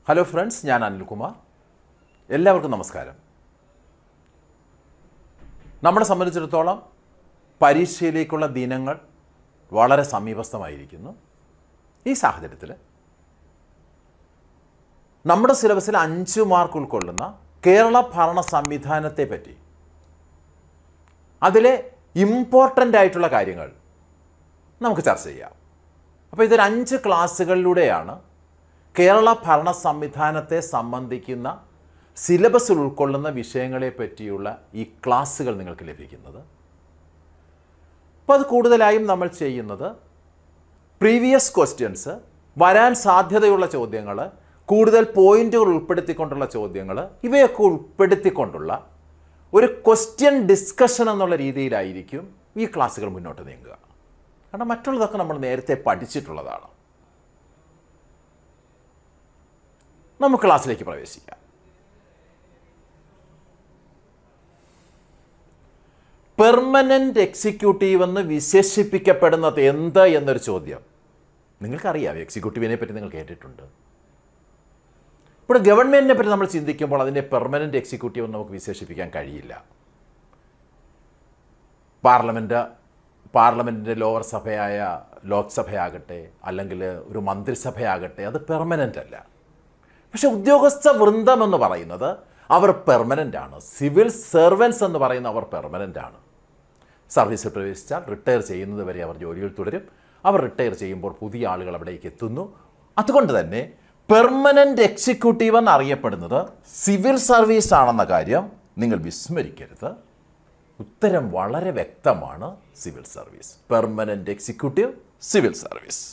Hello friends, ഞാൻ അനിൽകുമാർ. എല്ലാവർക്കും നമസ്കാരം. നമ്മളെ സംബന്ധിച്ചിടത്തോളം പരീക്ഷയിലേക്കുള്ള ദിനങ്ങൾ വളരെ സമീപസ്ഥമായിരിക്കുന്നു. ഈ സാഹചര്യത്തിൽ നമ്മുടെ സിലബസിൽ 5 മാർക്ക് ഉൾക്കൊള്ളുന്ന കേരള ഭരണ സംവിധാനത്തെ പറ്റി, അതിലെ ഇമ്പോർട്ടൻ്റ് ആയിട്ടുള്ള കാര്യങ്ങൾ നമുക്ക് ചർച്ച ചെയ്യാം. അപ്പോൾ ഇതൊരു 5 ക്ലാസ്സുകളിലൂടെയാണ് കേരള ഭരണ സംവിധാനത്തെ സംബന്ധിക്കുന്ന സിലബസിൽ ഉൾക്കൊള്ളുന്ന വിഷയങ്ങളെ പറ്റിയുള്ള ഈ ക്ലാസ്സുകൾ നിങ്ങൾക്ക് ലഭിക്കുന്നത്. അപ്പോൾ അത് കൂടുതലായും നമ്മൾ ചെയ്യുന്നത് പ്രീവിയസ് ക്വസ്റ്റ്യൻസ്, വരാൻ സാധ്യതയുള്ള ചോദ്യങ്ങൾ, കൂടുതൽ പോയിന്റുകൾ ഉൾപ്പെടുത്തിക്കൊണ്ടുള്ള ചോദ്യങ്ങൾ, ഇവയൊക്കെ ഉൾപ്പെടുത്തിക്കൊണ്ടുള്ള ഒരു ക്വസ്റ്റ്യൻ ഡിസ്കഷൻ എന്നുള്ള രീതിയിലായിരിക്കും ഈ ക്ലാസ്സുകൾ മുന്നോട്ട് നീങ്ങുക. കാരണം മറ്റുള്ളതൊക്കെ നമ്മൾ നേരത്തെ പഠിച്ചിട്ടുള്ളതാണ്. നമുക്ക് ക്ലാസ്സിലേക്ക് പ്രവേശിക്കാം. പെർമനൻ്റ് എക്സിക്യൂട്ടീവ് എന്ന് വിശേഷിപ്പിക്കപ്പെടുന്നത് എന്ത് എന്നൊരു ചോദ്യം നിങ്ങൾക്കറിയാം. എക്സിക്യൂട്ടീവിനെ പറ്റി നിങ്ങൾ കേട്ടിട്ടുണ്ട്. ഇപ്പോൾ ഗവൺമെൻറ്റിനെ പറ്റി നമ്മൾ ചിന്തിക്കുമ്പോൾ അതിൻ്റെ പെർമനൻ്റ് എക്സിക്യൂട്ടീവ് എന്ന് നമുക്ക് വിശേഷിപ്പിക്കാൻ കഴിയില്ല. പാർലമെൻറ്റിൻ്റെ ലോവർ സഭയായ ലോക്സഭയാകട്ടെ, അല്ലെങ്കിൽ ഒരു മന്ത്രിസഭയാകട്ടെ, അത് പെർമനൻ്റ് അല്ല. പക്ഷെ ഉദ്യോഗസ്ഥ വൃന്ദം എന്ന് പറയുന്നത് അവർ പെർമനൻ്റ് ആണ്. സിവിൽ സെർവൻസ് എന്ന് പറയുന്ന അവർ പെർമനൻ്റ് ആണ്. സർവീസിൽ പ്രവേശിച്ചാൽ റിട്ടയർ ചെയ്യുന്നത് വരെ അവർ ജോലിയിൽ തുടരും. അവർ റിട്ടയർ ചെയ്യുമ്പോൾ പുതിയ ആളുകൾ അവിടേക്ക് എത്തുന്നു. അതുകൊണ്ട് തന്നെ പെർമനൻ്റ് എക്സിക്യൂട്ടീവ് എന്നറിയപ്പെടുന്നത് സിവിൽ സർവീസ് ആണെന്ന കാര്യം നിങ്ങൾ വിസ്മരിക്കരുത്. ഉത്തരം വളരെ വ്യക്തമാണ്. Civil service, permanent executive, civil service.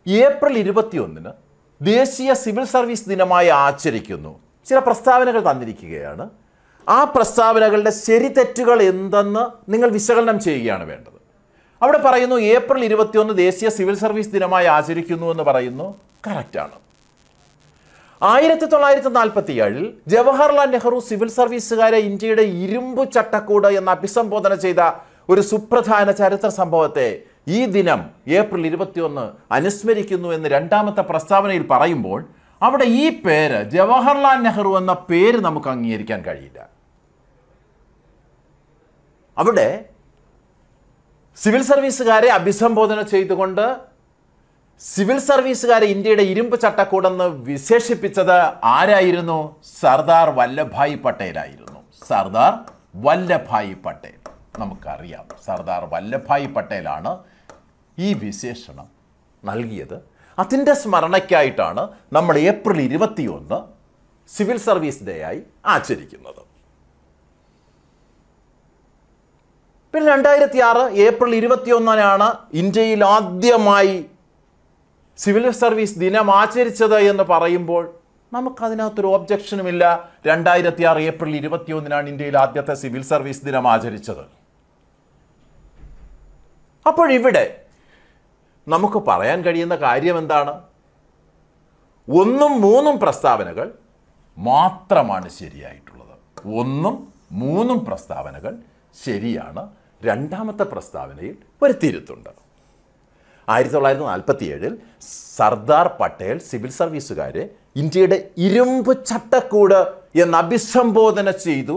April 21 ദേശീയ സിവിൽ സർവീസ് ദിനമായി ആചരിക്കുന്നു. ചില പ്രസ്താവനകൾ തന്നിരിക്കുകയാണ്. ആ പ്രസ്താവനകളുടെ ശരി തെറ്റുകൾ എന്തെന്ന് നിങ്ങൾ വിശകലനം ചെയ്യുകയാണ് വേണ്ടത്. അവിടെ പറയുന്നു ഏപ്രിൽ 21 ദേശീയ സിവിൽ സർവീസ് ദിനമായി ആചരിക്കുന്നു എന്ന് പറയുന്നു. കറക്റ്റാണ്. 1947 ജവഹർലാൽ നെഹ്റു സിവിൽ സർവീസുകാരെ ഇന്ത്യയുടെ ഇരുമ്പു ചട്ടക്കൂട് എന്ന് അഭിസംബോധന ചെയ്ത ഒരു സുപ്രധാന ചരിത്ര സംഭവത്തെ ഈ ദിനം ഏപ്രിൽ 21 അനുസ്മരിക്കുന്നു എന്ന് രണ്ടാമത്തെ പ്രസ്താവനയിൽ പറയുമ്പോൾ അവിടെ ഈ പേര്, ജവഹർലാൽ നെഹ്റു എന്ന പേര്, നമുക്ക് അംഗീകരിക്കാൻ കഴിയില്ല. അവിടെ സിവിൽ സർവീസുകാരെ അഭിസംബോധന ചെയ്തുകൊണ്ട് സിവിൽ സർവീസുകാരെ ഇന്ത്യയുടെ ഇരുമ്പ് ചട്ടക്കൂടെന്ന് വിശേഷിപ്പിച്ചത് ആരായിരുന്നു? സർദാർ വല്ലഭായ് പട്ടേലായിരുന്നു. സർദാർ വല്ലഭായ് പട്ടേൽ, നമുക്കറിയാം. സർദാർ വല്ലഭായ് പട്ടേലാണ് ഈ വിശേഷണം നൽകിയത്. അതിൻ്റെ സ്മരണയ്ക്കായിട്ടാണ് നമ്മൾ ഏപ്രിൽ 21 സിവിൽ സർവീസ് ഡേ ആയി ആചരിക്കുന്നത്. പിന്നെ 2006 ഏപ്രിൽ 21 ഇന്ത്യയിൽ ആദ്യമായി സിവിൽ സർവീസ് ദിനം ആചരിച്ചത് എന്ന് പറയുമ്പോൾ നമുക്കതിനകത്തൊരു ഒബ്ജക്ഷനുമില്ല. 2006 ഏപ്രിൽ 21 ഇന്ത്യയിൽ ആദ്യത്തെ സിവിൽ സർവീസ് ദിനം ആചരിച്ചത്. അപ്പോഴിവിടെ നമുക്ക് പറയാൻ കഴിയുന്ന കാര്യം എന്താണ്? 1ഉം 3ഉം പ്രസ്താവനകൾ മാത്രമാണ് ശരിയായിട്ടുള്ളത്. 1ഉം 3ഉം പ്രസ്താവനകൾ ശരിയാണ്. രണ്ടാമത്തെ പ്രസ്താവനയിൽ ഒരു തിരുത്തുണ്ട്. 1947 സർദാർ പട്ടേൽ സിവിൽ സർവീസുകാരെ ഇന്ത്യയുടെ ഇരുമ്പ് ചട്ടക്കൂട് എന്ന് അഭിസംബോധന ചെയ്തു.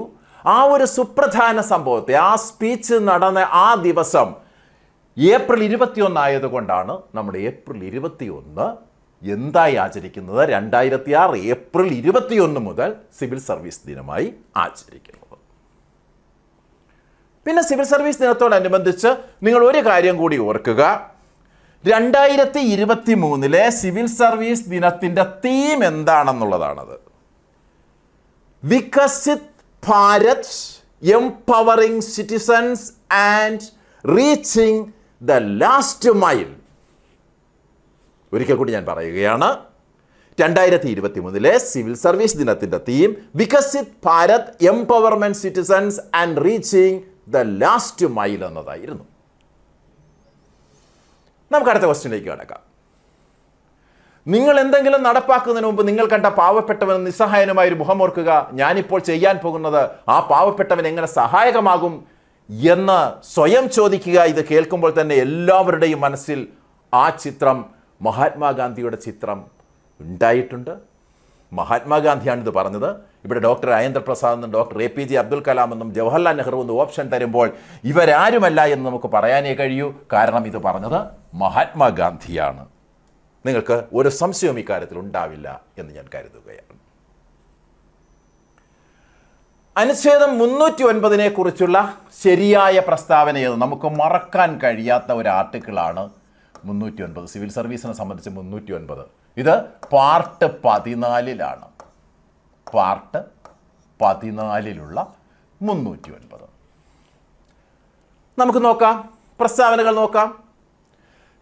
ആ ഒരു സുപ്രധാന സംഭവത്തെ, ആ സ്പീച്ച് നടന്ന ആ ദിവസം ഏപ്രിൽ 21 ആയതുകൊണ്ടാണ് നമ്മൾ ഏപ്രിൽ 21 എന്തായി ആചരിക്കുന്നത്? 2006 ഏപ്രിൽ 21 മുതൽ സിവിൽ സർവീസ് ദിനമായി ആചരിക്കുന്നത്. പിന്നെ സിവിൽ സർവീസ് ദിനത്തോടനുബന്ധിച്ച് നിങ്ങൾ ഒരു കാര്യം കൂടി ഓർക്കുക. 2023 സിവിൽ സർവീസ് ദിനത്തിൻ്റെ തീം എന്താണെന്നുള്ളതാണത്. Viksit Bharat, empowering citizens and reaching the last mile. ഒരിക്കൽ കൂടി ഞാൻ പറയുകയാണ്. 2023 സിവിൽ സർവീസ് ദിനത്തിൻ്റെ theme Viksit Bharat, empowerment citizens and reaching the last mile എന്നതായിരുന്നു. നമുക്ക് അടുത്ത ക്വസ്റ്റ്യനിലേക്ക് കിടക്കാം. നിങ്ങൾ എന്തെങ്കിലും നടപ്പാക്കുന്നതിന് മുമ്പ് നിങ്ങൾ കണ്ട പാവപ്പെട്ടവൻ നിസ്സഹായനുമായ ഒരു മുഖം ഓർക്കുക. ഞാനിപ്പോൾ ചെയ്യാൻ പോകുന്നത് ആ പാവപ്പെട്ടവൻ എങ്ങനെ സഹായകമാകും എന്ന് സ്വയം ചോദിക്കുക. ഇത് കേൾക്കുമ്പോൾ തന്നെ എല്ലാവരുടെയും മനസ്സിൽ ആ ചിത്രം മഹാത്മാഗാന്ധിയുടെ ചിത്രം ഉണ്ടായിട്ടുണ്ട്. മഹാത്മാഗാന്ധിയാണിത് പറഞ്ഞത്. ഇവിടെ ഡോക്ടർ രാജേന്ദ്ര പ്രസാദ് എന്നും ഡോക്ടർ APJ അബ്ദുൽ കലാം എന്നും ജവഹർലാൽ നെഹ്റു എന്നും ഓപ്ഷൻ തരുമ്പോൾ ഇവരാരുമല്ല എന്ന് നമുക്ക് പറയാനേ കഴിയൂ. കാരണം ഇത് പറഞ്ഞത് മഹാത്മാഗാന്ധിയാണ്. നിങ്ങൾക്ക് ഒരു സംശയവും ഇക്കാര്യത്തിൽ ഉണ്ടാവില്ല എന്ന് ഞാൻ കരുതുകയാണ്. അനുച്ഛേദം 309 കുറിച്ചുള്ള ശരിയായ പ്രസ്താവനയത് നമുക്ക് മറക്കാൻ കഴിയാത്ത ഒരു ആർട്ടിക്കിളാണ് 309. സിവിൽ സർവീസിനെ സംബന്ധിച്ച് 309 ഇത് പാർട്ട് 14 പാർട്ട് 14 309. നമുക്ക് നോക്കാം, പ്രസ്താവനകൾ നോക്കാം.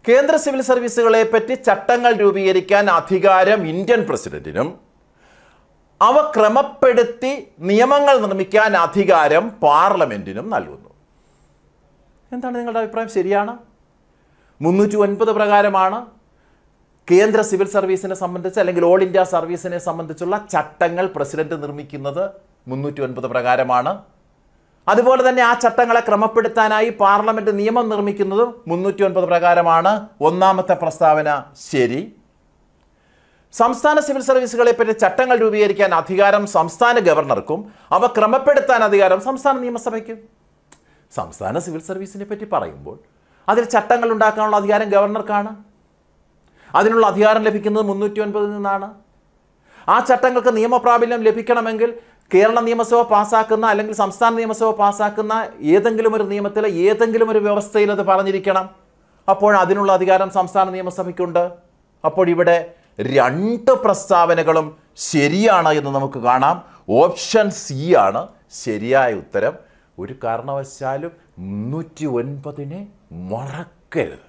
കേന്ദ്ര സിവിൽ സർവീസുകളെ പറ്റി ചട്ടങ്ങൾ രൂപീകരിക്കാൻ അധികാരം ഇന്ത്യൻ പ്രസിഡന്റിനും അവ ക്രമപ്പെടുത്തി നിയമങ്ങൾ നിർമ്മിക്കാൻ അധികാരം പാർലമെന്റിനും നൽകുന്നു. എന്താണ് നിങ്ങളുടെ അഭിപ്രായം? ശരിയാണ്. 309 പ്രകാരമാണ് കേന്ദ്ര സിവിൽ സർവീസിനെ സംബന്ധിച്ച് അല്ലെങ്കിൽ ഓൾ ഇന്ത്യ സർവീസിനെ സംബന്ധിച്ചുള്ള ചട്ടങ്ങൾ പ്രസിഡന്റ് നിർമ്മിക്കുന്നത് 309 പ്രകാരമാണ്. അതുപോലെ തന്നെ ആ ചട്ടങ്ങളെ ക്രമപ്പെടുത്താനായി പാർലമെന്റ് നിയമം നിർമ്മിക്കുന്നതും 309 പ്രകാരമാണ്. ഒന്നാമത്തെ പ്രസ്താവന ശരി. സംസ്ഥാന സിവിൽ സർവീസുകളെ പറ്റി ചട്ടങ്ങൾ രൂപീകരിക്കാൻ അധികാരം സംസ്ഥാന ഗവർണർക്കും അവ ക്രമപ്പെടുത്താൻ അധികാരം സംസ്ഥാന നിയമസഭയ്ക്കും. സംസ്ഥാന സിവിൽ സർവീസിനെ പറ്റി പറയുമ്പോൾ അതിൽ ചട്ടങ്ങൾ ഉണ്ടാക്കാനുള്ള അധികാരം ഗവർണർക്കാണ്. അതിനുള്ള അധികാരം ലഭിക്കുന്നത് 309 നിന്നാണ്. ആ ചട്ടങ്ങൾക്ക് നിയമപ്രാബല്യം ലഭിക്കണമെങ്കിൽ കേരള നിയമസഭ പാസ്സാക്കുന്ന അല്ലെങ്കിൽ സംസ്ഥാന നിയമസഭ പാസ്സാക്കുന്ന ഏതെങ്കിലും ഒരു നിയമത്തിലെ ഏതെങ്കിലും ഒരു വ്യവസ്ഥയിൽ അത് പറഞ്ഞിരിക്കണം. അപ്പോൾ അതിനുള്ള അധികാരം സംസ്ഥാന നിയമസഭയ്ക്കുണ്ട്. അപ്പോൾ ഇവിടെ 2 പ്രസ്താവനകളും ശരിയാണ് എന്ന് നമുക്ക് കാണാം. ഓപ്ഷൻ സി ആണ് ശരിയായ ഉത്തരം. ഒരു കാരണവശാലും 309 മറക്കരുത്.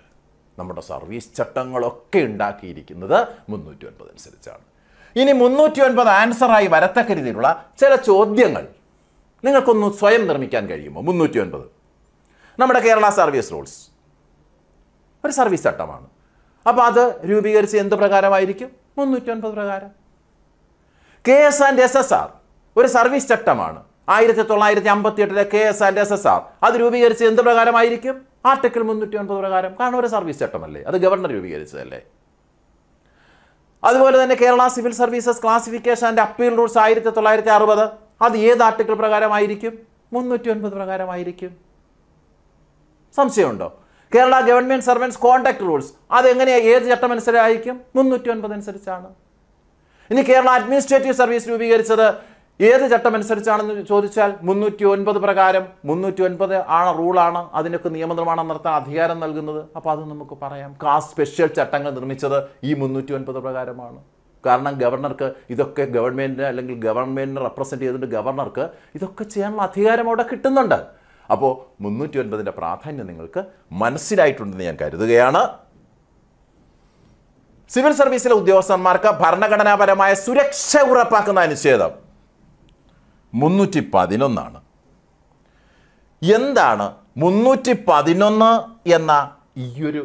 നമ്മുടെ സർവീസ് ചട്ടങ്ങളൊക്കെ ഉണ്ടാക്കിയിരിക്കുന്നത് 309 അനുസരിച്ചാണ്. ഇനി 309 ആൻസറായി വരത്തക്ക രീതിയിലുള്ള ചില ചോദ്യങ്ങൾ നിങ്ങൾക്കൊന്ന് സ്വയം നിർമ്മിക്കാൻ കഴിയുമോ? 309 നമ്മുടെ കേരള സർവീസ് റൂൾസ് ഒരു സർവീസ് ചട്ടമാണ്. അപ്പോൾ അത് രൂപീകരിച്ച് എന്ത് പ്രകാരമായിരിക്കും? 309 പ്രകാരം. KS&SSR ഒരു സർവീസ് ചട്ടമാണ്. 1958 KS&SSR അത് രൂപീകരിച്ച് എന്ത് പ്രകാരമായിരിക്കും? ആർട്ടിക്കിൾ 309 പ്രകാരം. കാരണം ഒരു സർവീസ് ചട്ടമല്ലേ, അത് ഗവർണർ രൂപീകരിച്ചതല്ലേ. അതുപോലെ തന്നെ Kerala civil services classification and appeal rules 1960 അത് ഏത് ആർട്ടിക്കിൾ പ്രകാരമായിരിക്കും? 309 പ്രകാരമായിരിക്കും. സംശയമുണ്ടോ? Kerala government servants contact rules അതെങ്ങനെയാണ്, ഏത് ചട്ടം അനുസരിച്ചായിരിക്കും? 309 അനുസരിച്ചാണ്. ഇനി കേരള അഡ്മിനിസ്ട്രേറ്റീവ് സർവീസ് രൂപീകരിച്ചത് ഏത് ചട്ടം അനുസരിച്ചാണെന്ന് ചോദിച്ചാൽ 309 പ്രകാരം. 309 ആണ് റൂളാണ് അതിനൊക്കെ നിയമനിർമ്മാണം നടത്താൻ അധികാരം നൽകുന്നത്. അപ്പോൾ അത് നമുക്ക് പറയാം. കാസ്റ്റ് സ്പെഷ്യൽ ചട്ടങ്ങൾ നിർമ്മിച്ചത് ഈ 309 പ്രകാരമാണ്. കാരണം ഗവർണർക്ക് ഇതൊക്കെ ഗവൺമെൻറ്റിന് അല്ലെങ്കിൽ ഗവൺമെൻറ്റിനെ റെപ്രസെൻറ്റ് ചെയ്തിട്ട് ഗവർണർക്ക് ഇതൊക്കെ ചെയ്യാനുള്ള അധികാരം അവിടെ കിട്ടുന്നുണ്ട്. അപ്പോൾ 309 പ്രാധാന്യം നിങ്ങൾക്ക് മനസ്സിലായിട്ടുണ്ടെന്ന് ഞാൻ കരുതുകയാണ്. സിവിൽ സർവീസിലെ ഉദ്യോഗസ്ഥന്മാർക്ക് ഭരണഘടനാപരമായ സുരക്ഷ ഉറപ്പാക്കുന്ന അനുച്ഛേദം 311. എന്താണ് 311 എന്ന ഈയൊരു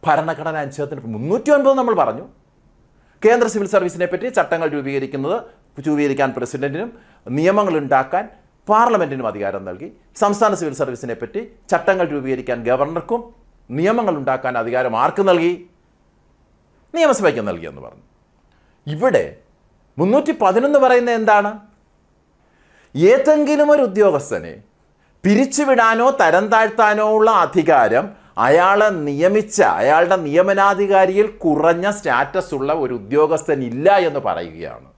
ഭരണഘടനാ അനുച്ഛേദത്തിന്? 309 നമ്മൾ പറഞ്ഞു, കേന്ദ്ര സിവിൽ സർവീസിനെ പറ്റി ചട്ടങ്ങൾ രൂപീകരിക്കാൻ പ്രസിഡന്റിനും നിയമങ്ങൾ ഉണ്ടാക്കാൻ പാർലമെന്റിനും അധികാരം നൽകി. സംസ്ഥാന സിവിൽ സർവീസിനെ പറ്റി ചട്ടങ്ങൾ രൂപീകരിക്കാൻ ഗവർണർക്കും നിയമങ്ങൾ ഉണ്ടാക്കാൻ അധികാരം ആർക്ക് നൽകി? നിയമസഭയ്ക്ക് നൽകിയെന്ന് പറഞ്ഞു. ഇവിടെ 311 പറയുന്നത് എന്താണ്? ഏതെങ്കിലും ഒരു ഉദ്യോഗസ്ഥനെ പിരിച്ചുവിടാനോ തരം താഴ്ത്താനോ ഉള്ള അധികാരം അയാളെ നിയമിച്ച അയാളുടെ നിയമനാധികാരിയിൽ കുറഞ്ഞ സ്റ്റാറ്റസ് ഉള്ള ഒരു ഉദ്യോഗസ്ഥൻ ഇല്ല എന്ന് പറയുകയാണ്.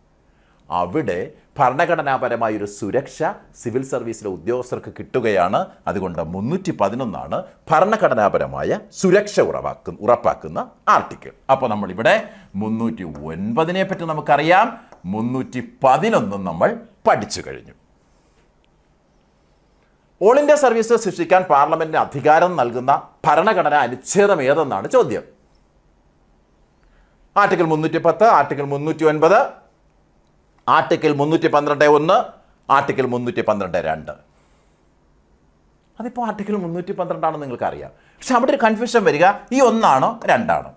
അവിടെ ഭരണഘടനാപരമായൊരു സുരക്ഷ സിവിൽ സർവീസിലെ ഉദ്യോഗസ്ഥർക്ക് കിട്ടുകയാണ്. അതുകൊണ്ട് 311 ഭരണഘടനാപരമായ സുരക്ഷ ഉറപ്പാക്കുന്ന ആർട്ടിക്കിൾ. അപ്പോൾ നമ്മളിവിടെ 309 പറ്റി നമുക്കറിയാം, 311 നമ്മൾ പഠിച്ചു കഴിഞ്ഞു. ഓൾ ഇന്ത്യ സർവീസ് സൃഷ്ടിക്കാൻ പാർലമെന്റിന് അധികാരം നൽകുന്ന ഭരണഘടനാ അനുച്ഛേദം ഏതെന്നാണ് ചോദ്യം. Article 310, article 309, article 312(1), article 312(2). അതിപ്പോൾ ആർട്ടിക്കിൾ 312 ആണെന്ന് നിങ്ങൾക്കറിയാം. പക്ഷെ അവിടെ ഒരു കൺഫ്യൂഷൻ വരിക, ഈ 1 ആണോ 2 ആണോ?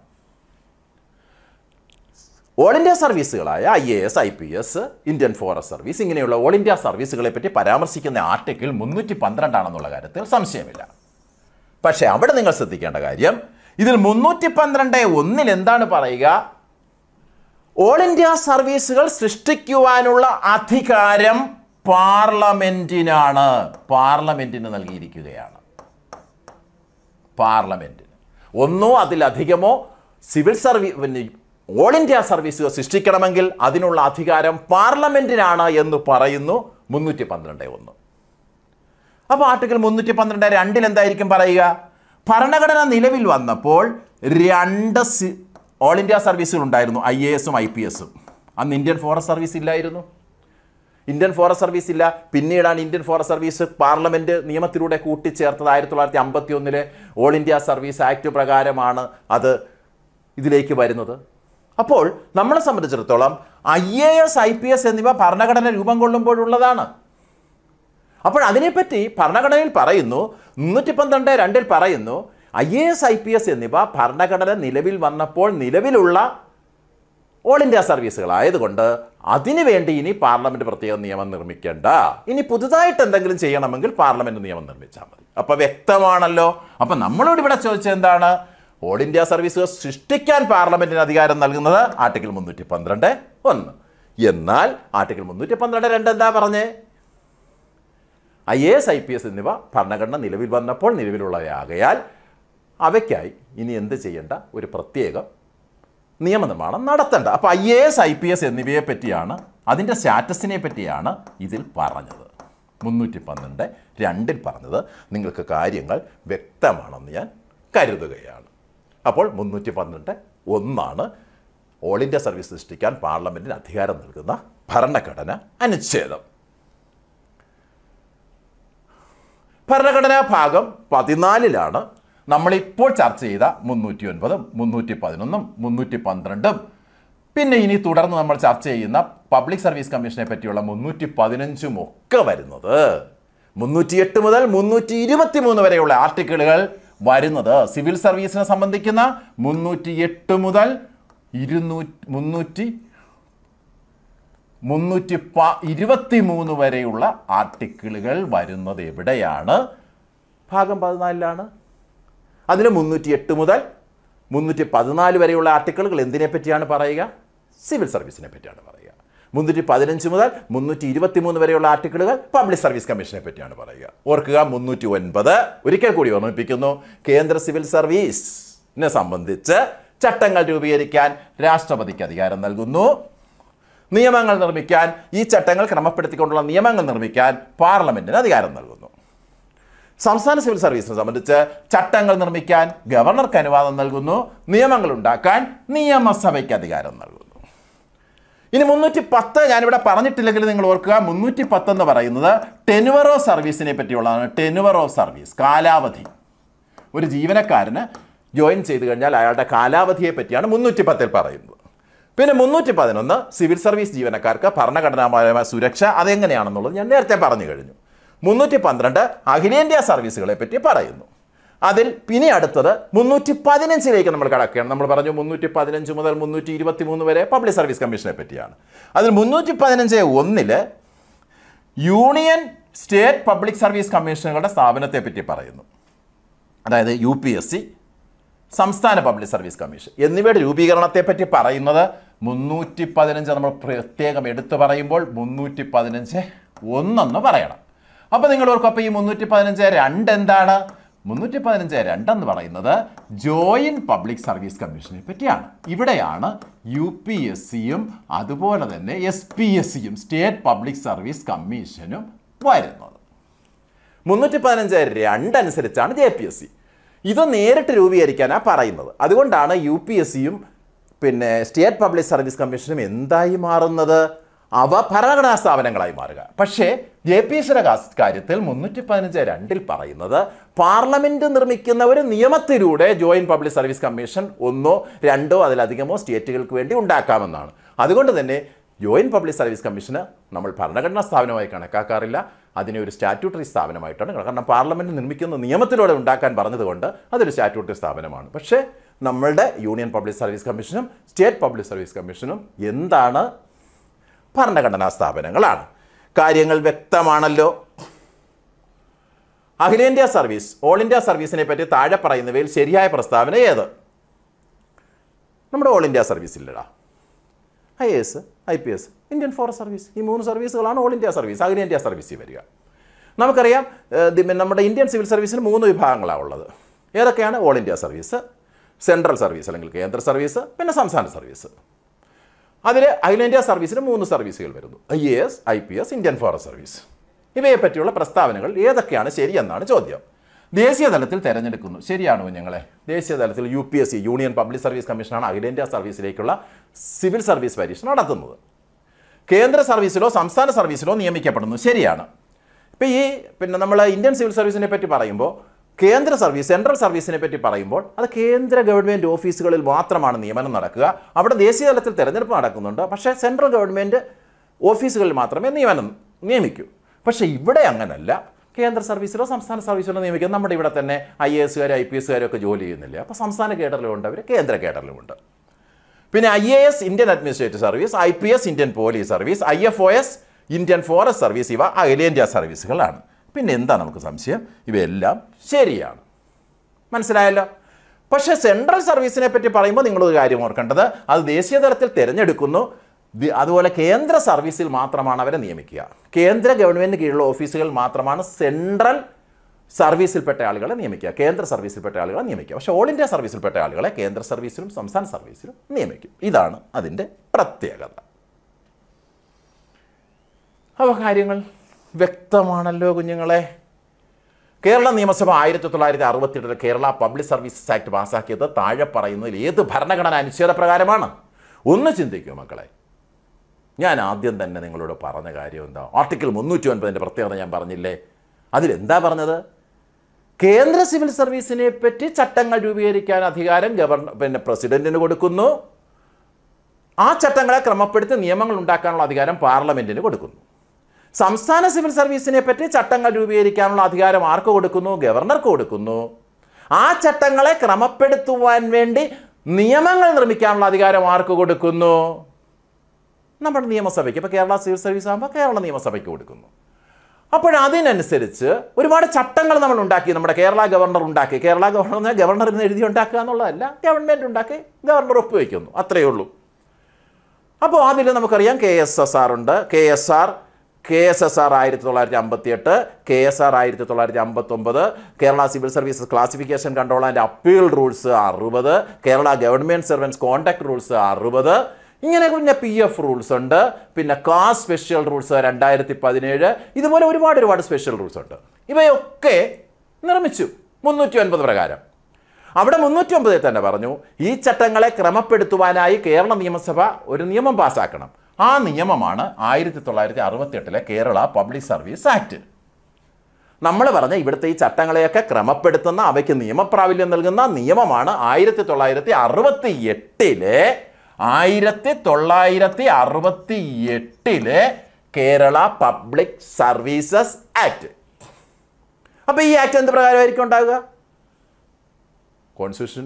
ഓൾ ഇന്ത്യ സർവീസുകളായ IAS, IPS, Indian forest service ഇങ്ങനെയുള്ള ഓൾ ഇന്ത്യ സർവീസുകളെ പറ്റി പരാമർശിക്കുന്ന ആർട്ടിക്കിൾ 312 ആണെന്നുള്ള കാര്യത്തിൽ സംശയമില്ല. പക്ഷേ അവിടെ നിങ്ങൾ ശ്രദ്ധിക്കേണ്ട കാര്യം, ഇതിൽ 312(1) എന്താണ് പറയുക? ഓൾ ഇന്ത്യ സർവീസുകൾ സൃഷ്ടിക്കുവാനുള്ള അധികാരം പാർലമെന്റിനാണ്. പാർലമെന്റിന് നൽകിയിരിക്കുകയാണ്. പാർലമെന്റിന് ഒന്നോ അതിലധികമോ സിവിൽ സർവീസ് ഓൾ ഇന്ത്യ സർവീസുകൾ സൃഷ്ടിക്കണമെങ്കിൽ അതിനുള്ള അധികാരം പാർലമെന്റിനാണ് എന്ന് പറയുന്നു 312(1). അപ്പോൾ ആർട്ടിക്കിൾ 312(2) എന്തായിരിക്കും പറയുക? ഭരണഘടന നിലവിൽ വന്നപ്പോൾ 2 ഓൾ ഇന്ത്യ സർവീസുകൾ ഉണ്ടായിരുന്നു, IAS-ഉം IPS-ഉം. അന്ന് ഇന്ത്യൻ ഫോറസ്റ്റ് സർവീസ് ഇല്ലായിരുന്നു. ഇന്ത്യൻ ഫോറസ്റ്റ് സർവീസ് ഇല്ല. പിന്നീടാണ് ഇന്ത്യൻ ഫോറസ്റ്റ് സർവീസ് പാർലമെൻറ്റ് നിയമത്തിലൂടെ കൂട്ടിച്ചേർത്തത്. 1951 ഓൾ ഇന്ത്യ സർവീസ് ആക്ട് പ്രകാരമാണ് അത് ഇതിലേക്ക് വരുന്നത്. അപ്പോൾ നമ്മളെ സംബന്ധിച്ചിടത്തോളം IAS, IPS എന്നിവ ഭരണഘടന രൂപം കൊള്ളുമ്പോഴുള്ളതാണ്. അപ്പോൾ അതിനെപ്പറ്റി ഭരണഘടനയിൽ പറയുന്നു, 312(2) പറയുന്നു, IAS, IPS എന്നിവ ഭരണഘടന നിലവിൽ വന്നപ്പോൾ നിലവിലുള്ള ഓൾ ഇന്ത്യ സർവീസുകളായതുകൊണ്ട് അതിനുവേണ്ടി ഇനി പാർലമെൻറ്റ് പ്രത്യേക നിയമം നിർമ്മിക്കേണ്ട. ഇനി പുതുതായിട്ട് എന്തെങ്കിലും ചെയ്യണമെങ്കിൽ പാർലമെൻറ്റ് നിയമം നിർമ്മിച്ചാൽ മതി. അപ്പോൾ വ്യക്തമാണല്ലോ. അപ്പം നമ്മളോട് ഇവിടെ ചോദിച്ചത് എന്താണ്? ഓൾ ഇന്ത്യ സർവീസുകൾ സൃഷ്ടിക്കാൻ പാർലമെൻറ്റിന് അധികാരം നൽകുന്നത് ആർട്ടിക്കിൾ 312(1). എന്നാൽ ആർട്ടിക്കിൾ 312(2) എന്താ പറഞ്ഞേ? IAS, IPS എന്നിവ ഭരണഘടന നിലവിൽ വന്നപ്പോൾ നിലവിലുള്ളവയാകയാൽ അവയ്ക്കായി ഇനി എന്ത് ചെയ്യേണ്ട? ഒരു പ്രത്യേക നിയമനിർമ്മാണം നടത്തേണ്ട. അപ്പോൾ IAS, IPS എന്നിവയെ പറ്റിയാണ്, അതിൻ്റെ സ്റ്റാറ്റസിനെ പറ്റിയാണ് ഇതിൽ പറഞ്ഞത്. 312(2) പറഞ്ഞത്. നിങ്ങൾക്ക് കാര്യങ്ങൾ വ്യക്തമാണെന്ന് ഞാൻ കരുതുകയാണ്. അപ്പോൾ 312(1) ഓൾ ഇന്ത്യ സർവീസ് സൃഷ്ടിക്കാൻ പാർലമെൻറ്റിന് അധികാരം നൽകുന്ന ഭരണഘടന അനുച്ഛേദം. ഭരണഘടനാ ഭാഗം 14 നമ്മളിപ്പോൾ ചർച്ച ചെയ്ത 309, 311, 312, പിന്നെ ഇനി തുടർന്ന് നമ്മൾ ചർച്ച ചെയ്യുന്ന പബ്ലിക് സർവീസ് കമ്മീഷനെ പറ്റിയുള്ള 315 ഒക്കെ വരുന്നത്. 308 മുതൽ 323 വരെയുള്ള ആർട്ടിക്കിളുകൾ വരുന്നത് സിവിൽ സർവീസിനെ സംബന്ധിക്കുന്ന 308 മുതൽ 323 വരെയുള്ള ആർട്ടിക്കിളുകൾ വരുന്നത് എവിടെയാണ്? ഭാഗം 14. അതിൽ 308 മുതൽ 314 വരെയുള്ള ആർട്ടിക്കിളുകൾ എന്തിനെ പറ്റിയാണ് പറയുക? സിവിൽ സർവീസിനെ പറ്റിയാണ് പറയുക. 315 മുതൽ 323 വരെയുള്ള ആർട്ടിക്കിളുകൾ പബ്ലിക് സർവീസ് കമ്മീഷനെ പറ്റിയാണ് പറയുക. ഓർക്കുക, 309 ഒരിക്കൽ കൂടി ഓർമ്മിപ്പിക്കുന്നു, കേന്ദ്ര സിവിൽ സർവീസിനെ സംബന്ധിച്ച് ചട്ടങ്ങൾ രൂപീകരിക്കാൻ രാഷ്ട്രപതിക്ക് അധികാരം നൽകുന്നു. നിയമങ്ങൾ നിർമ്മിക്കാൻ, ഈ ചട്ടങ്ങൾ ക്രമപ്പെടുത്തിക്കൊണ്ടുള്ള നിയമങ്ങൾ നിർമ്മിക്കാൻ പാർലമെൻറ്റിന് അധികാരം നൽകുന്നു. സംസ്ഥാന സിവിൽ സർവീസിനെ സംബന്ധിച്ച് ചട്ടങ്ങൾ നിർമ്മിക്കാൻ ഗവർണർക്ക് അനുവാദം നൽകുന്നു. നിയമങ്ങൾ ഉണ്ടാക്കാൻ നിയമസഭയ്ക്ക് അധികാരം നൽകുന്നു. ഇനി 310 ഞാനിവിടെ പറഞ്ഞിട്ടില്ലെങ്കിൽ നിങ്ങൾ ഓർക്കുക, 310 എന്ന് പറയുന്നത് ടെനുവർ ഓഫ് സർവീസിനെ പറ്റിയുള്ളതാണ്. ടെനുവർ ഓഫ് സർവീസ്, കാലാവധി. ഒരു ജീവനക്കാരന് ജോയിൻ ചെയ്ത് കഴിഞ്ഞാൽ അയാളുടെ കാലാവധിയെ പറ്റിയാണ് 310 പറയുന്നത്. പിന്നെ 311 സിവിൽ സർവീസ് ജീവനക്കാർക്ക് ഭരണഘടനാപരമായ സുരക്ഷ, അതെങ്ങനെയാണെന്നുള്ളത് ഞാൻ നേരത്തെ പറഞ്ഞു കഴിഞ്ഞു. 312 അഖിലേന്ത്യാ സർവീസുകളെ പറ്റി പറയുന്നു. അതിൽ പിന്നെ അടുത്തത് 315 നമ്മൾ കടക്കുകയാണ്. നമ്മൾ പറഞ്ഞു 315 മുതൽ 323 വരെ പബ്ലിക് സർവീസ് കമ്മീഷനെ പറ്റിയാണ്. അതിൽ 315(1) യൂണിയൻ സ്റ്റേറ്റ് പബ്ലിക് സർവീസ് കമ്മീഷനുകളുടെ സ്ഥാപനത്തെ പറ്റി പറയുന്നു. അതായത് UPSC, സംസ്ഥാന പബ്ലിക് സർവീസ് കമ്മീഷൻ എന്നിവയുടെ രൂപീകരണത്തെ പറ്റി പറയുന്നത് 315 നമ്മൾ പ്രത്യേകം എടുത്തു പറയുമ്പോൾ 315(1) പറയണം. അപ്പോൾ നിങ്ങൾ ഓർക്കും, അപ്പോൾ ഈ 315(2) എന്താണ്? 315(2) എന്ന് പറയുന്നത് ജോയിൻറ്റ് പബ്ലിക് സർവീസ് കമ്മീഷനെ പറ്റിയാണ്. ഇവിടെയാണ് UPSCയും അതുപോലെ തന്നെ SPSCയും സ്റ്റേറ്റ് പബ്ലിക് സർവീസ് കമ്മീഷനും വരുന്നത്. 315(2) അനുസരിച്ചാണ് JPSC. ഇത് നേരിട്ട് രൂപീകരിക്കാനാണ് പറയുന്നത്. അതുകൊണ്ടാണ് UPSCയും പിന്നെ സ്റ്റേറ്റ് പബ്ലിക് സർവീസ് കമ്മീഷനും എന്തായി മാറുന്നത്? അവ ഭരണഘടനാ സ്ഥാപനങ്ങളായി മാറുക. പക്ഷേ JPSCയുടെ കാര്യത്തിൽ 315(2) പറയുന്നത് പാർലമെൻറ്റ് നിർമ്മിക്കുന്ന ഒരു നിയമത്തിലൂടെ ജോയിൻറ്റ് പബ്ലിക് സർവീസ് കമ്മീഷൻ 1, 2 അതിലധികമോ സ്റ്റേറ്റുകൾക്ക് വേണ്ടി ഉണ്ടാക്കാമെന്നാണ്. അതുകൊണ്ട് തന്നെ ജോയിൻറ്റ് പബ്ലിക് സർവീസ് കമ്മീഷന് നമ്മൾ ഭരണഘടനാ സ്ഥാപനമായി കണക്കാക്കാറില്ല. അതിനെ ഒരു സ്റ്റാറ്റ്യൂട്ടറി സ്ഥാപനമായിട്ടാണ്. കാരണം പാർലമെൻറ്റ് നിർമ്മിക്കുന്ന നിയമത്തിലൂടെ ഉണ്ടാക്കാൻ പറഞ്ഞതുകൊണ്ട് അതൊരു സ്റ്റാറ്റ്യൂട്ടറി സ്ഥാപനമാണ്. പക്ഷേ നമ്മളുടെ യൂണിയൻ പബ്ലിക് സർവീസ് കമ്മീഷനും സ്റ്റേറ്റ് പബ്ലിക് സർവീസ് കമ്മീഷനും എന്താണ്? ഭരണഘടനാ സ്ഥാപനങ്ങളാണ്. കാര്യങ്ങൾ വ്യക്തമാണല്ലോ. അഖിലേന്ത്യാ സർവീസ്, ഓൾ ഇന്ത്യ സർവീസിനെ പറ്റി താഴെ പറയുന്നവയിൽ ശരിയായ പ്രസ്താവന ഏത്? നമ്മുടെ ഓൾ ഇന്ത്യ സർവീസ് ഇല്ലടാ. IAS, IPS, Indian forest service, ഈ 3 സർവീസുകളാണ് ഓൾ ഇന്ത്യ സർവീസ്, അഖിലേന്ത്യാ സർവീസിൽ വരിക. നമുക്കറിയാം നമ്മുടെ ഇന്ത്യൻ സിവിൽ സർവീസിന് 3 വിഭാഗങ്ങളാണ് ഉള്ളത്. ഏതൊക്കെയാണ്? All India service, central service അല്ലെങ്കിൽ കേന്ദ്ര സർവീസ്, പിന്നെ സംസ്ഥാന സർവീസ്. അതിൽ അഖിലേന്ത്യാ സർവീസിന് 3 സർവീസുകൾ വരുന്നു: IAS, IPS, Indian forest service. ഇവയെ പറ്റിയുള്ള പ്രസ്താവനകൾ ഏതൊക്കെയാണ് ശരിയെന്നാണ് ചോദ്യം. ദേശീയ തലത്തിൽ തിരഞ്ഞെടുക്കുന്നു. ശരിയാണോ കുഞ്ഞുങ്ങളെ? ദേശീയ തലത്തിൽ UPSC, യൂണിയൻ പബ്ലിക് സർവീസ് കമ്മീഷനാണ് അഖിലേന്ത്യാ സർവീസിലേക്കുള്ള സിവിൽ സർവീസ് പരീക്ഷ നടത്തുന്നത്. കേന്ദ്ര സർവീസിലോ സംസ്ഥാന സർവീസിലോ നിയമിക്കപ്പെടുന്നു. ശരിയാണ്. ഇപ്പോൾ നമ്മൾ ഇന്ത്യൻ സിവിൽ സർവീസിനെ പറ്റി പറയുമ്പോൾ കേന്ദ്ര സർവീസ്, സെൻട്രൽ സർവീസിനെ പറ്റി പറയുമ്പോൾ അത് കേന്ദ്ര ഗവൺമെൻറ് ഓഫീസുകളിൽ മാത്രമാണ് നിയമനം നടക്കുക. അവിടെ ദേശീയ തലത്തിൽ തിരഞ്ഞെടുപ്പ് നടക്കുന്നുണ്ട്, പക്ഷേ സെൻട്രൽ ഗവൺമെൻറ് ഓഫീസുകളിൽ മാത്രമേ നിയമിക്കൂ. പക്ഷേ ഇവിടെ അങ്ങനല്ല. കേന്ദ്ര സർവീസിലോ സംസ്ഥാന സർവീസിലോ നിയമിക്കുന്നത്. നമ്മുടെ ഇവിടെ തന്നെ IAS, IPS ഒക്കെ ജോലി ചെയ്യുന്നില്ല. അപ്പോൾ സംസ്ഥാന കേഡറിലുമുണ്ട് അവർ, കേന്ദ്ര കേഡറിലുമുണ്ട്. പിന്നെ IAS Indian administrative service, IPS Indian police service, IFOS Indian forest service, ഇവ അഖിലേന്ത്യാ സർവീസുകളാണ്. പിന്നെ എന്താ നമുക്ക് സംശയം? ഇവയെല്ലാം ശരിയാണ്. മനസ്സിലായല്ലോ? പക്ഷേ സെൻട്രൽ സർവീസിനെ പറ്റി പറയുമ്പോൾ നിങ്ങളൊരു കാര്യം ഓർക്കേണ്ടത്, അത് ദേശീയ തലത്തിൽ തിരഞ്ഞെടുക്കുന്നു. അതുപോലെ കേന്ദ്ര സർവീസിൽ മാത്രമാണ് അവരെ നിയമിക്കുക. കേന്ദ്ര ഗവൺമെൻറ് കീഴിലുള്ള ഓഫീസുകൾ മാത്രമാണ് സെൻട്രൽ സർവീസിൽപ്പെട്ട ആളുകളെ നിയമിക്കുക, കേന്ദ്ര സർവീസിൽപ്പെട്ട ആളുകളെ നിയമിക്കുക. പക്ഷേ ഓൾ ഇന്ത്യ സർവീസിൽപ്പെട്ട ആളുകളെ കേന്ദ്ര സർവീസിലും സംസ്ഥാന സർവീസിലും നിയമിക്കും. ഇതാണ് അതിൻ്റെ പ്രത്യേകത. അപ്പോൾ കാര്യങ്ങൾ വ്യക്തമാണല്ലോ കുഞ്ഞുങ്ങളെ. കേരള നിയമസഭ 1967 കേരള പബ്ലിക് സർവീസസ് ആക്ട് പാസ്സാക്കിയത് താഴെ പറയുന്നതിൽ ഏത് ഭരണഘടനാ അനുച്ഛേദപ്രകാരമാണ്? ഒന്ന് ചിന്തിക്കൂ മക്കളെ. ഞാൻ ആദ്യം തന്നെ നിങ്ങളോട് പറഞ്ഞ കാര്യം എന്താ? ആർട്ടിക്കിൾ 309 പ്രത്യേകത ഞാൻ പറഞ്ഞില്ലേ? അതിലെന്താ പറഞ്ഞത്? കേന്ദ്ര സിവിൽ സർവീസിനെ പറ്റി ചട്ടങ്ങൾ രൂപീകരിക്കാൻ അധികാരം പ്രസിഡന്റിന് കൊടുക്കുന്നു. ആ ചട്ടങ്ങളെ ക്രമപ്പെടുത്തി നിയമങ്ങൾ ഉണ്ടാക്കാനുള്ള അധികാരം പാർലമെന്റിന് കൊടുക്കുന്നു. സംസ്ഥാന സിവിൽ സർവീസിനെ പറ്റി ചട്ടങ്ങൾ രൂപീകരിക്കാനുള്ള അധികാരം ആർക്ക് കൊടുക്കുന്നു? ഗവർണർക്ക് കൊടുക്കുന്നു. ആ ചട്ടങ്ങളെ ക്രമപ്പെടുത്തുവാൻ വേണ്ടി നിയമങ്ങൾ നിർമ്മിക്കാനുള്ള അധികാരം ആർക്ക് കൊടുക്കുന്നു? നമ്മുടെ നിയമസഭയ്ക്ക്. ഇപ്പോൾ കേരള സിവിൽ സർവീസ് ആകുമ്പോൾ കേരള നിയമസഭയ്ക്ക് കൊടുക്കുന്നു. അപ്പോഴതിനനുസരിച്ച് ഒരുപാട് ചട്ടങ്ങൾ നമ്മൾ ഉണ്ടാക്കി. നമ്മുടെ കേരള ഗവർണർ ഉണ്ടാക്കി. കേരള ഗവർണർ എന്നാൽ ഗവർണർ ഇന്ന് എഴുതി ഉണ്ടാക്കുക എന്നുള്ളതല്ല, ഗവൺമെൻറ് ഉണ്ടാക്കി ഗവർണർ ഒപ്പുവയ്ക്കുന്നു, അത്രയേ ഉള്ളൂ. അപ്പോൾ അതിൽ നമുക്കറിയാം KSSR ഉണ്ട്. KSSR 1958, KSR 1959, Kerala civil services classification control and appeal rules 60, Kerala government servants contact rules 60, ഇങ്ങനെ പിന്നെ PF റൂൾസ് ഉണ്ട്. പിന്നെ കാസ്റ്റ് സ്പെഷ്യൽ റൂൾസ് 2017, ഇതുപോലെ ഒരുപാട് സ്പെഷ്യൽ റൂൾസ് ഉണ്ട്. ഇവയൊക്കെ നിർമ്മിച്ചു 309 പ്രകാരം. അവിടെ 309 തന്നെ പറഞ്ഞു ഈ ചട്ടങ്ങളെ ക്രമപ്പെടുത്തുവാനായി കേരള നിയമസഭ ഒരു നിയമം പാസ്സാക്കണം. ആ നിയമമാണ് 1968 കേരള പബ്ലിക് സർവീസ് ആക്ട്. നമ്മൾ പറഞ്ഞ ഇവിടുത്തെ ഈ ചട്ടങ്ങളെയൊക്കെ ക്രമപ്പെടുത്തുന്ന, അവയ്ക്ക് നിയമപ്രാബല്യം നൽകുന്ന നിയമമാണ് 1968 കേരള പബ്ലിക് സർവീസസ് ആക്ട്. അപ്പോൾ ഈ ആക്ട് എന്ത് പ്രകാരമായിരിക്കും ഉണ്ടാവുക? കോൺസ്റ്റിറ്റ്യൂഷൻ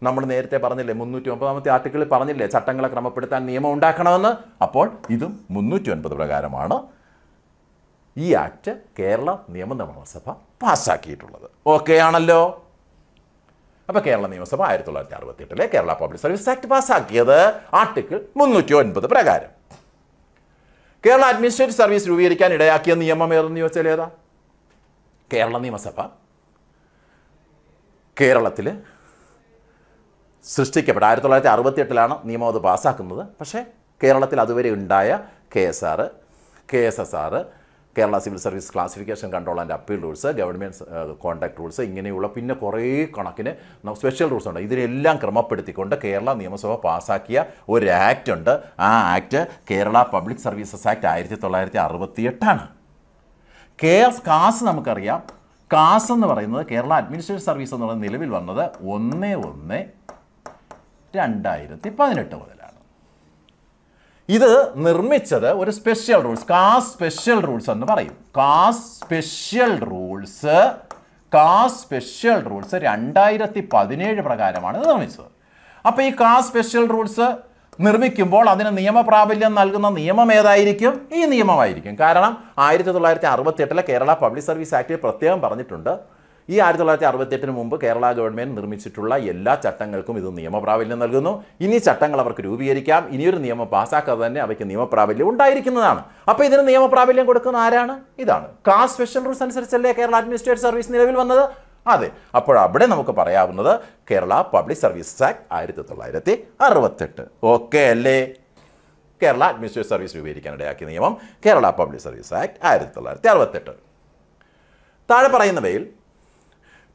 നമ്മൾ നേരത്തെ പറഞ്ഞില്ലേ, 309 ആർട്ടിക്കിളിൽ പറഞ്ഞില്ലേ ചട്ടങ്ങളെ ക്രമപ്പെടുത്താൻ നിയമം ഉണ്ടാക്കണമെന്ന്. അപ്പോൾ ഇതും 309 പ്രകാരമാണ് ഈ ആക്ട് കേരള നിയമസഭ പാസ്സാക്കിയിട്ടുള്ളത്. ഓക്കെ ആണല്ലോ? അപ്പോൾ കേരള നിയമസഭ 1968 കേരള പബ്ലിക് സർവീസ് ആക്ട് പാസ്സാക്കിയത് ആർട്ടിക്കിൾ 309 പ്രകാരം. കേരള അഡ്മിനിസ്ട്രേറ്റീവ് സർവീസ് രൂപീകരിക്കാൻ ഇടയാക്കിയ നിയമം ഏതെന്ന് ചോദിച്ചാൽ ഏതാ? കേരള നിയമസഭ കേരളത്തിൽ സൃഷ്ടിക്കപ്പെട്ട 1968 നിയമം അത് പാസ്സാക്കുന്നത്. പക്ഷേ കേരളത്തിൽ അതുവരെ ഉണ്ടായ KSR, KSSR, Kerala civil service classification control and appeal rules, government contact rules, ഇങ്ങനെയുള്ള പിന്നെ കുറേ കണക്കിന് സ്പെഷ്യൽ റൂൾസ് ഉണ്ട്. ഇതിനെല്ലാം ക്രമപ്പെടുത്തിക്കൊണ്ട് കേരള നിയമസഭ പാസ്സാക്കിയ ഒരു ആക്ട് ഉണ്ട്. ആ act Kerala public services act 1968. കാസ് നമുക്കറിയാം. കാസ് എന്ന് പറയുന്നത് കേരള അഡ്മിനിസ്ട്രേറ്റീവ് സർവീസ് എന്ന് പറയുന്നത് നിലവിൽ വന്നത് 1/1/2018 മുതലാണ്. ഇത് നിർമ്മിച്ചത് ഒരു സ്പെഷ്യൽ റൂൾസ്, കാസ്റ്റ് സ്പെഷ്യൽ റൂൾസ് എന്ന് പറയും. കാസ്റ്റ് സ്പെഷ്യൽ റൂൾസ് 2017 പ്രകാരമാണ് ഇത് നിർമ്മിച്ചത്. അപ്പോൾ ഈ കാസ്റ്റ് സ്പെഷ്യൽ റൂൾസ് നിർമ്മിക്കുമ്പോൾ അതിന് നിയമപ്രാബല്യം നൽകുന്ന നിയമം ഏതായിരിക്കും? ഈ നിയമമായിരിക്കും. കാരണം 1968 കേരള പബ്ലിക് സർവീസ് ആക്ടിൽ പ്രത്യേകം പറഞ്ഞിട്ടുണ്ട്, ഈ 1968 മുമ്പ് കേരള ഗവൺമെൻറ് നിർമ്മിച്ചിട്ടുള്ള എല്ലാ ചട്ടങ്ങൾക്കും ഇത് നിയമപ്രാബല്യം നൽകുന്നു. ഇനി ചട്ടങ്ങൾ അവർക്ക് രൂപീകരിക്കാം. ഇനിയൊരു നിയമം പാസ്സാക്കാതെ തന്നെ അവയ്ക്ക് നിയമപ്രാബല്യം ഉണ്ടായിരിക്കുന്നതാണ്. അപ്പോൾ ഇതിന് നിയമപ്രാബല്യം കൊടുക്കുന്ന ആരാണ്? ഇതാണ്. കാസ്റ്റ് സ്പെഷ്യൽ റൂൾസ് അനുസരിച്ചല്ലേ കേരള അഡ്മിനിസ്ട്രേറ്റീവ് സർവീസ് നിലവിൽ വന്നത്? അതെ. അപ്പോൾ അവിടെ നമുക്ക് പറയാവുന്നത് Kerala public service act 1968. Okay അല്ലേ? കേരള അഡ്മിനിസ്ട്രേറ്റീവ് സർവീസ് രൂപീകരിക്കാനിടയാക്കിയ നിയമം കേരള പബ്ലിക് സർവീസ് ആക്ട് 1968. താഴെ പറയുന്നവയിൽ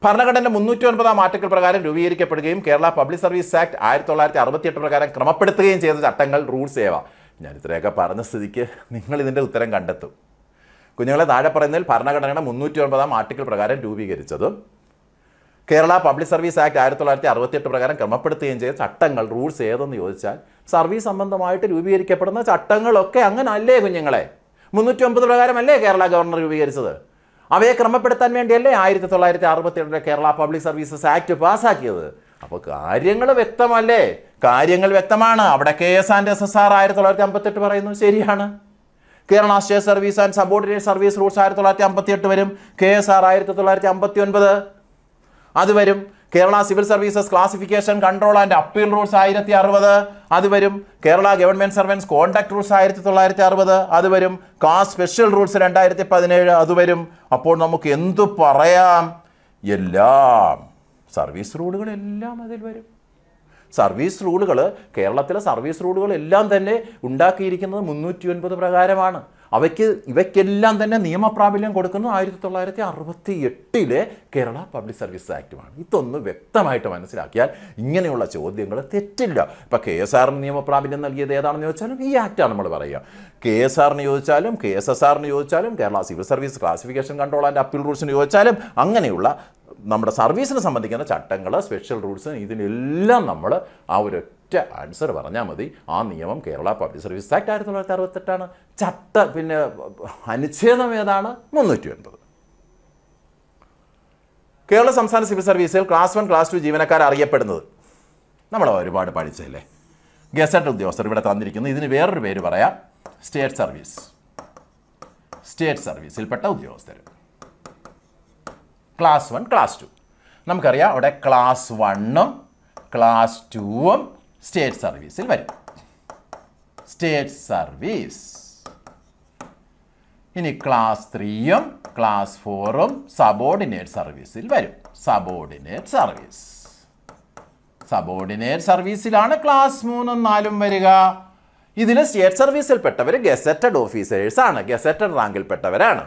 ഭരണഘടന 309 ആർട്ടിക്കിൾ പ്രകാരം രൂപീകരിക്കപ്പെടുകയും കേരള പബ്ലിക് സർവീസ് ആക്ട് 1968 പ്രകാരം ക്രമപ്പെടുത്തുകയും ചെയ്ത ചട്ടങ്ങൾ, റൂൾസ് ഏവ? ഞാൻ ഇത്രയൊക്കെ പറഞ്ഞ സ്ഥിതിക്ക് നിങ്ങൾ ഇതിൻ്റെ ഉത്തരം കണ്ടെത്തും. കുഞ്ഞുങ്ങളെ, താഴെ പറയുന്നതിൽ ഭരണഘടനയുടെ 309 ആർട്ടിക്കിൾ പ്രകാരം രൂപീകരിച്ചതും കേരള പബ്ലിക് സർവീസ് ആക്ട് 1968 പ്രകാരം ക്രമപ്പെടുത്തുകയും ചെയ്ത ചട്ടങ്ങൾ, റൂൾസ് ഏതെന്ന് ചോദിച്ചാൽ സർവീസ് സംബന്ധമായിട്ട് രൂപീകരിക്കപ്പെടുന്ന ചട്ടങ്ങളൊക്കെ അങ്ങനെ അല്ലേ കുഞ്ഞുങ്ങളെ? 309 പ്രകാരമല്ലേ കേരള ഗവർണർ രൂപീകരിച്ചത്? അവയെ ക്രമപ്പെടുത്താൻ വേണ്ടിയല്ലേ 1967 കേരള പബ്ലിക് സർവീസസ് ആക്ട് പാസ്സാക്കിയത്? അപ്പോൾ കാര്യങ്ങൾ വ്യക്തമല്ലേ? കാര്യങ്ങൾ വ്യക്തമാണ്. അവിടെ KS&SSR 1958 പറയുന്നു, ശരിയാണ്. Kerala state service and subordinate service rules 1958 വരും. KSR 1959 അത് വരും. Kerala civil services classification control and appeal rules 1060 അത് വരും. Kerala government servants contract rules 1960 അത് വരും. കാസ്റ്റ് സ്പെഷ്യൽ റൂൾസ് 2017 അത് വരും. അപ്പോൾ നമുക്ക് എന്തു പറയാം? എല്ലാം സർവീസ് റൂളുകളെല്ലാം അതിൽ വരും. സർവീസ് റൂളുകൾ, കേരളത്തിലെ സർവീസ് റൂളുകളെല്ലാം തന്നെ ഉണ്ടാക്കിയിരിക്കുന്നത് 309 പ്രകാരമാണ്. ഇവയ്ക്കെല്ലാം തന്നെ നിയമപ്രാബല്യം കൊടുക്കുന്നത് 1968 കേരള പബ്ലിക് സർവീസ് ആക്ടുമാണ്. ഇതൊന്ന് വ്യക്തമായിട്ട് മനസ്സിലാക്കിയാൽ ഇങ്ങനെയുള്ള ചോദ്യങ്ങൾ തെറ്റില്ല. ഇപ്പോൾ KSRന് നിയമപ്രാബല്യം നൽകിയത് ഏതാണെന്ന് ചോദിച്ചാലും ഈ ആക്റ്റാണ് നമ്മൾ പറയുക. KSRന് ചോദിച്ചാലും KSSRന് ചോദിച്ചാലും Kerala civil service classification control and appeal റൂൾസിന് ചോദിച്ചാലും അങ്ങനെയുള്ള നമ്മുടെ സർവീസിനെ സംബന്ധിക്കുന്ന ചട്ടങ്ങൾ, സ്പെഷ്യൽ റൂൾസ്, ഇതിനെല്ലാം നമ്മൾ ആ ഒരൊറ്റ ആൻസർ പറഞ്ഞാൽ മതി. ആ നിയമം കേരള പബ്ലിക് സർവീസ് ആക്ട് 1968 പിന്നെ അനുച്ഛേദം ഏതാണ്? 309. കേരള സംസ്ഥാന സിവിൽ സർവീസിൽ ക്ലാസ് 1, ക്ലാസ് 2 ജീവനക്കാർ അറിയപ്പെടുന്നത് നമ്മൾ ഒരുപാട് പഠിച്ചല്ലേ. ഗസറ്റ് ഉദ്യോഗസ്ഥർ ഇവിടെ തന്നിരിക്കുന്നു. ഇതിന് വേറൊരു പേര് പറയാം, സ്റ്റേറ്റ് സർവീസ്. സ്റ്റേറ്റ് സർവീസിൽപ്പെട്ട ഉദ്യോഗസ്ഥർ. ക്ലാസ് 1, ക്ലാസ് 2 നമുക്കറിയാം. അവിടെ ക്ലാസ് 1ഉം ക്ലാസ് 2ഉം സ്റ്റേറ്റ് സർവീസിൽ വരും. State service. ഇനി ക്ലാസ് 3ഉം ക്ലാസ് 4ഉം സബോർഡിനേറ്റ് സർവീസിൽ വരും. Subordinate service. സബോർഡിനേറ്റ് സർവീസിലാണ് ക്ലാസ് 3ഉം 4ഉം വരിക. ഇതിൽ സ്റ്റേറ്റ് സർവീസിൽപ്പെട്ടവർ ഗസറ്റഡ് ഓഫീസേഴ്സാണ്, ഗസറ്റഡ് റാങ്കിൽപ്പെട്ടവരാണ്.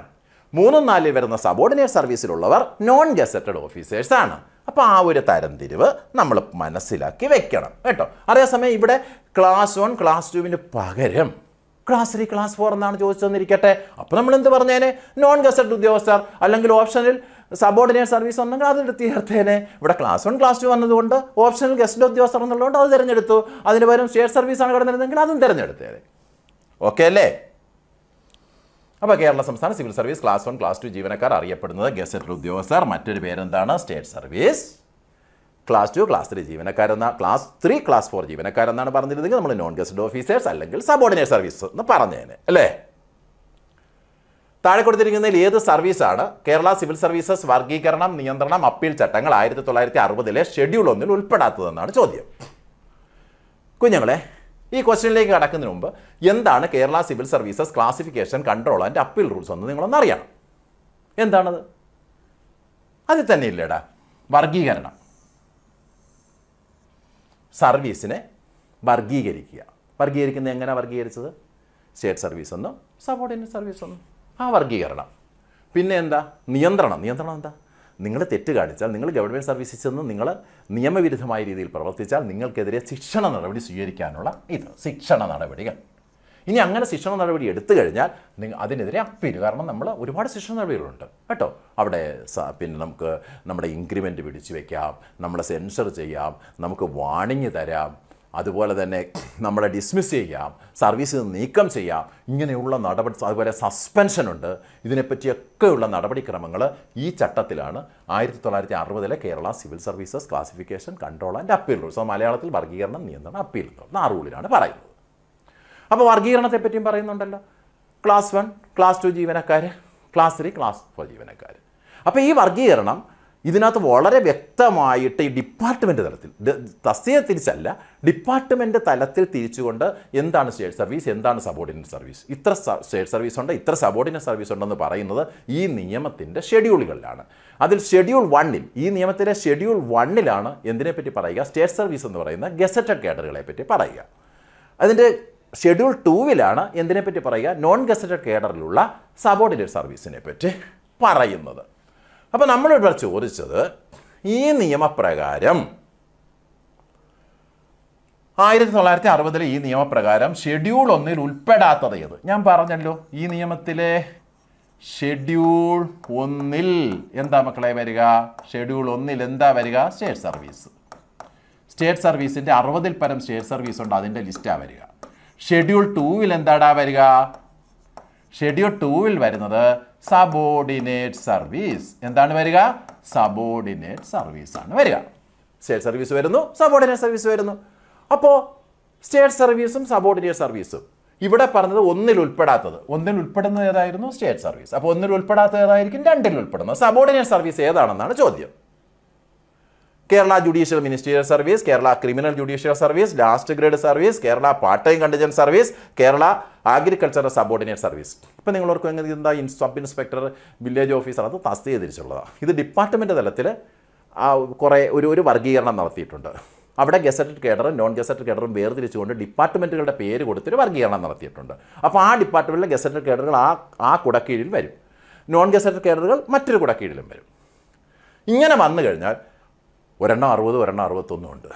3ഉം 4 വരുന്ന സബോർഡിനേറ്റ് സർവീസിലുള്ളവർ നോൺ ഗസറ്റഡ് ഓഫീസേഴ്സാണ്. അപ്പോൾ ആ ഒരു തരംതിരിവ് നമ്മൾ മനസ്സിലാക്കി വെക്കണം കേട്ടോ. അതേസമയം ഇവിടെ ക്ലാസ് 1, ക്ലാസ് 2വിന് പകരം ക്ലാസ് 3, ക്ലാസ് 4 എന്നാണ് ചോദിച്ചെന്നിരിക്കട്ടെ. അപ്പോൾ നമ്മൾ എന്ത് പറഞ്ഞേനെ? നോൺ ഗസറ്റഡ് ഉദ്യോഗസ്ഥർ അല്ലെങ്കിൽ ഓപ്ഷനിൽ സബോർഡിനേറ്റ് സർവീസ് ഉണ്ടെങ്കിൽ അതെടുത്ത് ചേർത്തേനെ. ഇവിടെ ക്ലാസ് 1, ക്ലാസ് 2 വന്നതുകൊണ്ട് ഓപ്ഷനിൽ ഗസറ്റഡ് ഉദ്യോഗസ്ഥർ എന്നുള്ളതുകൊണ്ട് അത് തിരഞ്ഞെടുത്തു. അതിന് പകരം സ്റ്റേറ്റ് സർവീസാണ് കിടന്നിരുന്നെങ്കിൽ അതും തിരഞ്ഞെടുത്തേനെ. ഓക്കെ അല്ലേ? അപ്പോൾ കേരള സംസ്ഥാന സിവിൽ സർവീസ് ക്ലാസ് 1, ക്ലാസ് 2 ജീവനക്കാർ അറിയപ്പെടുന്നത് ഗസറ്റഡ് ഉദ്യോഗസ്ഥർ. മറ്റൊരു പേരെന്താണ്? State service. ക്ലാസ് 2, ക്ലാസ് 3 ജീവനക്കാരെന്ന, ക്ലാസ് 3, ക്ലാസ് 4 ജീവനക്കാരെന്നാണ് പറഞ്ഞിരുന്നെങ്കിൽ നമ്മൾ നോൺ ഗസറ്റഡ് ഓഫീസേഴ്സ് അല്ലെങ്കിൽ സബോർഡിനേറ്റ് സർവീസ് എന്ന് പറഞ്ഞേനെ അല്ലേ. താഴെ കൊടുത്തിരിക്കുന്നതിൽ ഏത് സർവീസാണ് കേരള സിവിൽ സർവീസസ് വർഗീകരണം, നിയന്ത്രണം, അപ്പീൽ ചട്ടങ്ങൾ 1960 ഷെഡ്യൂൾ 1 ഉൾപ്പെടാത്തതെന്നാണ് ചോദ്യം. കുഞ്ഞുങ്ങളെ, ഈ ക്വസ്റ്റ്യനിലേക്ക് കടക്കുന്നതിന് മുമ്പ് എന്താണ് Kerala civil services classification control and appeal rules എന്ന് നിങ്ങളൊന്ന് അറിയണം. എന്താണത്? അതിൽ തന്നെ ഇല്ലേടാ, വർഗീകരണം. സർവീസിനെ വർഗീകരിക്കുക. വർഗീകരിക്കുന്നത് എങ്ങനെ വർഗീകരിച്ചത്? സ്റ്റേറ്റ് സർവീസ് ഒന്നും സബോർഡിനേറ്റ് സർവീസ് ഒന്നും. ആ വർഗീകരണം. പിന്നെ എന്താ? നിയന്ത്രണം. നിയന്ത്രണം എന്താ? നിങ്ങൾ തെറ്റ് കാണിച്ചാൽ, നിങ്ങൾ ഗവൺമെൻറ് സർവീസിൽ ചെന്ന് നിങ്ങൾ നിയമവിരുദ്ധമായ രീതിയിൽ പ്രവർത്തിച്ചാൽ നിങ്ങൾക്കെതിരെ ശിക്ഷണ നടപടി സ്വീകരിക്കാനുള്ള ശിക്ഷണ നടപടികൾ. ഇനി അങ്ങനെ ശിക്ഷണ നടപടി എടുത്തു കഴിഞ്ഞാൽ അതിനെതിരെ അപ്പീൽ. കാരണം നമ്മൾ ഒരുപാട് ശിക്ഷണ നടപടികളുണ്ട് കേട്ടോ. അവിടെ പിന്നെ നമുക്ക് നമ്മുടെ ഇൻക്രിമെൻറ്റ് പിടിച്ചു വയ്ക്കാം, നമ്മളെ സെൻസർ ചെയ്യാം, നമുക്ക് വാണിംഗ് തരാം, അതുപോലെ തന്നെ നമ്മളെ ഡിസ്മിസ് ചെയ്യാം, സർവീസിൽ നിന്ന് നീക്കം ചെയ്യാം, ഇങ്ങനെയുള്ള നടപടി, അതുപോലെ സസ്പെൻഷനുണ്ട്. ഇതിനെപ്പറ്റിയൊക്കെയുള്ള നടപടിക്രമങ്ങൾ ഈ ചട്ടത്തിലാണ് 1960 Kerala civil services classification control and appeal rules, മലയാളത്തിൽ വർഗീകരണം, നിയന്ത്രണം, അപ്പീൽ ആ റൂളിലാണ് പറയുന്നത്. അപ്പോൾ വർഗീകരണത്തെ പറ്റിയും പറയുന്നുണ്ടല്ലോ. ക്ലാസ് 1, ക്ലാസ് 2 ജീവനക്കാർ, ക്ലാസ് 3, ക്ലാസ് 4 ജീവനക്കാർ. അപ്പോൾ ഈ വർഗീകരണം ഇതിനകത്ത് വളരെ വ്യക്തമായിട്ട് ഈ ഡിപ്പാർട്ട്മെൻറ്റ് തലത്തിൽ, തസ്തിക തിരിച്ചല്ല, ഡിപ്പാർട്ട്മെൻറ്റ് തലത്തിൽ തിരിച്ചുകൊണ്ട് എന്താണ് സ്റ്റേറ്റ് സർവീസ്, എന്താണ് സബോർഡിനേറ്റ് സർവീസ്, ഇത്ര സ്റ്റേറ്റ് സർവീസ് ഉണ്ട്, ഇത്ര സബോർഡിനേറ്റ് സർവീസ് ഉണ്ടെന്ന് പറയുന്നത് ഈ നിയമത്തിൻ്റെ ഷെഡ്യൂളുകളിലാണ്. അതിൽ ഷെഡ്യൂൾ 1-ൽ, ഈ നിയമത്തിലെ ഷെഡ്യൂൾ 1-ലാണ് എന്തിനെപ്പറ്റി പറയുക, സ്റ്റേറ്റ് സർവീസ് എന്ന് പറയുന്ന ഗസറ്റഡ് കേഡറുകളെ പറ്റി പറയുക. അതിൻ്റെ ഷെഡ്യൂൾ 2-ലാണ് എന്തിനെപ്പറ്റി പറയുക, നോൺ ഗസറ്റഡ് കേഡറിലുള്ള സബോർഡിനേറ്റ് സർവീസിനെ പറ്റി പറയുന്നത്. അപ്പോൾ നമ്മളിവിടെ ചോദിച്ചത്, ഈ നിയമപ്രകാരം 1960 ഈ നിയമപ്രകാരം ഷെഡ്യൂൾ 1-ൽ ഉൾപ്പെടാത്തത് ഏത്? ഞാൻ പറഞ്ഞല്ലോ, ഈ നിയമത്തിലെ ഷെഡ്യൂൾ 1-ൽ എന്താ മക്കളെ വരിക? ഷെഡ്യൂൾ 1-ൽ എന്താ വരിക? State service. സ്റ്റേറ്റ് സർവീസിൻ്റെ 60-ൽ പരം സ്റ്റേറ്റ് സർവീസ് ഉണ്ട്, അതിൻ്റെ ലിസ്റ്റാണ് വരിക. ഷെഡ്യൂൾ 2-ൽ എന്താടാ വരിക? ഷെഡ്യൂൾ 2-ൽ വരുന്നത് സബോർഡിനേറ്റ് സർവീസ്. എന്താണ് വരിക? സബോർഡിനേറ്റ് സർവീസാണ് വരിക. സ്റ്റേറ്റ് സർവീസ് വരുന്നു, സബോർഡിനേറ്റ് സർവീസ് വരുന്നു. അപ്പോൾ സ്റ്റേറ്റ് സർവീസും സബോർഡിനേറ്റ് സർവീസും ഇവിടെ പറഞ്ഞത് 1-ൽ ഉൾപ്പെടാത്തത്. 1-ൽ ഉൾപ്പെടുന്നത് ഏതായിരുന്നു? State service. അപ്പോൾ 1-ൽ ഉൾപ്പെടാത്തത് ഏതായിരിക്കും? 2-ൽ ഉൾപ്പെടുന്നത്. സബോർഡിനേറ്റ് സർവീസ് ഏതാണെന്നാണ് ചോദ്യം. Kerala judicial ministerial service, Kerala criminal judicial service, last grade service, Kerala part time contingent service, Kerala agricultural subordinate service. ഇപ്പം നിങ്ങളോർക്ക് എങ്ങനെ എന്താ സബ് ഇൻസ്പെക്ടർ, വില്ലേജ് ഓഫീസർ, അത് തസ്തിക തിരിച്ചുള്ളതാണ്. ഇത് ഡിപ്പാർട്ട്മെൻറ്റ് തലത്തിൽ കുറേ ഒരു വർഗീകരണം നടത്തിയിട്ടുണ്ട്. അവിടെ ഗസറ്റഡ് കേഡറും നോൺ ഗസറ്റഡ് കേഡറും വേർതിരിച്ചുകൊണ്ട് ഡിപ്പാർട്ട്മെൻറ്റുകളുടെ പേര് കൊടുത്തൊരു വർഗീകരണം നടത്തിയിട്ടുണ്ട്. അപ്പോൾ ആ ഡിപ്പാർട്ട്മെൻറ്റിലെ ഗസറ്റഡ് കേഡറുകൾ ആ കുടക്കീഴിൽ വരും, നോൺ ഗസറ്റഡ് കേഡറുകൾ മറ്റൊരു കുടക്കീഴിലും വരും. ഇങ്ങനെ വന്നു കഴിഞ്ഞാൽ ഒരെണ്ണം 60, ഒരെണ്ണം 61 ഉണ്ട്.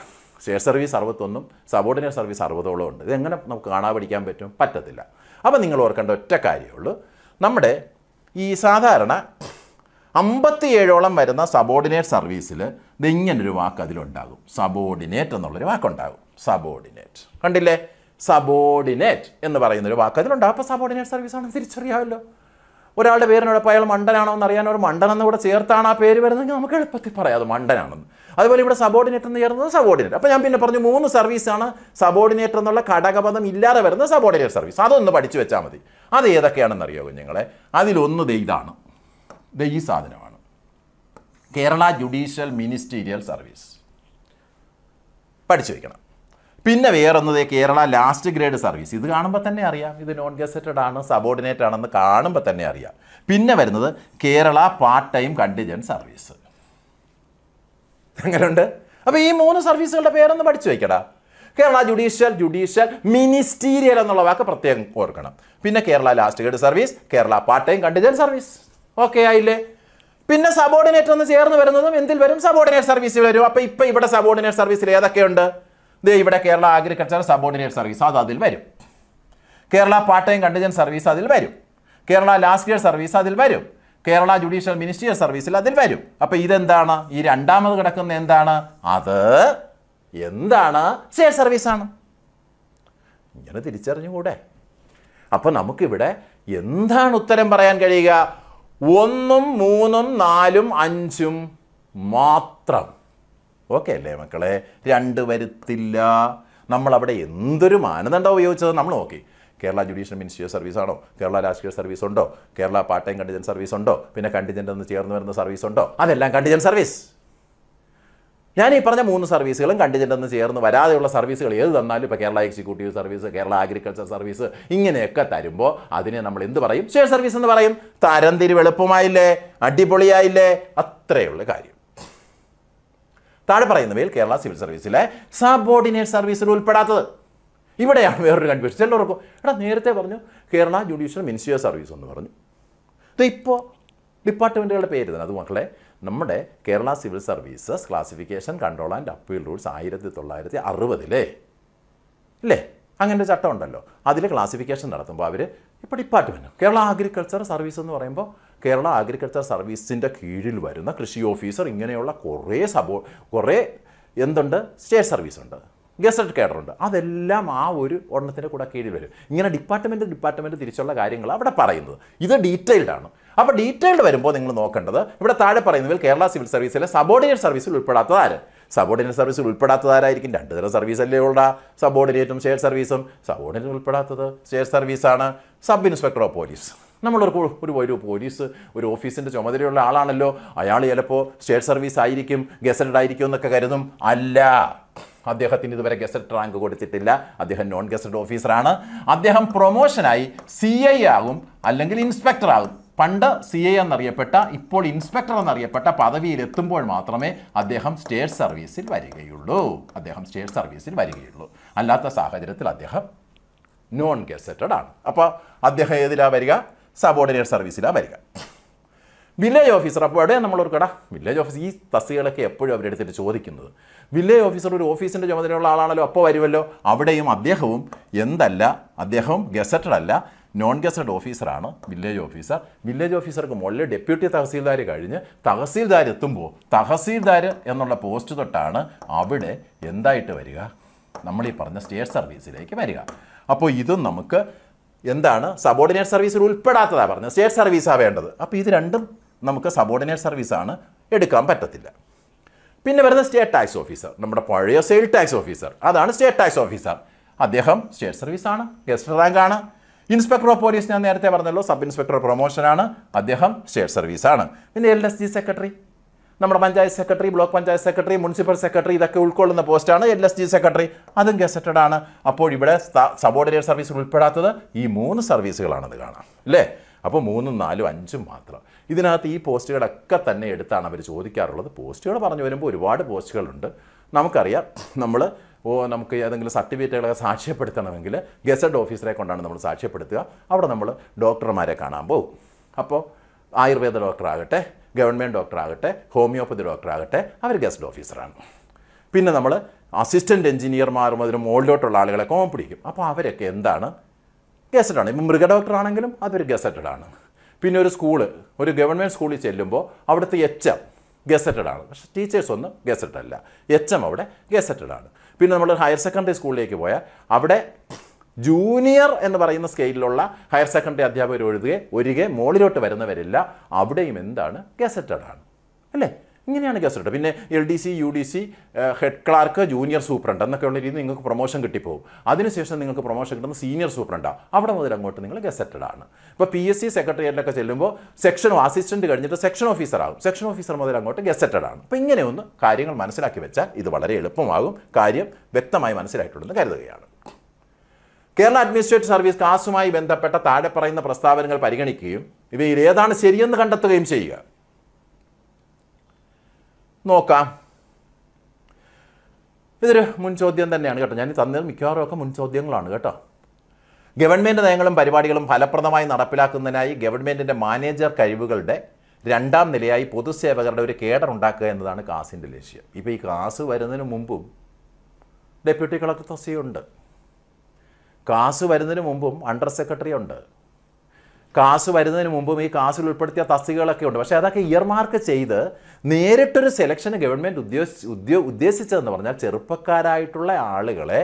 സ്റ്റേറ്റ് സർവീസ് 61, സബോർഡിനേറ്റ് സർവീസ് 60ഓളം ഉണ്ട്. ഇതെങ്ങനെ നമുക്ക് കാണാൻ പഠിക്കാൻ പറ്റും? പറ്റത്തില്ല. അപ്പോൾ നിങ്ങൾ ഓർക്കേണ്ട ഒറ്റ കാര്യമുള്ളൂ, നമ്മുടെ ഈ സാധാരണ 57ഓളം വരുന്ന സബോർഡിനേറ്റ് സർവീസിൽ ഇങ്ങനൊരു വാക്ക് അതിലുണ്ടാകും, സബോർഡിനേറ്റ് എന്നുള്ളൊരു വാക്കുണ്ടാകും. സബോർഡിനേറ്റ് കണ്ടില്ലേ? സബോർഡിനേറ്റ് എന്ന് പറയുന്നൊരു വാക്ക് അതിലുണ്ടാകും. അപ്പോൾ സബോർഡിനേറ്റ് സർവീസാണെന്ന് തിരിച്ചറിയാമല്ലോ. ഒരാളുടെ പേരിനോടൊപ്പം അയാൾ മണ്ടനാണോ എന്ന് അറിയാൻ ഒരു മണ്ടനെന്ന് കൂടെ ചേർത്താണ് ആ പേര് വരുന്നതെങ്കിൽ നമുക്ക് എളുപ്പത്തിൽ പറയാം അത് മണ്ടനാണെന്ന്. അതുപോലെ ഇവിടെ സബോർഡിനേറ്റ് എന്ന് ചേർന്നത് സബോർഡിനേറ്റ്. അപ്പോൾ ഞാൻ പിന്നെ പറഞ്ഞു 3 സർവീസാണ് സബോർഡിനേറ്റ് എന്നുള്ള ഘടകപദം ഇല്ലാതെ വരുന്ന സബോർഡിനേറ്റ് സർവീസ്. അതൊന്ന് പഠിച്ചു വെച്ചാൽ മതി. അത് ഏതൊക്കെയാണെന്ന് അറിയോ കുഞ്ഞുങ്ങളെ? അതിലൊന്ന് ഇതാണ്, ഈ സാധനമാണ്, കേരള ജുഡീഷ്യൽ മിനിസ്റ്റീരിയൽ സർവീസ്. പഠിച്ചു വയ്ക്കണം. പിന്നെ വേറൊന്നത് കേരള ലാസ്റ്റ് ഗ്രേഡ് സർവീസ്. ഇത് കാണുമ്പോൾ തന്നെ അറിയാം ഇത് നോൺ ഗസറ്റഡ് ആണ്, സബോർഡിനേറ്റ് ആണെന്ന് കാണുമ്പോൾ തന്നെ അറിയാം. പിന്നെ വരുന്നത് Kerala part time contingent service. അങ്ങനെയുണ്ട്. അപ്പോൾ ഈ 3 സർവീസുകളുടെ പേരൊന്ന് പഠിച്ചു വയ്ക്കടാ. കേരള ജുഡീഷ്യൽ മിനിസ്റ്റീരിയൽ എന്നുള്ള വാക്ക് പ്രത്യേകം ഓർക്കണം. പിന്നെ Kerala last grade service, Kerala part time contingent service. Okay ആയില്ലേ? പിന്നെ സബോർഡിനേറ്റ് ഒന്ന് ചേർന്ന് വരുന്നതും എന്തിൽ വരും? സബോർഡിനേറ്റ് സർവീസിൽ വരും. അപ്പോൾ ഇപ്പോൾ ഇവിടെ സബോർഡിനേറ്റ് സർവീസിൽ ഏതൊക്കെയുണ്ട്? ഇവിടെ കേരള അഗ്രികൾച്ചർ സബോർഡിനേറ്റ് സർവീസ് അത് അതിൽ വരും. Kerala part time contingent service അതിൽ വരും. കേരള ലാസ്റ്റ് ഗ്രേഡ് സർവീസ് അതിൽ വരും. കേരള ജുഡീഷ്യൽ മിനിസ്റ്റീരിയൽ സർവീസിൽ അതിൽ വരും. അപ്പോൾ ഇതെന്താണ്? ഈ രണ്ടാമത് കിടക്കുന്ന എന്താണ്? അത് എന്താണ്? സ്റ്റേറ്റ് സർവീസാണ്. ഇങ്ങനെ തിരിച്ചറിഞ്ഞുകൂടെ? അപ്പോൾ നമുക്കിവിടെ എന്താണ് ഉത്തരം പറയാൻ കഴിയുക? 1, 3, 4, 5 മാത്രം. ഓക്കെ അല്ലേ മക്കളെ? 2 വരുത്തില്ല. നമ്മളവിടെ എന്തൊരു മാനദണ്ഡം ഉപയോഗിച്ചത് നമ്മൾ നോക്കി. കേരള ജുഡീഷ്യൽ മിനിസ്റ്റീരിയൽ സർവീസ് ആണോ? കേരള ലാസ്റ്റ് ഗ്രേഡ് സർവീസ് ഉണ്ടോ? Kerala part time contingent service ഉണ്ടോ? പിന്നെ കണ്ടിജന്റ് എന്ന് ചേർന്ന് വരുന്ന സർവീസ് ഉണ്ടോ? അതെല്ലാം കണ്ടിജന്റ് സർവീസ്. ഞാൻ ഈ പറഞ്ഞ 3 സർവീസുകളും കണ്ടിജന്റ് എന്ന് ചേർന്ന് വരാതെയുള്ള സർവീസുകൾ ഏത് തന്നാലും ഇപ്പോൾ Kerala executive service, Kerala agriculture service ഇങ്ങനെയൊക്കെ തരുമ്പോൾ അതിനെ നമ്മൾ എന്ത് പറയും? സ്റ്റേറ്റ് സർവീസ് എന്ന് പറയും. തരംതിരിവ് എളുപ്പമായില്ലേ? അടിപൊളിയായില്ലേ? അത്രയുള്ള കാര്യം. താഴെ പറയുന്നവയിൽ കേരള സിവിൽ സർവീസിലെ സബോർഡിനേറ്റ് സർവീസിൽ ഉൾപ്പെടാത്തത്. ഇവിടെയാണ് വേറൊരു കൺഫ്യൂഷൻ. ചിലർക്കും നേരത്തെ പറഞ്ഞു കേരള ജുഡീഷ്യൽ മിനിസ്റ്റീരിയൽ സർവീസ് എന്ന് പറഞ്ഞു. ഇപ്പോൾ ഡിപ്പാർട്ട്മെൻറ്റുകളുടെ പേര് തന്നെ. അത് മക്കളെ നമ്മുടെ Kerala civil services classification control and appeal rules 1960 ഇല്ലേ? അങ്ങനെ ഒരു ചട്ടം ഉണ്ടല്ലോ. അതിൽ ക്ലാസിഫിക്കേഷൻ നടത്തുമ്പോൾ അവർ ഇപ്പോൾ ഡിപ്പാർട്ട്മെൻറ്റ് കേരള അഗ്രികൾച്ചർ സർവീസ് എന്ന് പറയുമ്പോൾ കേരള അഗ്രികൾച്ചർ സർവീസിൻ്റെ കീഴിൽ വരുന്ന കൃഷി ഓഫീസർ ഇങ്ങനെയുള്ള കുറേ എന്തുണ്ട്? സ്റ്റേറ്റ് സർവീസ് ഉണ്ട്. ഗസറ്റഡ് കേഡറുണ്ട്. അതെല്ലാം ആ ഒരു ഒരെണ്ണത്തിൻ്റെ കൂടെ കീഴിൽ വരും. ഇങ്ങനെ ഡിപ്പാർട്ട്മെൻറ്റ് തിരിച്ചുള്ള കാര്യങ്ങൾ അവിടെ പറയുന്നത്. ഇത് ഡീറ്റെയിൽഡാണ്. അപ്പോൾ ഡീറ്റെയിൽഡ് വരുമ്പോൾ നിങ്ങൾ നോക്കേണ്ടത് ഇവിടെ താഴെ പറയുന്നതിൽ കേരള സിവിൽ സർവീസിലെ സബോർഡിനേറ്റ് സർവീസിൽ ഉൾപ്പെടാത്തത് ആര്? സബോർഡിനേറ്റ് സർവീസിൽ ഉൾപ്പെടാത്തതാരായിരിക്കും? 2 തരം സർവീസല്ലേ ഉള്ള, സബോർഡിനേറ്റും സ്റ്റേറ്റ് സർവീസും. സബോർഡിനേറ്റ് ഉൾപ്പെടാത്തത് സ്റ്റേറ്റ് സർവീസാണ്. Sub inspector of police. ഒരു പോലീസ് ഒരു ഓഫീസിൻ്റെ ചുമതലയുള്ള ആളാണല്ലോ, അയാൾ ചിലപ്പോൾ സ്റ്റേറ്റ് സർവീസ് ആയിരിക്കും, ഗസറ്റഡ് ആയിരിക്കും എന്നൊക്കെ കരുതും. അല്ല, അദ്ദേഹത്തിന് ഇതുവരെ ഗസറ്റഡ് റാങ്ക് കൊടുത്തിട്ടില്ല. അദ്ദേഹം നോൺ ഗസറ്റഡ് ഓഫീസറാണ്. അദ്ദേഹം പ്രൊമോഷനായി CI ആകും അല്ലെങ്കിൽ ഇൻസ്പെക്ടർ ആകും. പണ്ട് CI എന്നറിയപ്പെട്ട, ഇപ്പോൾ ഇൻസ്പെക്ടർ എന്നറിയപ്പെട്ട പദവിയിൽ എത്തുമ്പോൾ മാത്രമേ അദ്ദേഹം സ്റ്റേറ്റ് സർവീസിൽ വരികയുള്ളൂ. അല്ലാത്ത സാഹചര്യത്തിൽ അദ്ദേഹം നോൺ ഗസറ്റഡ് ആണ്. അപ്പോൾ അദ്ദേഹം ഏതിലാണ് വരിക? സബോർഡിനേറ്റ് സർവീസിലാണ് വരിക. വില്ലേജ് ഓഫീസർ, അപ്പോൾ എവിടെ നമ്മൾ ഓർക്കടാ, വില്ലേജ് ഓഫീസർ ഈ തസ്തികകളൊക്കെ എപ്പോഴും അവരെടുത്തിട്ട് ചോദിക്കുന്നത്. വില്ലേജ് ഓഫീസർ ഒരു ഓഫീസിൻ്റെ ചുമതലയുള്ള ആളാണല്ലോ, അപ്പോൾ വരുമല്ലോ. അവിടെയും അദ്ദേഹവും അദ്ദേഹം ഗസറ്റഡ് അല്ല, നോൺ ഗസറ്റഡ് ഓഫീസറാണ് വില്ലേജ് ഓഫീസർ. വില്ലേജ് ഓഫീസർക്ക് മുകളിൽ ഡെപ്യൂട്ടി തഹസീൽദാർ കഴിഞ്ഞ് തഹസീൽദാർ എത്തുമ്പോൾ തഹസീൽദാർ എന്നുള്ള പോസ്റ്റ് തൊട്ടാണ് അവിടെ എന്തായിട്ട് വരിക? നമ്മൾ ഈ പറഞ്ഞ സ്റ്റേറ്റ് സർവീസിലേക്ക് വരിക. അപ്പോൾ ഇതും നമുക്ക് എന്താണ്? സബോർഡിനേറ്റ് സർവീസിൽ ഉൾപ്പെടാത്തതാണ് പറഞ്ഞത്, സ്റ്റേറ്റ് സർവീസാണ് വേണ്ടത്. അപ്പോൾ ഇത് രണ്ടും നമുക്ക് സബോർഡിനേറ്റ് സർവീസാണ്, എടുക്കാൻ പറ്റത്തില്ല. പിന്നെ വരുന്ന സ്റ്റേറ്റ് ടാക്സ് ഓഫീസർ, നമ്മുടെ പഴയ സെയിൽ ടാക്സ് ഓഫീസർ, അതാണ് സ്റ്റേറ്റ് ടാക്സ് ഓഫീസർ. അദ്ദേഹം സ്റ്റേറ്റ് സർവീസാണ്, ഗസറ്റഡ് റാങ്കാണ്. ഇൻസ്പെക്ടർ ഓഫ് പോലീസ് ഞാൻ നേരത്തെ പറഞ്ഞല്ലോ, സബ് ഇൻസ്പെക്ടർ പ്രൊമോഷനാണ്, അദ്ദേഹം സ്റ്റേറ്റ് സർവീസാണ്. പിന്നെ LSG സെക്രട്ടറി, നമ്മുടെ panchayat secretary, block panchayat secretary, municipal secretary, ഇതൊക്കെ ഉൾക്കൊള്ളുന്ന പോസ്റ്റാണ് LSG സെക്രട്ടറി, അതും ഗസറ്റഡ് ആണ്. അപ്പോൾ ഇവിടെ സബോർഡിനേറ്റ് സർവീസിൽ ഉൾപ്പെടാത്തത് ഈ 3 സർവീസുകളാണെന്ന് കാണാം അല്ലേ? അപ്പോൾ 3, 4, 5 മാത്രം. ഇതിനകത്ത് ഈ പോസ്റ്റുകളൊക്കെ തന്നെ എടുത്താണ് അവർ ചോദിക്കാറുള്ളത്. പോസ്റ്റുകൾ പറഞ്ഞു വരുമ്പോൾ ഒരുപാട് പോസ്റ്റുകളുണ്ട്. നമുക്കറിയാം, നമുക്ക് ഏതെങ്കിലും സർട്ടിഫിക്കറ്റുകളൊക്കെ സാക്ഷ്യപ്പെടുത്തണമെങ്കിൽ ഗസറ്റഡ് ഓഫീസറെ കൊണ്ടാണ് നമ്മൾ സാക്ഷ്യപ്പെടുത്തുക. അവിടെ നമ്മൾ ഡോക്ടർമാരെ കാണാൻ പോകും. അപ്പോൾ ആയുർവേദ ഡോക്ടറാകട്ടെ, ഗവൺമെൻറ് ഡോക്ടറാകട്ടെ, ഹോമിയോപ്പതി ഡോക്ടറാകട്ടെ, അവർ ഗസറ്റഡ് ഓഫീസറാണ്. പിന്നെ നമ്മൾ അസിസ്റ്റൻറ്റ് എഞ്ചിനീയർമാരും അതിന് മുകളിലോട്ടുള്ള ആളുകളെ കോമൺ പിടിക്കും. അപ്പോൾ അവരൊക്കെ എന്താണ്? ഗസറ്റഡാണ്. ഇപ്പം മൃഗ ഡോക്ടറാണെങ്കിലും അതൊരു ഗസറ്റഡാണ്. പിന്നെ ഒരു ഗവൺമെൻറ് സ്കൂളിൽ ചെല്ലുമ്പോൾ അവിടുത്തെ HM ഗസറ്റഡാണ്. പക്ഷേ ടീച്ചേഴ്സൊന്നും ഗസറ്റഡ് അല്ല, HM അവിടെ ഗസറ്റഡാണ്. പിന്നെ നമ്മൾ ഹയർ സെക്കൻഡറി സ്കൂളിലേക്ക് പോയാൽ അവിടെ ജൂനിയർ എന്ന് പറയുന്ന സ്കെയിലുള്ള ഹയർ സെക്കൻഡറി അധ്യാപകർ ഒഴികെ മുകളിലോട്ട് വരുന്നവരില്ല. അവിടെയും എന്താണ്? ഗസറ്റഡ് ആണ് അല്ലേ? ഇങ്ങനെയാണ് ഗസറ്റഡ്. പിന്നെ LDC, UDC, head clerk, junior superintendent എന്നൊക്കെയുള്ള രീതിയിൽ നിങ്ങൾക്ക് പ്രൊമോഷൻ കിട്ടിപ്പോകും. അതിനുശേഷം നിങ്ങൾക്ക് പ്രൊമോഷൻ കിട്ടുന്ന സീനിയർ സൂപ്രണ്ടാണ്. അവിടെ മുതൽ അങ്ങോട്ട് നിങ്ങൾ ഗസറ്റഡ് ആണ്. ഇപ്പോൾ PSC സെക്രട്ടേറിയറ്റിലൊക്കെ ചെല്ലുമ്പോൾ അസിസ്റ്റൻറ്റ് കഴിഞ്ഞിട്ട് സെക്ഷൻ ഓഫീസർ ആകും. സെക്ഷൻ ഓഫീസർ മുതൽ അങ്ങോട്ട് ഗസറ്റഡ് ആണ്. അപ്പോൾ ഇങ്ങനെ ഒന്ന് കാര്യങ്ങൾ മനസ്സിലാക്കി വെച്ചാൽ ഇത് വളരെ എളുപ്പമാകും. കാര്യം വ്യക്തമായി മനസ്സിലായിട്ടുണ്ടെന്ന് കരുതുകയാണ്. കേരള അഡ്മിനിസ്ട്രേറ്റീവ് സർവീസ് കാസുമായി ബന്ധപ്പെട്ട താഴെ പറയുന്ന പ്രസ്താവനകൾ പരിഗണിക്കുകയും ഇവയിൽ ഏതാണ് ശരിയെന്ന് കണ്ടെത്തുകയും ചെയ്യുക. നോക്കാം. ഇതൊരു മുൻ ചോദ്യം തന്നെയാണ് കേട്ടോ. ഞാൻ തന്നത് മിക്കവാറും ഒക്കെ മുൻ ചോദ്യങ്ങളാണ് കേട്ടോ. ഗവൺമെൻറ് നയങ്ങളും പരിപാടികളും ഫലപ്രദമായി നടപ്പിലാക്കുന്നതിനായി ഗവൺമെൻറ്റിൻ്റെ മാനേജർ കഴിവുകളുടെ 2ാം നിലയായി പൊതുസേവകരുടെ ഒരു കേഡർ ഉണ്ടാക്കുക എന്നതാണ് കാസിൻ്റെ ലക്ഷ്യം. ഇപ്പോൾ ഈ കാസ് വരുന്നതിന് മുമ്പും ഡെപ്യൂട്ടി കളക്ടർ തസ്തികയുണ്ട്. കാസ് വരുന്നതിന് മുമ്പും അണ്ടർ സെക്രട്ടറി ഉണ്ട്. കാസ് വരുന്നതിന് മുമ്പും ഈ കാസിൽ ഉൾപ്പെടുത്തിയ തസ്തികകളൊക്കെ ഉണ്ട്. പക്ഷേ അതൊക്കെ ഇയർമാർക്ക് ചെയ്ത് നേരിട്ടൊരു സെലക്ഷന് ഗവൺമെൻറ് ഉദ്ദേശിച്ചതെന്ന് പറഞ്ഞാൽ ചെറുപ്പക്കാരായിട്ടുള്ള ആളുകളെ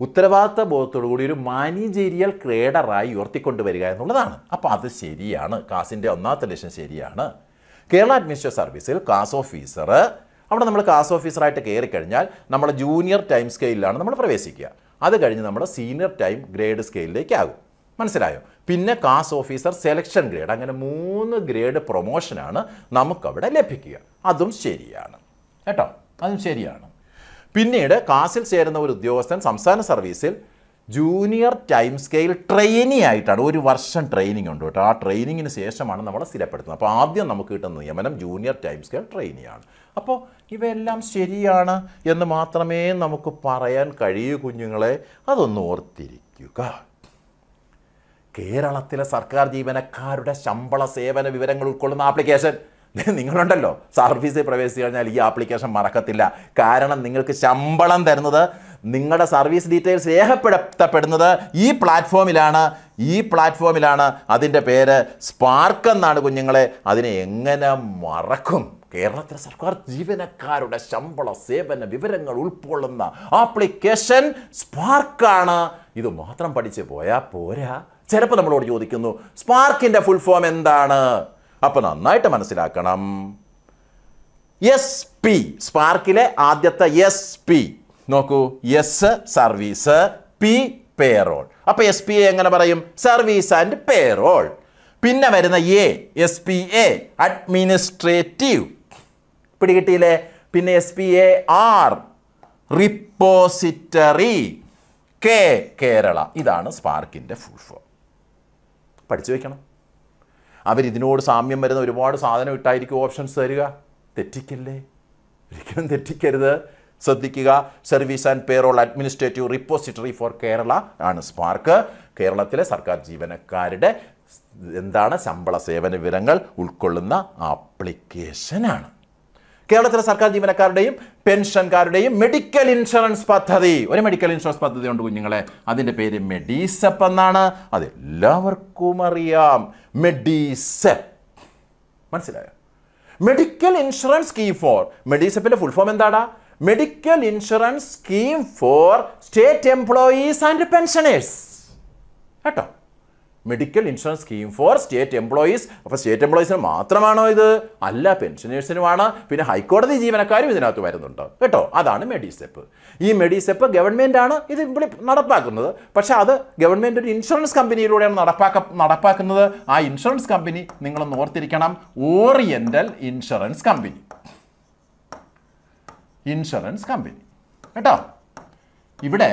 ഉത്തരവാദിത്ത ബോധത്തോടു കൂടി ഒരു മാനേജീരിയൽ കേഡറായി ഉയർത്തിക്കൊണ്ടുവരിക എന്നുള്ളതാണ്. അപ്പോൾ അത് ശരിയാണ്. കാസിൻ്റെ 1ാമത്തെ ലക്ഷ്യം ശരിയാണ്. കേരള അഡ്മിനിസ്ട്രേറ്റീവ് സർവീസിൽ കാസ് ഓഫീസർ, അവിടെ നമ്മൾ കാസ് ഓഫീസറായിട്ട് കയറിക്കഴിഞ്ഞാൽ നമ്മൾ ജൂനിയർ ടൈം സ്കെയിലാണ് നമ്മൾ പ്രവേശിക്കുക. അത് കഴിഞ്ഞ് നമ്മൾ സീനിയർ ടൈം ഗ്രേഡ് സ്കെയിലിലേക്കാകും. മനസ്സിലായോ? പിന്നെ കാസ് ഓഫീസർ സെലക്ഷൻ ഗ്രേഡ്, അങ്ങനെ 3 ഗ്രേഡ് പ്രൊമോഷനാണ് നമുക്കവിടെ ലഭിക്കുക. അതും ശരിയാണ് കേട്ടോ, അതും ശരിയാണ്. പിന്നീട് കാസിൽ ചേരുന്ന ഒരു ഉദ്യോഗസ്ഥൻ സംസ്ഥാന സർവീസിൽ ജൂനിയർ ടൈം സ്കെയിൽ ട്രെയിനി ആയിട്ടാണ്. 1 വർഷം ട്രെയിനിങ് ഉണ്ട് കേട്ടോ. ആ ട്രെയിനിങ്ങിന് ശേഷമാണ് നമ്മൾ സ്ഥിരപ്പെടുത്തുന്നത്. അപ്പോൾ ആദ്യം നമുക്ക് കിട്ടുന്ന നിയമനം ജൂനിയർ ടൈം സ്കെയിൽ ട്രെയിനിയാണ്. അപ്പോൾ ഇവയെല്ലാം ശരിയാണ് എന്ന് മാത്രമേ നമുക്ക് പറയാൻ കഴിയൂ കുഞ്ഞുങ്ങളെ. അതൊന്ന് ഓർത്തിരിക്കുക. കേരളത്തിലെ സർക്കാർ ജീവനക്കാരുടെ ശമ്പള സേവന വിവരങ്ങൾ ഉൾക്കൊള്ളുന്ന ആപ്ലിക്കേഷൻ നിങ്ങളുണ്ടല്ലോ, സർവീസിൽ പ്രവേശിച്ചു കഴിഞ്ഞാൽ ഈ ആപ്ലിക്കേഷൻ മറക്കത്തില്ല. കാരണം നിങ്ങൾക്ക് ശമ്പളം തരുന്നത്, നിങ്ങളുടെ സർവീസ് ഡീറ്റെയിൽസ് രേഖപ്പെടുത്തപ്പെടുന്നത് ഈ പ്ലാറ്റ്ഫോമിലാണ്. അതിൻ്റെ പേര് സ്പാർക്ക് എന്നാണ് കുഞ്ഞുങ്ങളെ. അതിനെ എങ്ങനെ മറക്കും? കേരളത്തിലെ സർക്കാർ ജീവനക്കാരുടെ ശമ്പള സേവന വിവരങ്ങൾ ഉൾക്കൊള്ളുന്ന ആപ്ലിക്കേഷൻ സ്പാർക്കാണ്. ഇത് മാത്രം പഠിച്ച് പോയാൽ പോരാ. ചിലപ്പോൾ നമ്മളോട് ചോദിക്കുന്നു സ്പാർക്കിൻ്റെ ഫുൾ ഫോം എന്താണ്? അപ്പോൾ നന്നായിട്ട് മനസ്സിലാക്കണം. SP, സ്പാർക്കിലെ ആദ്യത്തെ SP നോക്കൂ, എസ് സർവീസ്, പി പേറോൾ. അപ്പോൾ SPA എങ്ങനെ പറയും? Service and payroll. പിന്നെ വരുന്ന SPA അഡ്മിനിസ്ട്രേറ്റീവ്, പിടികിട്ടിയില്ലേ? പിന്നെ SPAR റിപ്പോസിറ്ററി, കേരള. ഇതാണ് സ്പാർക്കിൻ്റെ ഫുൾ ഫോം. പഠിച്ചു വയ്ക്കണം. അവരിതിനോട് സാമ്യം വരുന്ന ഒരുപാട് സാധനം ഇട്ടായിരിക്കും ഓപ്ഷൻസ് തരിക. തെറ്റിക്കല്ലേ, ഒരിക്കലും തെറ്റിക്കരുത്. ശ്രദ്ധിക്കുക. Service and payroll administrative repository for Kerala ആണ് സ്പാർക്ക്. കേരളത്തിലെ സർക്കാർ ജീവനക്കാരുടെ എന്താണ് ശമ്പള സേവന വിവരങ്ങൾ ഉൾക്കൊള്ളുന്ന ആപ്ലിക്കേഷനാണ്. കേരളത്തിലെ സർക്കാർ ജീവനക്കാരുടെയും പെൻഷൻകാരുടെയും മെഡിക്കൽ ഇൻഷുറൻസ് പദ്ധതി, ഒരു മെഡിക്കൽ ഇൻഷുറൻസ് പദ്ധതി ഉണ്ട് കുഞ്ഞുങ്ങളെ. അതിൻ്റെ പേര് മെഡിസെപ്പ് എന്നാണ്. അതെല്ലാവർക്കും അറിയാം. മെഡിസെപ്പ് മനസ്സിലായോ? മെഡിക്കൽ ഇൻഷുറൻസ് സ്കീം ഫോർ, മെഡിസെപ്പിൻ്റെ ഫുൾ ഫോം എന്താടാ? Medical insurance scheme for state employees and pensioners കേട്ടോ. Medical insurance scheme for state employees. അപ്പോൾ സ്റ്റേറ്റ് എംപ്ലോയീസിന് മാത്രമാണോ ഇത്? അല്ല, പെൻഷനേഴ്സിനുമാണ്. പിന്നെ ഹൈക്കോടതി ജീവനക്കാരും ഇതിനകത്ത് വരുന്നുണ്ട് കേട്ടോ. അതാണ് മെഡിസെപ്പ്. ഈ മെഡിസെപ്പ് ഗവൺമെൻറ് ആണ് ഇത് ഇവിടെ നടപ്പാക്കുന്നത്. പക്ഷേ അത് ഗവൺമെൻറ് ഒരു ഇൻഷുറൻസ് കമ്പനിയിലൂടെയാണ് നടപ്പാക്കുന്നത്. ആ ഇൻഷുറൻസ് കമ്പനി നിങ്ങളൊന്ന് ഓർത്തിരിക്കണം, oriental insurance company. Insurance company കേട്ടോ. ഇവിടെ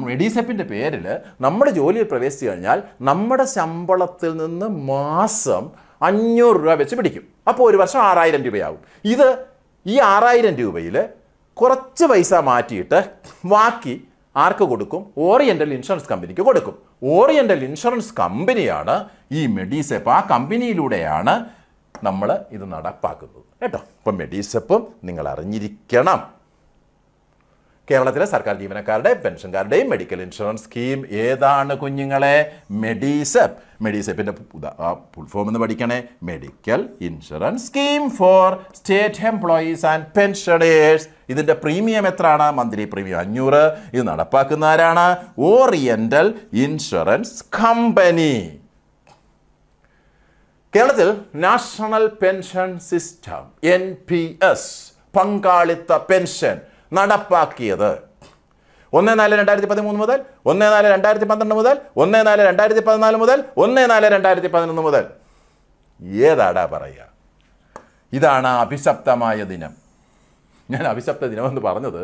മെഡിസെപ്പിൻ്റെ പേരിൽ നമ്മുടെ ജോലിയിൽ പ്രവേശിച്ചു കഴിഞ്ഞാൽ നമ്മുടെ ശമ്പളത്തിൽ നിന്ന് മാസം 500 രൂപ വെച്ച് പിടിക്കും. അപ്പോൾ ഒരു വർഷം 6000 രൂപയാവും. ഈ 6000 രൂപയിൽ കുറച്ച് പൈസ മാറ്റിയിട്ട് ബാക്കി ആർക്ക് കൊടുക്കും? ഓറിയൻ്റൽ ഇൻഷുറൻസ് കമ്പനിക്ക് കൊടുക്കും. ഓറിയൻ്റൽ ഇൻഷുറൻസ് കമ്പനിയാണ് ഈ മെഡിസെപ്പ്. ആ കമ്പനിയിലൂടെയാണ് നമ്മൾ ഇത് നടപ്പാക്കുന്നത് കേട്ടോ. അപ്പം മെഡിസെപ്പും നിങ്ങൾ അറിഞ്ഞിരിക്കണം. കേരളത്തിലെ സർക്കാർ ജീവനക്കാരുടെ പെൻഷൻകാരുടെയും മെഡിക്കൽ ഇൻഷുറൻസ് സ്കീം ഏതാണ് കുഞ്ഞുങ്ങളെ? മെഡിസെപ്പ്. മെഡിസെപ്പിൻ്റെ ഫുൾ ഫോം എന്ന് പഠിക്കണേ. Medical insurance scheme for state employees and pensioners. ഇതിൻ്റെ പ്രീമിയം എത്രയാണ്? Monthly premium 500. ഇത് നടപ്പാക്കുന്ന ആരാണ്? Oriental insurance company. കേരളത്തിൽ നാഷണൽ പെൻഷൻ സിസ്റ്റം NPS പങ്കാളിത്ത പെൻഷൻ നടപ്പാക്കിയത് 1/4/2013 മുതൽ, 1/4/2012 മുതൽ, 1/4/2014 മുതൽ, 1/4/2011 മുതൽ. ഏതാടാ പറയുക? ഇതാണ് അഭിശപ്തമായ ദിനം. ഞാൻ അഭിശപ്ത ദിനമെന്ന് പറഞ്ഞത്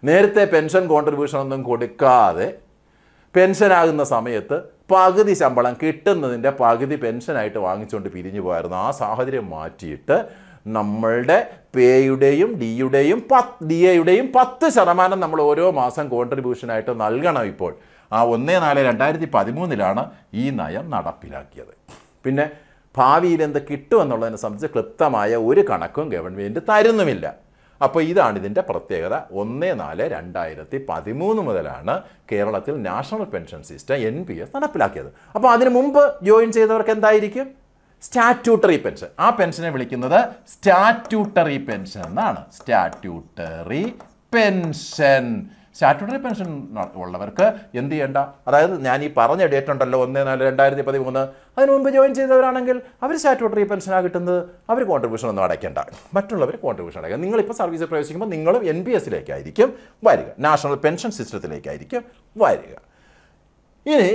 നേരത്തെ പെൻഷൻ കോൺട്രിബ്യൂഷൻ ഒന്നും കൊടുക്കാതെ പെൻഷനാകുന്ന സമയത്ത് പകുതി ശമ്പളം കിട്ടുന്നതിൻ്റെ പകുതി പെൻഷനായിട്ട് വാങ്ങിച്ചുകൊണ്ട് പിരിഞ്ഞു പോയായിരുന്നു. ആ സാഹചര്യം മാറ്റിയിട്ട് നമ്മളുടെ പേയുടെയും ഡിയുടെയും 10% നമ്മൾ ഓരോ മാസം കോൺട്രിബ്യൂഷനായിട്ട് നൽകണം. ഇപ്പോൾ ആ 1/4/2013 ഈ നയം നടപ്പിലാക്കിയത്. പിന്നെ ഭാവിയിൽ എന്ത് കിട്ടുമെന്നുള്ളതിനെ സംബന്ധിച്ച് ക്ലിപ്തമായ ഒരു കണക്കും ഗവൺമെൻറ് തരുന്നുമില്ല. അപ്പോൾ ഇതാണ് ഇതിൻ്റെ പ്രത്യേകത. 1/4/2013 മുതലാണ് കേരളത്തിൽ നാഷണൽ പെൻഷൻ സിസ്റ്റം NPS നടപ്പിലാക്കിയത്. അപ്പോൾ അതിനു മുമ്പ് ജോയിൻ ചെയ്തവർക്ക് എന്തായിരിക്കും? Statutory pension. ആ പെൻഷനെ വിളിക്കുന്നത് സ്റ്റാറ്റ്യൂട്ടറി പെൻഷൻ എന്നാണ്. Statutory pension. സ്റ്റാറ്റ്യൂട്ടറി പെൻഷൻ ഉള്ളവർക്ക് എന്ത് ചെയ്യേണ്ട? അതായത് ഞാൻ ഈ പറഞ്ഞ ഡേറ്റ് ഉണ്ടല്ലോ 1/4/2013, അതിന് മുമ്പ് ജോയിൻ ചെയ്തവരാണെങ്കിൽ അവർ സ്റ്റാറ്റ്യൂട്ടറി പെൻഷനാണ് കിട്ടുന്നത്. അവർ കോൺട്രിബ്യൂഷൻ ഒന്നും അടയ്ക്കേണ്ട, മറ്റുള്ളവർ കോൺട്രിബ്യൂഷൻ അടയ്ക്കുക. നിങ്ങളിപ്പോൾ സർവീസിൽ പ്രവേശിക്കുമ്പോൾ നിങ്ങളും NPSിലേക്കായിരിക്കും വരിക, നാഷണൽ പെൻഷൻ സിസ്റ്റത്തിലേക്കായിരിക്കും വരിക. ഇനി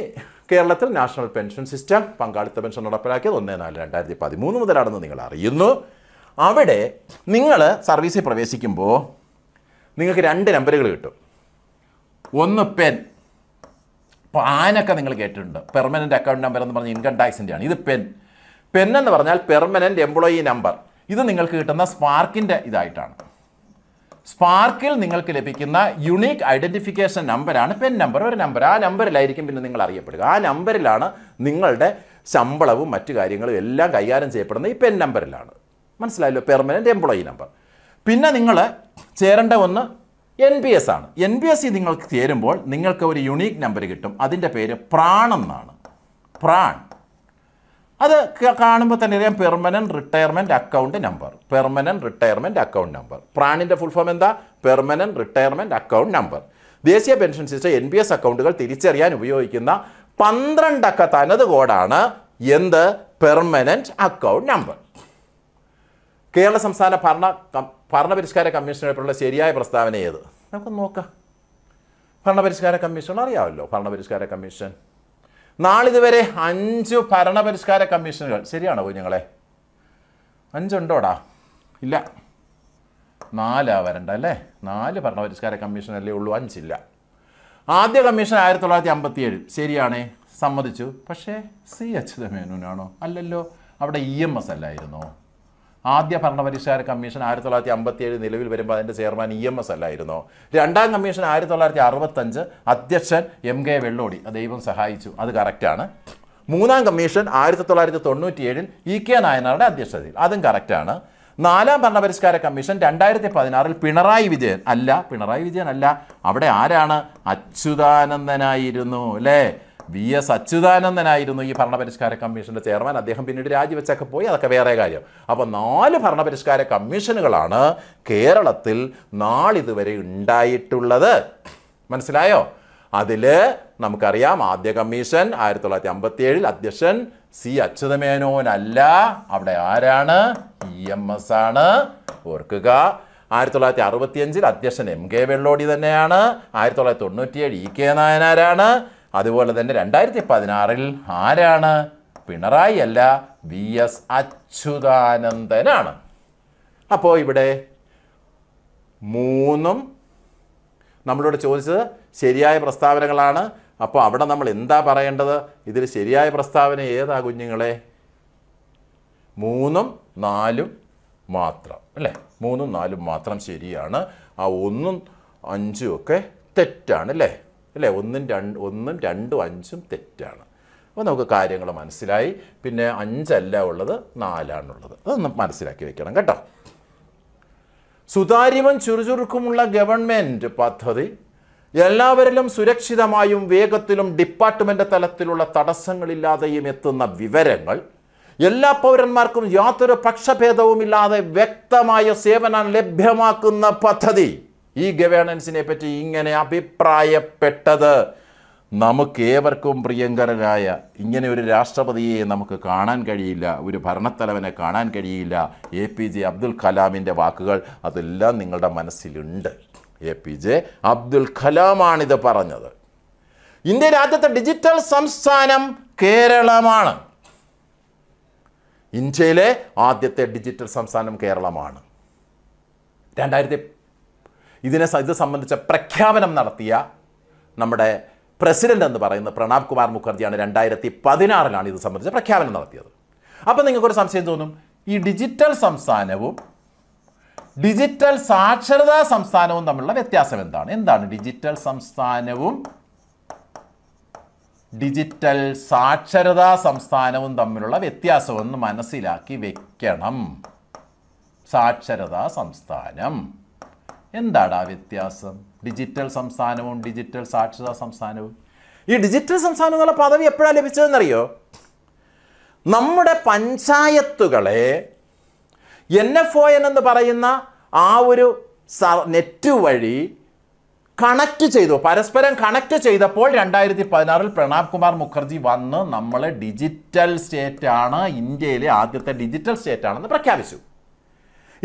കേരളത്തിൽ നാഷണൽ പെൻഷൻ സിസ്റ്റം പങ്കാളിത്ത പെൻഷൻ നടപ്പിലാക്കിയത് 1/4/2013 മുതലാണെന്ന് നിങ്ങൾ അറിയുന്നു. അവിടെ നിങ്ങൾ സർവീസിൽ പ്രവേശിക്കുമ്പോൾ നിങ്ങൾക്ക് 2 നമ്പറുകൾ കിട്ടും. ഒന്ന് പെൻ. പാനൊക്കെ നിങ്ങൾ കേട്ടിട്ടുണ്ട്. പെർമനൻറ്റ് അക്കൗണ്ട് നമ്പർ എന്ന് പറഞ്ഞാൽ ഇൻകം ടാക്സിൻ്റെയാണ്. ഇത് പെൻ എന്ന് പറഞ്ഞാൽ പെർമനൻറ്റ് എംപ്ലോയി നമ്പർ. ഇത് നിങ്ങൾക്ക് കിട്ടുന്ന സ്പാർക്കിൻ്റെ ഇതായിട്ടാണ്. സ്പാർക്കിൽ നിങ്ങൾക്ക് ലഭിക്കുന്ന യുണീക്ക് ഐഡൻറ്റിഫിക്കേഷൻ നമ്പറാണ് പെൻ നമ്പർ. ഒരു നമ്പർ, ആ നമ്പറിലായിരിക്കും പിന്നെ നിങ്ങൾ അറിയപ്പെടുക. ആ നമ്പറിലാണ് നിങ്ങളുടെ ശമ്പളവും മറ്റു കാര്യങ്ങളും എല്ലാം കൈകാര്യം ചെയ്യപ്പെടുന്നത്. ഈ പെൻ നമ്പറിലാണ്. മനസ്സിലായല്ലോ? Permanent employee number. പിന്നെ നിങ്ങൾ ചേരേണ്ട ഒന്ന് NPS ആണ്. NPS നിങ്ങൾക്ക് ചേരുമ്പോൾ നിങ്ങൾക്ക് ഒരു യുണീക്ക് നമ്പർ കിട്ടും. അതിൻ്റെ പേര് പ്രാൺ എന്നാണ്. പ്രാൺ. അത് കാണുമ്പോൾ തന്നെ അറിയാം, permanent retirement account number. Permanent retirement account number. പ്രാണിൻ്റെ ഫുൾ ഫോം എന്താ? Permanent retirement account number. ദേശീയ പെൻഷൻ സിസ്റ്റം NPS അക്കൗണ്ടുകൾ തിരിച്ചറിയാൻ ഉപയോഗിക്കുന്ന 12 അക്ക തനത് കോഡാണ് എന്ത്? Permanent account number. കേരള സംസ്ഥാന ഭരണപരിഷ്കാര കമ്മീഷനുമായിട്ടുള്ള ശരിയായ പ്രസ്താവന ഏത്? നമുക്ക് നോക്കാം. ഭരണപരിഷ്കാര കമ്മീഷൻ അറിയാമല്ലോ. ഭരണപരിഷ്കാര കമ്മീഷൻ നാളിതുവരെ 5 ഭരണപരിഷ്കാര കമ്മീഷനുകൾ. ശരിയാണോ കുഞ്ഞുങ്ങളെ? 5 ഉണ്ടോടാ? ഇല്ല, 4 വരണ്ട അല്ലേ? 4 ഭരണപരിഷ്കാര കമ്മീഷനല്ലേ ഉള്ളൂ, 5 ഇല്ല. ആദ്യ കമ്മീഷൻ 1957. ശരിയാണേ, സമ്മതിച്ചു. പക്ഷേ C അച്യുതമേനോനാണോ? അല്ലല്ലോ. അവിടെ EMS അല്ലായിരുന്നോ? ആദ്യ ഭരണപരിഷ്കാര കമ്മീഷൻ 1957 നിലവിൽ വരുമ്പോൾ അതിൻ്റെ ചെയർമാൻ EMS അല്ലായിരുന്നോ? രണ്ടാം കമ്മീഷൻ 1965, അധ്യക്ഷൻ MK വെള്ളോടി. ദൈവം സഹായിച്ചു, അത് കറക്റ്റാണ്. മൂന്നാം കമ്മീഷൻ 1997 EK നായനാരുടെ അധ്യക്ഷതയിൽ, അതും കറക്റ്റാണ്. നാലാം ഭരണപരിഷ്കാര കമ്മീഷൻ 2016 പിണറായി വിജയൻ അല്ല. അവിടെ ആരാണ്? അച്യുതാനന്ദനായിരുന്നു അല്ലേ? VS അച്യുതാനന്ദനായിരുന്നു ഈ ഭരണപരിഷ്കാര കമ്മീഷൻ്റെ ചെയർമാൻ. അദ്ദേഹം പിന്നീട് രാജിവെച്ചൊക്കെ പോയി, അതൊക്കെ വേറെ കാര്യം. അപ്പോൾ 4 ഭരണപരിഷ്കാര കമ്മീഷനുകളാണ് കേരളത്തിൽ നാളിതുവരെ ഉണ്ടായിട്ടുള്ളത്. മനസ്സിലായോ? അതിൽ നമുക്കറിയാം, ആദ്യ കമ്മീഷൻ 1957, അധ്യക്ഷൻ C അച്യുതമേനോനല്ല. അവിടെ ആരാണ്? EMS ആണ്. ഓർക്കുക. 1965 അധ്യക്ഷൻ MK വെള്ളോടി തന്നെയാണ്. 1997 EK നായനാരാണ്. അതുപോലെ തന്നെ 2016 ആരാണ്? പിണറായി അല്ല, VS അച്യുതാനന്ദനാണ്. അപ്പോൾ ഇവിടെ 3 നമ്മളോട് ചോദിച്ചത് ശരിയായ പ്രസ്താവനകളാണ്. അപ്പോൾ അവിടെ നമ്മൾ എന്താ പറയേണ്ടത്? ഇതിൽ ശരിയായ പ്രസ്താവന ഏതാ കുഞ്ഞുങ്ങളെ? 3ഉം 4ഉം മാത്രം അല്ലേ? 3ഉം 4ഉം മാത്രം ശരിയാണ്. ആ 1ഉം 5ഉം ഒക്കെ തെറ്റാണ് അല്ലേ? 1ഉം 2ഉം 5ഉം തെറ്റാണ്. അപ്പോൾ നമുക്ക് കാര്യങ്ങൾ മനസ്സിലായി. പിന്നെ 5 അല്ല ഉള്ളത്, 4ആണുള്ളത്. അതൊന്ന് മനസ്സിലാക്കി വെക്കണം കേട്ടോ. സുതാര്യവും ചുറുചുറുക്കുമുള്ള ഗവൺമെൻറ് പദ്ധതി എല്ലാവരിലും സുരക്ഷിതമായും വേഗത്തിലും ഡിപ്പാർട്ട്മെൻറ്റ് തലത്തിലുള്ള തടസ്സങ്ങളില്ലാതെയും എത്തുന്ന വിവരങ്ങൾ എല്ലാ പൗരന്മാർക്കും യാതൊരു പക്ഷഭേദവുമില്ലാതെ വ്യക്തമായ സേവനം ലഭ്യമാക്കുന്ന പദ്ധതി. ഈ ഗവേണൻസിനെ പറ്റി ഇങ്ങനെ അഭിപ്രായപ്പെട്ടത് നമുക്കേവർക്കും പ്രിയങ്കരനായ ഇങ്ങനെ ഒരു രാഷ്ട്രപതിയെ നമുക്ക് കാണാൻ കഴിയില്ല, ഒരു ഭരണത്തലവനെ കാണാൻ കഴിയില്ല. APJ അബ്ദുൽ കലാമിൻ്റെ വാക്കുകൾ അതെല്ലാം നിങ്ങളുടെ മനസ്സിലുണ്ട്. APJ അബ്ദുൽ കലാമാണിത് പറഞ്ഞത്. ഇന്ത്യ രാജ്യത്തെ ഡിജിറ്റൽ സംസ്ഥാനം കേരളമാണ്. ഇന്ത്യയിലെ ആദ്യത്തെ ഡിജിറ്റൽ സംസ്ഥാനം കേരളമാണ്. ഇത് സംബന്ധിച്ച പ്രഖ്യാപനം നടത്തിയ നമ്മുടെ പ്രസിഡന്റ് എന്ന് പറയുന്നത് പ്രണബ് കുമാർ മുഖർജിയാണ്. 2016 ഇത് സംബന്ധിച്ച പ്രഖ്യാപനം നടത്തിയത്. അപ്പോൾ നിങ്ങൾക്കൊരു സംശയം തോന്നും, ഈ ഡിജിറ്റൽ സംസ്ഥാനവും ഡിജിറ്റൽ സാക്ഷരതാ സംസ്ഥാനവും തമ്മിലുള്ള വ്യത്യാസം എന്താണ്? എന്താണ് ഡിജിറ്റൽ സംസ്ഥാനവും ഡിജിറ്റൽ സാക്ഷരതാ സംസ്ഥാനവും തമ്മിലുള്ള വ്യത്യാസമെന്ന് മനസ്സിലാക്കി വെക്കണം. സാക്ഷരതാ സംസ്ഥാനം എന്താണ് ആ വ്യത്യാസം? ഡിജിറ്റൽ സംസ്ഥാനവും ഡിജിറ്റൽ സാക്ഷരതാ സംസ്ഥാനവും. ഈ ഡിജിറ്റൽ സംസ്ഥാനം എന്നുള്ള പദവി എപ്പോഴാണ് ലഭിച്ചതെന്നറിയോ? നമ്മുടെ പഞ്ചായത്തുകളെ NFON എന്ന് പറയുന്ന ആ ഒരു നെറ്റ് വഴി കണക്റ്റ് ചെയ്തു, പരസ്പരം കണക്റ്റ് ചെയ്തപ്പോൾ 2016 പ്രണബ് കുമാർ മുഖർജി വന്ന് നമ്മൾ ഡിജിറ്റൽ സ്റ്റേറ്റാണ്, ഇന്ത്യയിലെ ആദ്യത്തെ ഡിജിറ്റൽ സ്റ്റേറ്റാണെന്ന് പ്രഖ്യാപിച്ചു.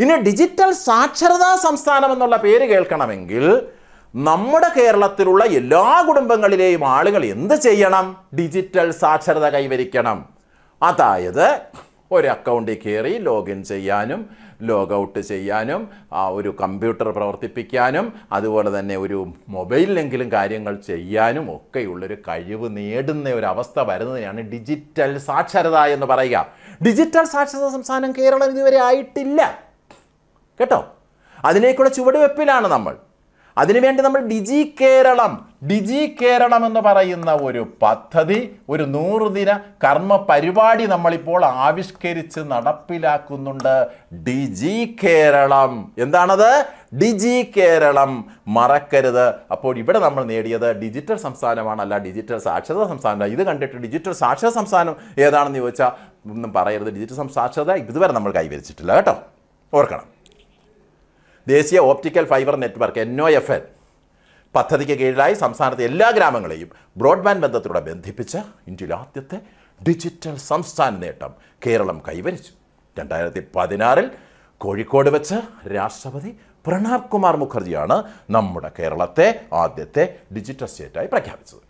ഇനി ഡിജിറ്റൽ സാക്ഷരതാ സംസ്ഥാനം എന്നുള്ള പേര് കേൾക്കണമെങ്കിൽ നമ്മുടെ കേരളത്തിലുള്ള എല്ലാ കുടുംബങ്ങളിലെയും ആളുകൾ എന്ത് ചെയ്യണം? ഡിജിറ്റൽ സാക്ഷരത കൈവരിക്കണം. അതായത് ഒരു അക്കൗണ്ടിൽ കയറി ലോഗിൻ ചെയ്യാനും ലോഗൗട്ട് ചെയ്യാനും ഒരു കമ്പ്യൂട്ടർ പ്രവർത്തിപ്പിക്കാനും അതുപോലെ തന്നെ ഒരു മൊബൈലിലെങ്കിലും കാര്യങ്ങൾ ചെയ്യാനും ഒക്കെയുള്ളൊരു കഴിവ് നേടുന്ന ഒരു അവസ്ഥ വരുന്നതിനാണ് ഡിജിറ്റൽ സാക്ഷരത എന്ന് പറയുക. ഡിജിറ്റൽ സാക്ഷരതാ സംസ്ഥാനം കേരളം ഇതുവരെ ആയിട്ടില്ല കേട്ടോ. അതിലേക്കുള്ള ചുവടുവെപ്പിലാണ് നമ്മൾ. അതിനുവേണ്ടി നമ്മൾ ഡിജി കേരളം എന്ന് പറയുന്ന ഒരു പദ്ധതി, ഒരു 100 ദിന കർമ്മ പരിപാടി നമ്മളിപ്പോൾ ആവിഷ്കരിച്ച് നടപ്പിലാക്കുന്നുണ്ട്. ഡിജി കേരളം. എന്താണത്? ഡിജി കേരളം മറക്കരുത്. അപ്പോൾ ഇവിടെ നമ്മൾ നേടിയത് ഡിജിറ്റൽ സംസ്ഥാനമാണ്, അല്ല ഡിജിറ്റൽ സാക്ഷരതാ സംസ്ഥാനം. ഇത് കണ്ടിട്ട് ഡിജിറ്റൽ സാക്ഷരതാ സംസ്ഥാനം ഏതാണെന്ന് ചോദിച്ചാൽ ഒന്നും പറയരുത്. ഡിജിറ്റൽ സാക്ഷരത ഇതുവരെ നമ്മൾ കൈവരിച്ചിട്ടില്ല കേട്ടോ, ഓർക്കണം. ദേശീയ ഓപ്റ്റിക്കൽ ഫൈബർ നെറ്റ്വർക്ക് NOFN പദ്ധതിക്ക് കീഴിലായി സംസ്ഥാനത്തെ എല്ലാ ഗ്രാമങ്ങളെയും ബ്രോഡ്ബാൻഡ് ബന്ധത്തിലൂടെ ബന്ധിപ്പിച്ച് ഇന്ത്യയിലെ ആദ്യത്തെ ഡിജിറ്റൽ സംസ്ഥാന നേട്ടം കേരളം കൈവരിച്ചു. 2016 കോഴിക്കോട് വെച്ച് രാഷ്ട്രപതി പ്രണബ് കുമാർ മുഖർജിയാണ് നമ്മുടെ കേരളത്തെ ആദ്യത്തെ ഡിജിറ്റൽ സ്റ്റേറ്റായി പ്രഖ്യാപിച്ചത്.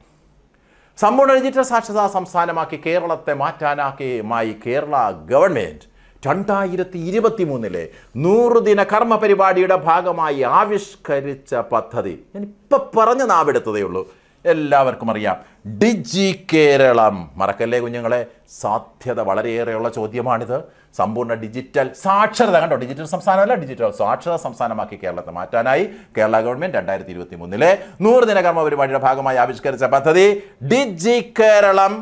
സമ്പൂർണ്ണ ഡിജിറ്റൽ സാക്ഷരതാ സംസ്ഥാനമാക്കി കേരളത്തെ മാറ്റാനാക്കിയുമായി കേരള ഗവൺമെൻറ് 2023 100 ദിന കർമ്മ പരിപാടിയുടെ ഭാഗമായി ആവിഷ്കരിച്ച പദ്ധതി ഞാനിപ്പോൾ പറഞ്ഞ് നാവെടുത്തതേ ഉള്ളൂ, എല്ലാവർക്കും അറിയാം. ഡിജി കേരളം മറക്കല്ലേ കുഞ്ഞുങ്ങളെ. സാധ്യത വളരെയേറെയുള്ള ചോദ്യമാണിത്. സമ്പൂർണ്ണ ഡിജിറ്റൽ സാക്ഷരത, കണ്ടോ, ഡിജിറ്റൽ സംസ്ഥാനമല്ല, ഡിജിറ്റൽ സാക്ഷരത സംസ്ഥാനമാക്കി കേരളത്തെ മാറ്റാനായി കേരള ഗവൺമെൻറ് 2023 100 ദിന കർമ്മ പരിപാടിയുടെ ഭാഗമായി ആവിഷ്കരിച്ച പദ്ധതി ഡിജി കേരളം.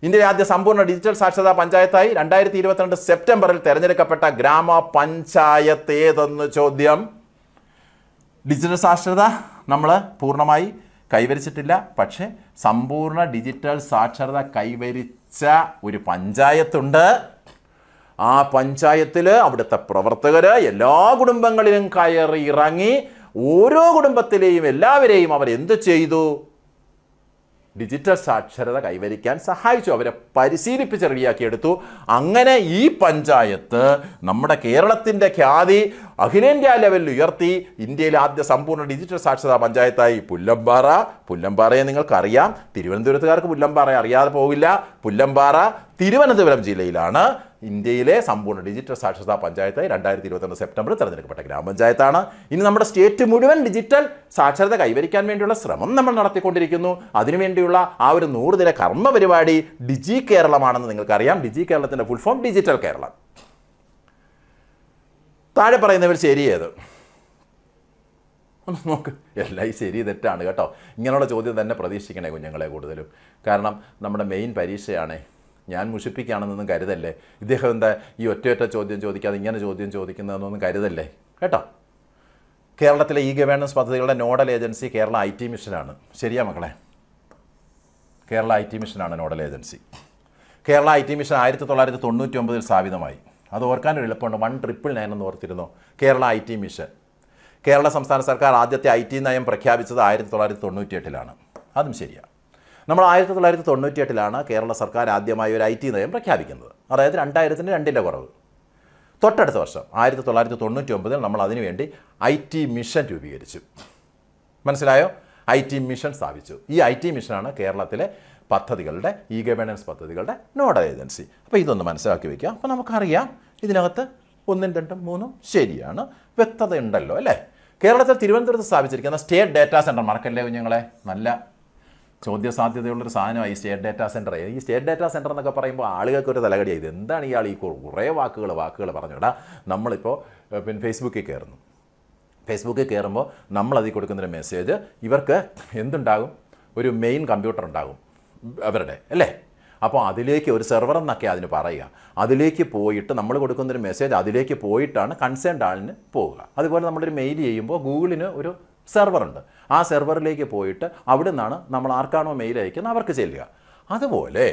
ഇന്ത്യയിലെ ആദ്യ സമ്പൂർണ്ണ ഡിജിറ്റൽ സാക്ഷരതാ പഞ്ചായത്തായി 2022 സെപ്റ്റംബറിൽ തിരഞ്ഞെടുക്കപ്പെട്ട ഗ്രാമപഞ്ചായത്ത് ഏതെന്ന് ചോദ്യം. ഡിജിറ്റൽ സാക്ഷരത നമ്മൾ പൂർണ്ണമായി കൈവരിച്ചിട്ടില്ല, പക്ഷേ സമ്പൂർണ്ണ ഡിജിറ്റൽ സാക്ഷരത കൈവരിച്ച ഒരു പഞ്ചായത്തുണ്ട്. ആ പഞ്ചായത്തിൽ അവിടുത്തെ പ്രവർത്തകർ എല്ലാ കുടുംബങ്ങളിലും കയറി ഇറങ്ങി ഓരോ കുടുംബത്തിലെയും എല്ലാവരെയും അവരെന്ത് ചെയ്തു? ഡിജിറ്റൽ സാക്ഷരത കൈവരിക്കാൻ സഹായിച്ചു, അവരെ പരിശീലിപ്പിച്ച് റെഡിയാക്കിയെടുത്തു. അങ്ങനെ ഈ പഞ്ചായത്ത് നമ്മുടെ കേരളത്തിൻ്റെ ഖ്യാതി അഖിലേന്ത്യാ ലെവലിൽ ഉയർത്തി. ഇന്ത്യയിലെ ആദ്യ സമ്പൂർണ്ണ ഡിജിറ്റൽ സാക്ഷരതാ പഞ്ചായത്തായി പുല്ലമ്പാറയെ നിങ്ങൾക്കറിയാം. തിരുവനന്തപുരത്തുകാർക്ക് പുല്ലമ്പാറ അറിയാതെ പോവില്ല. പുല്ലമ്പാറ തിരുവനന്തപുരം ജില്ലയിലാണ്. ഇന്ത്യയിലെ സമ്പൂർണ്ണ ഡിജിറ്റൽ സാക്ഷരതാ പഞ്ചായത്തായി 2022 സെപ്റ്റംബറിൽ തിരഞ്ഞെടുക്കപ്പെട്ട ഗ്രാമപഞ്ചായത്താണ്. ഇനി നമ്മുടെ സ്റ്റേറ്റ് മുഴുവൻ ഡിജിറ്റൽ സാക്ഷരത കൈവരിക്കാൻ വേണ്ടിയുള്ള ശ്രമം നമ്മൾ നടത്തിക്കൊണ്ടിരിക്കുന്നു. അതിനുവേണ്ടിയുള്ള ആ ഒരു 100 ദിന കർമ്മ പരിപാടി ഡിജി കേരളമാണെന്ന് നിങ്ങൾക്കറിയാം. ഡിജി കേരളത്തിൻ്റെ ഫുൾ ഫോം ഡിജിറ്റൽ കേരളം. താഴെ പറയുന്നവർ ശരിയേത്? നോക്ക്, എല്ലാം ഈ ശരി തെറ്റാണ് കേട്ടോ. ഇങ്ങനെയുള്ള ചോദ്യം തന്നെ പ്രതീക്ഷിക്കണേ കുഞ്ഞുങ്ങളെ കൂടുതലും. കാരണം നമ്മുടെ മെയിൻ പരീക്ഷയാണ്. ഞാൻ മുഷിപ്പിക്കുകയാണെന്നൊന്നും കരുതല്ലേ. ഇദ്ദേഹം എന്താ ഈ ഒറ്റ ചോദ്യം ചോദിക്കാതെ ഇങ്ങനെ ചോദ്യം ചോദിക്കുന്നതെന്നൊന്നും കരുതല്ലേ കേട്ടോ. കേരളത്തിലെ ഗവേണൻസ് പദ്ധതികളുടെ നോഡൽ ഏജൻസി കേരള IT മിഷനാണ്. ശരിയാ മക്കളെ? കേരള IT മിഷനാണ് nodal agency. Kerala IT mission 1999 സ്ഥാപിതമായി. അത് ഓർക്കാനൊരു എളുപ്പമുണ്ട്. 1999 എന്ന് ഓർത്തിരുന്നോ? Kerala IT mission. കേരള സംസ്ഥാന സർക്കാർ ആദ്യത്തെ IT നയം പ്രഖ്യാപിച്ചത് 1998 അതും ശരിയാണ്. നമ്മൾ 1998 കേരള സർക്കാർ ആദ്യമായി ഒരു IT നയം പ്രഖ്യാപിക്കുന്നത്. അതായത് 2002 കുറവ്. തൊട്ടടുത്ത വർഷം 1999 നമ്മൾ അതിനുവേണ്ടി IT മിഷൻ രൂപീകരിച്ചു. മനസ്സിലായോ? IT മിഷൻ സ്ഥാപിച്ചു. ഈ IT മിഷനാണ് കേരളത്തിലെ പദ്ധതികളുടെ ഗവേണൻസ് പദ്ധതികളുടെ നോഡൽ ഏജൻസി. അപ്പോൾ ഇതൊന്ന് മനസ്സിലാക്കി വയ്ക്കുക. അപ്പോൾ നമുക്കറിയാം ഇതിനകത്ത് 1, 2, 3 ശരിയാണ്. വ്യക്തതയുണ്ടല്ലോ അല്ലേ? കേരളത്തിൽ തിരുവനന്തപുരത്ത് സ്ഥാപിച്ചിരിക്കുന്ന സ്റ്റേറ്റ് ഡാറ്റാ സെൻറ്റർ മറക്കല്ലേ കുഞ്ഞുങ്ങളെ? നല്ല ചോദ്യസാധ്യതയുള്ളൊരു സാധനമായി സ്റ്റേറ്റ് ഡാറ്റാ സെൻറ്റർ. ഈ സ്റ്റേറ്റ് ഡാറ്റാ സെൻറ്റർ എന്നൊക്കെ പറയുമ്പോൾ ആളുകൾക്കൊരു തലകടിയായി. എന്താണ് ഇയാൾ ഈ കുറേ വാക്കുകൾ പറഞ്ഞുവിടാ. നമ്മളിപ്പോൾ പിന്നെ ഫേസ്ബുക്കിൽ കയറുമ്പോൾ നമ്മളതിൽ കൊടുക്കുന്നൊരു മെസ്സേജ് ഇവർക്ക് എന്തുണ്ടാകും? ഒരു മെയിൻ കമ്പ്യൂട്ടർ ഉണ്ടാകും അവരുടെ അല്ലേ? അപ്പോൾ അതിലേക്ക് ഒരു സെർവർ എന്നൊക്കെ അതിന് പറയുക. അതിലേക്ക് പോയിട്ട് നമ്മൾ കൊടുക്കുന്നൊരു മെസ്സേജ് അതിലേക്ക് പോയിട്ടാണ് കൺസേൺഡ് ആളിന് പോവുക. അതുപോലെ നമ്മളൊരു മെയിൽ ചെയ്യുമ്പോൾ ഗൂഗിളിന് ഒരു സെർവറുണ്ട്. ആ സെർവറിലേക്ക് പോയിട്ട് അവിടെ നിന്നാണ് നമ്മൾ ആർക്കാണോ മെയിൽ അയക്കുന്നത് അവർക്ക് ചെല്ലുക. അതുപോലെ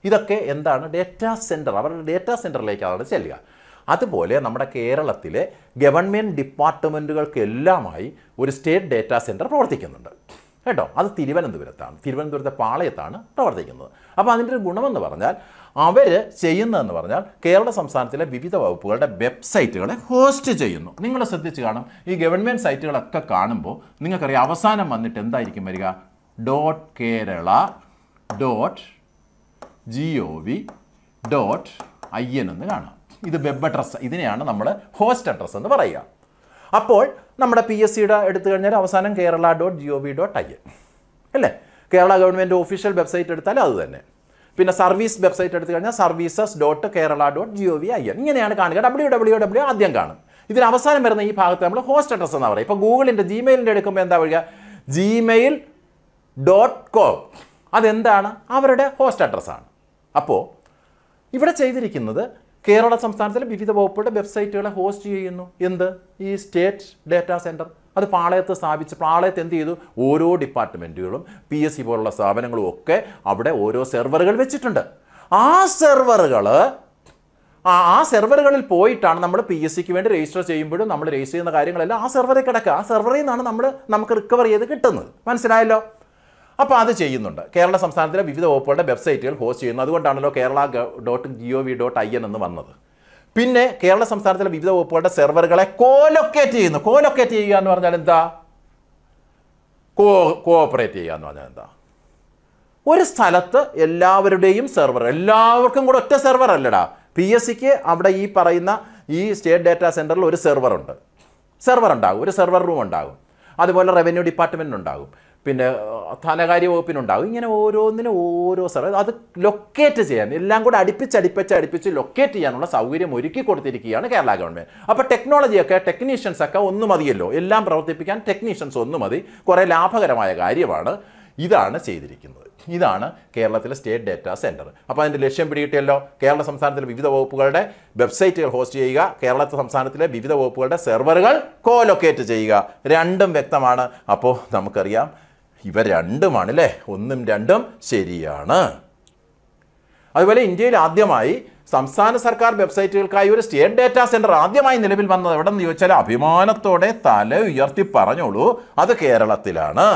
ഇതൊക്കെ എന്താണ്? ഡേറ്റാ സെൻറ്റർ, അവരുടെ ഡേറ്റാ സെൻറ്ററിലേക്കാണ് ചെല്ലുക. അതുപോലെ നമ്മുടെ കേരളത്തിലെ ഗവൺമെൻറ് ഡിപ്പാർട്ട്മെൻറ്റുകൾക്കെല്ലാമായി ഒരു സ്റ്റേറ്റ് ഡേറ്റാ സെൻറ്റർ പ്രവർത്തിക്കുന്നുണ്ട് കേട്ടോ. അത് തിരുവനന്തപുരത്തെ പാളയത്താണ് പ്രവർത്തിക്കുന്നത്. അപ്പോൾ അതിൻ്റെ ഒരു ഗുണമെന്ന് പറഞ്ഞാൽ അവർ ചെയ്യുന്നതെന്ന് പറഞ്ഞാൽ കേരള സംസ്ഥാനത്തിലെ വിവിധ വകുപ്പുകളുടെ വെബ്സൈറ്റുകളെ ഹോസ്റ്റ് ചെയ്യുന്നു. നിങ്ങൾ ശ്രദ്ധിച്ച് കാണും, ഈ ഗവൺമെൻറ് സൈറ്റുകളൊക്കെ കാണുമ്പോൾ നിങ്ങൾക്കറിയാം അവസാനം വന്നിട്ട് എന്തായിരിക്കും വരിക? .kerala.gov.in എന്ന് കാണാം. ഇത് വെബ് അഡ്രസ്സ്. ഇതിനെയാണ് നമ്മൾ ഹോസ്റ്റ് അഡ്രസ്സ് എന്ന് പറയുക. അപ്പോൾ നമ്മുടെ PSCയുടെ എടുത്തു കഴിഞ്ഞാൽ അവസാനം kerala.gov.in അല്ലേ? കേരള ഗവൺമെൻറ് ഒഫീഷ്യൽ വെബ്സൈറ്റ് എടുത്താൽ അത് തന്നെ. പിന്നെ സർവീസ് വെബ്സൈറ്റ് എടുത്തു കഴിഞ്ഞാൽ services.kerala.gov.in ഇങ്ങനെയാണ് കാണുക. www ആദ്യം കാണും. ഇതിന് അവസാനം വരുന്ന ഈ ഭാഗത്ത് നമ്മൾ ഹോസ്റ്റ് അഡ്രസ്സ് എന്നാണ് പറയുക. ഇപ്പോൾ ഗൂഗിളിൻ്റെ ജിമെയിലിൻ്റെ എടുക്കുമ്പോൾ എന്താ വരിക? gmail.com. അതെന്താണ്? അവരുടെ ഹോസ്റ്റ് അഡ്രസ്സാണ്. അപ്പോൾ ഇവിടെ ചെയ്തിരിക്കുന്നത് കേരള സംസ്ഥാനത്തിലെ വിവിധ വകുപ്പുകളുടെ വെബ്സൈറ്റുകളെ ഹോസ്റ്റ് ചെയ്യുന്നു. എന്ത്? ഈ സ്റ്റേറ്റ് ഡാറ്റാ സെൻറ്റർ. അത് പാളയത്ത് സ്ഥാപിച്ച് പാളയത്ത് എന്ത് ചെയ്തു? ഓരോ ഡിപ്പാർട്ട്മെൻറ്റുകളും PSC പോലുള്ള സ്ഥാപനങ്ങളും ഒക്കെ അവിടെ ഓരോ സെർവറുകൾ വെച്ചിട്ടുണ്ട്. ആ സെർവറുകളിൽ പോയിട്ടാണ് നമ്മൾ PSCക്ക് വേണ്ടി രജിസ്റ്റർ ചെയ്യുമ്പോഴും നമ്മൾ രജിസ്റ്റർ ചെയ്യുന്ന കാര്യങ്ങളെല്ലാം ആ സെർവറിൽ കിടക്കുക. ആ സെർവറിൽ നിന്നാണ് നമുക്ക് റിക്കവർ ചെയ്ത് കിട്ടുന്നത്. മനസ്സിലായല്ലോ? അപ്പോൾ അത് ചെയ്യുന്നുണ്ട്. കേരള സംസ്ഥാനത്തിലെ വിവിധ വകുപ്പുകളുടെ വെബ്സൈറ്റുകൾ ഹോസ്റ്റ് ചെയ്യുന്നു. അതുകൊണ്ടാണല്ലോ kerala.gov.in എന്ന് വന്നത്. പിന്നെ കേരള സംസ്ഥാനത്തിലെ വിവിധ വകുപ്പുകളുടെ സെർവറുകളെ കോലൊക്കേറ്റ് ചെയ്യുന്നു. കോലൊക്കേറ്റ് ചെയ്യുക എന്ന് പറഞ്ഞാൽ എന്താ? കോഓപ്പറേറ്റ് ചെയ്യുക എന്ന് പറഞ്ഞാൽ എന്താ? ഒരു സ്ഥലത്ത് എല്ലാവരുടെയും സെർവർ, എല്ലാവർക്കും കൂടെ ഒറ്റ സെർവർ അല്ലടാ. PSCക്ക് അവിടെ ഈ പറയുന്ന ഈ സ്റ്റേറ്റ് ഡാറ്റാ സെൻറ്ററിൽ ഒരു സെർവർ ഉണ്ടാകും, ഒരു സെർവർ റൂം ഉണ്ടാകും. അതുപോലെ റവന്യൂ ഡിപ്പാർട്ട്മെൻറ്റിനുണ്ടാകും, പിന്നെ ധനകാര്യ വകുപ്പിനുണ്ടാകും. ഇങ്ങനെ ഓരോന്നിനും ഓരോ സെർവർ. അത് ലൊക്കേറ്റ് ചെയ്യാൻ, എല്ലാം കൂടെ അടുപ്പിച്ച് ലൊക്കേറ്റ് ചെയ്യാനുള്ള സൗകര്യം ഒരുക്കി കൊടുത്തിരിക്കുകയാണ് കേരള ഗവൺമെൻറ്. അപ്പോൾ ടെക്നോളജിയൊക്കെ, ടെക്നീഷ്യൻസൊക്കെ ഒന്ന് മതിയല്ലോ, എല്ലാം പ്രവർത്തിപ്പിക്കാൻ ടെക്നീഷ്യൻസ് ഒന്ന് മതി. കുറേ ലാഭകരമായ കാര്യമാണ്. ഇതാണ് ചെയ്തിരിക്കുന്നത്. ഇതാണ് കേരളത്തിലെ സ്റ്റേറ്റ് ഡാറ്റാ സെൻറ്റർ. അപ്പോൾ അതിൻ്റെ ലക്ഷ്യം പിടികിട്ടിയല്ലോ. കേരള സംസ്ഥാനത്തിലെ വിവിധ വകുപ്പുകളുടെ വെബ്സൈറ്റുകൾ ഹോസ്റ്റ് ചെയ്യുക, കേരള സംസ്ഥാനത്തിലെ വിവിധ വകുപ്പുകളുടെ സെർവറുകൾ കോലൊക്കേറ്റ് ചെയ്യുക. രണ്ടും വ്യക്തമാണ്. അപ്പോൾ നമുക്കറിയാം ഇവ രണ്ടുമാണ് അല്ലേ? ഒന്നും രണ്ടും ശരിയാണ്. അതുപോലെ ഇന്ത്യയിൽ ആദ്യമായി സംസ്ഥാന സർക്കാർ വെബ്സൈറ്റുകൾക്കായി ഒരു സ്റ്റേറ്റ് ഡാറ്റാ സെൻറ്റർ ആദ്യമായി നിലവിൽ വന്നത് എവിടെന്ന് ചോദിച്ചാൽ അഭിമാനത്തോടെ തല ഉയർത്തി പറഞ്ഞോളൂ, അത് കേരളത്തിലാണ്.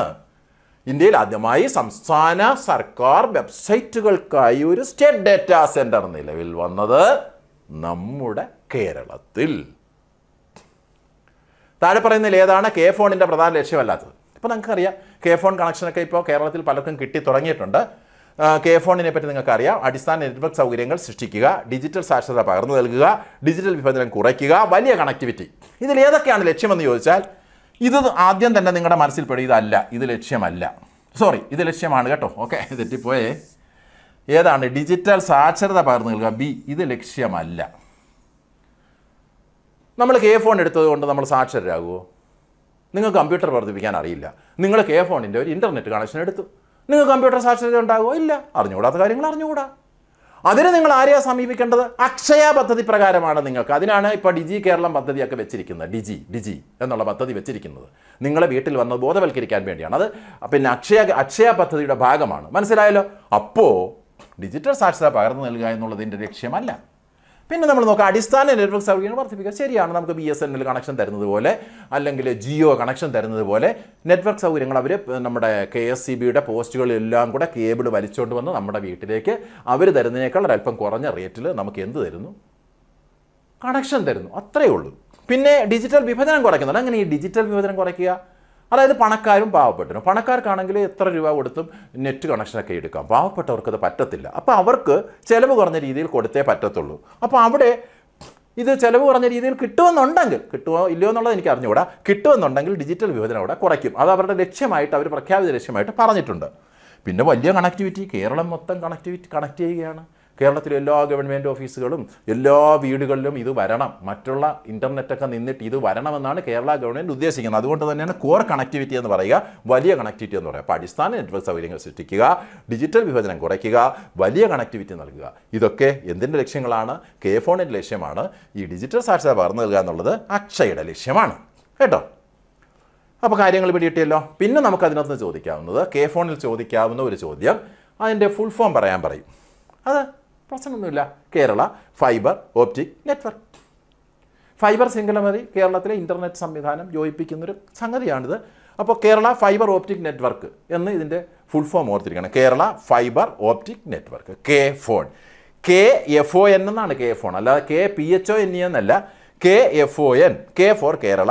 ഇന്ത്യയിൽ ആദ്യമായി സംസ്ഥാന സർക്കാർ വെബ്സൈറ്റുകൾക്കായി ഒരു സ്റ്റേറ്റ് ഡാറ്റാ സെൻറ്റർ നിലവിൽ വന്നത് നമ്മുടെ കേരളത്തിൽ. താഴെ പറയുന്നതിൽ ഏതാണ് K-ഫോണിൻ്റെ പ്രധാന ലക്ഷ്യമല്ലാത്തത്? ഇപ്പോൾ നിങ്ങൾക്കറിയാം K-ഫോൺ കണക്ഷനൊക്കെ ഇപ്പോൾ കേരളത്തിൽ പലർക്കും കിട്ടി തുടങ്ങിയിട്ടുണ്ട്. K-ഫോണിനെ പറ്റി നിങ്ങൾക്കറിയാം. അടിസ്ഥാന നെറ്റ്വർക്ക് സൗകര്യങ്ങൾ സൃഷ്ടിക്കുക, ഡിജിറ്റൽ സാക്ഷരത പകർന്നു നൽകുക, ഡിജിറ്റൽ വിഭജനം കുറയ്ക്കുക, വലിയ കണക്ടിവിറ്റി. ഇതിൽ ഏതൊക്കെയാണ് ലക്ഷ്യമെന്ന് ചോദിച്ചാൽ ഇത് ആദ്യം തന്നെ നിങ്ങളുടെ മനസ്സിൽ പെടും. ഇതല്ല, ഇത് ലക്ഷ്യമല്ല. സോറി, ഇത് ലക്ഷ്യമാണ് കേട്ടോ. ഓക്കെ, തെറ്റിപ്പോയേ. ഏതാണ്? ഡിജിറ്റൽ സാക്ഷരത പകർന്നു നൽകുക. B. ഇത് ലക്ഷ്യമല്ല. നമ്മൾ K-ഫോൺ എടുത്തത് കൊണ്ട് നമ്മൾ സാക്ഷരരാകുമോ? നിങ്ങൾക്ക് കമ്പ്യൂട്ടർ പ്രവർത്തിപ്പിക്കാൻ അറിയില്ല, നിങ്ങൾ K-ഫോണിൻ്റെ ഒരു ഇൻ്റർനെറ്റ് കണക്ഷൻ എടുത്തു, നിങ്ങൾക്ക് കമ്പ്യൂട്ടർ സാക്ഷരത ഉണ്ടാകുമോ? ഇല്ല. അറിഞ്ഞുകൂടാത്ത കാര്യങ്ങൾ അറിഞ്ഞുകൂടാ. അതിന് നിങ്ങൾ ആരെയാണ് സമീപിക്കേണ്ടത്? അക്ഷയ പദ്ധതി പ്രകാരമാണ് നിങ്ങൾക്ക്. അതിനാണ് ഇപ്പോൾ ഡിജി കേരളം പദ്ധതിയൊക്കെ വെച്ചിരിക്കുന്നത്. ഡിജി എന്നുള്ള പദ്ധതി വെച്ചിരിക്കുന്നത് നിങ്ങളെ വീട്ടിൽ വന്ന് ബോധവൽക്കരിക്കാൻ വേണ്ടിയാണ്. അത് പിന്നെ അക്ഷയ പദ്ധതിയുടെ ഭാഗമാണ്. മനസ്സിലായല്ലോ? അപ്പോൾ ഡിജിറ്റൽ സാക്ഷരത പകർന്നു നൽകുക എന്നുള്ളതിൻ്റെ ലക്ഷ്യമല്ല. പിന്നെ നമ്മൾ നോക്കാം, അടിസ്ഥാന നെറ്റ്വർക്ക് സൗകര്യങ്ങൾ വർദ്ധിപ്പിക്കുക. ശരിയാണ്, നമുക്ക് BSNL കണക്ഷൻ തരുന്നത് പോലെ, അല്ലെങ്കിൽ ജിയോ കണക്ഷൻ തരുന്നത് പോലെ നെറ്റ്വർക്ക് സൗകര്യങ്ങൾ അവർ നമ്മുടെ KSCBയുടെ പോസ്റ്റുകളെല്ലാം കൂടെ കേബിൾ വലിച്ചുകൊണ്ട് വന്ന് നമ്മുടെ വീട്ടിലേക്ക് അവർ തരുന്നതിനേക്കാൾ ഒരല്പം കുറഞ്ഞ റേറ്റിൽ നമുക്ക് എന്ത് തരുന്നു? കണക്ഷൻ തരുന്നു. അത്രയേ ഉള്ളൂ. പിന്നെ ഡിജിറ്റൽ വിഭജനം കുറയ്ക്കുന്നുണ്ട്. അങ്ങനെ ഈ ഡിജിറ്റൽ വിഭജനം കുറയ്ക്കുക, അതായത് പണക്കാരും പാവപ്പെട്ടവരും. പണക്കാർക്കാണെങ്കിൽ എത്ര രൂപ കൊടുത്തും നെറ്റ് കണക്ഷനൊക്കെ എടുക്കാം, പാവപ്പെട്ടവർക്കത് പറ്റത്തില്ല. അപ്പോൾ അവർക്ക് ചിലവ് കുറഞ്ഞ രീതിയിൽ കൊടുത്തേ പറ്റത്തുള്ളൂ. അപ്പോൾ അവിടെ ഇത് ചിലവ് കുറഞ്ഞ രീതിയിൽ കിട്ടുമെന്നുണ്ടെങ്കിൽ, കിട്ടുമോ ഇല്ലയോ എന്നുള്ളത് എനിക്ക് അറിഞ്ഞുകൂടാ, കിട്ടുമെന്നുണ്ടെങ്കിൽ ഡിജിറ്റൽ വിഭജനം അവിടെ കുറയ്ക്കും. അത് അവരുടെ ലക്ഷ്യമായിട്ട്, അവർ പ്രഖ്യാപിത ലക്ഷ്യമായിട്ട് പറഞ്ഞിട്ടുണ്ട്. പിന്നെ വലിയ കണക്ടിവിറ്റി, കേരളം മൊത്തം കണക്ട് ചെയ്യുകയാണ്. കേരളത്തിലെ എല്ലാ ഗവൺമെൻറ് ഓഫീസുകളും എല്ലാ വീടുകളിലും ഇത് വരണം, മറ്റുള്ള ഇൻ്റർനെറ്റൊക്കെ നിന്നിട്ട് ഇത് വരണമെന്നാണ് കേരള ഗവൺമെൻറ് ഉദ്ദേശിക്കുന്നത്. അതുകൊണ്ട് തന്നെയാണ് കോർ കണക്ടിവിറ്റി എന്ന് പറയുക, വലിയ കണക്ടിവിറ്റി എന്ന് പറയുക. അപ്പോൾ അടിസ്ഥാന നെറ്റ്വർക്ക് സൗകര്യങ്ങൾ സൃഷ്ടിക്കുക, ഡിജിറ്റൽ വിഭജനം കുറയ്ക്കുക, വലിയ കണക്ടിവിറ്റി നൽകുക. ഇതൊക്കെ എന്തിൻ്റെ ലക്ഷ്യങ്ങളാണ്? K-ഫോണിൻ്റെ ലക്ഷ്യമാണ്. ഈ ഡിജിറ്റൽ സാക്ഷരത പകർന്നു നൽകുക എന്നുള്ളത് അക്ഷയയുടെ ലക്ഷ്യമാണ് കേട്ടോ. അപ്പോൾ കാര്യങ്ങൾ പിടികിട്ടിയല്ലോ. പിന്നെ നമുക്കതിനകത്ത് ചോദിക്കാവുന്നത്, K-ഫോണിൽ ചോദിക്കാവുന്ന ഒരു ചോദ്യം, അതിൻ്റെ ഫുൾ ഫോം പറയും. അത് പ്രശ്നമൊന്നുമില്ല. Kerala fibre optic network. Fibre സിംഗിളറി കേരളത്തിലെ ഇൻ്റർനെറ്റ് സംവിധാനം യോജിപ്പിക്കുന്നൊരു സംഗതിയാണിത്. അപ്പോൾ കേരള ഫൈബർ ഓപ്റ്റിക് നെറ്റ്വർക്ക് എന്ന് ഇതിൻ്റെ ഫുൾ ഫോം ഓർത്തിരിക്കണം. Kerala fibre optic network. K-ഫോൺ, KFON എന്നാണ് K-ഫോൺ, അല്ലാതെ KPHONE എന്നല്ല. KFON, K for Kerala,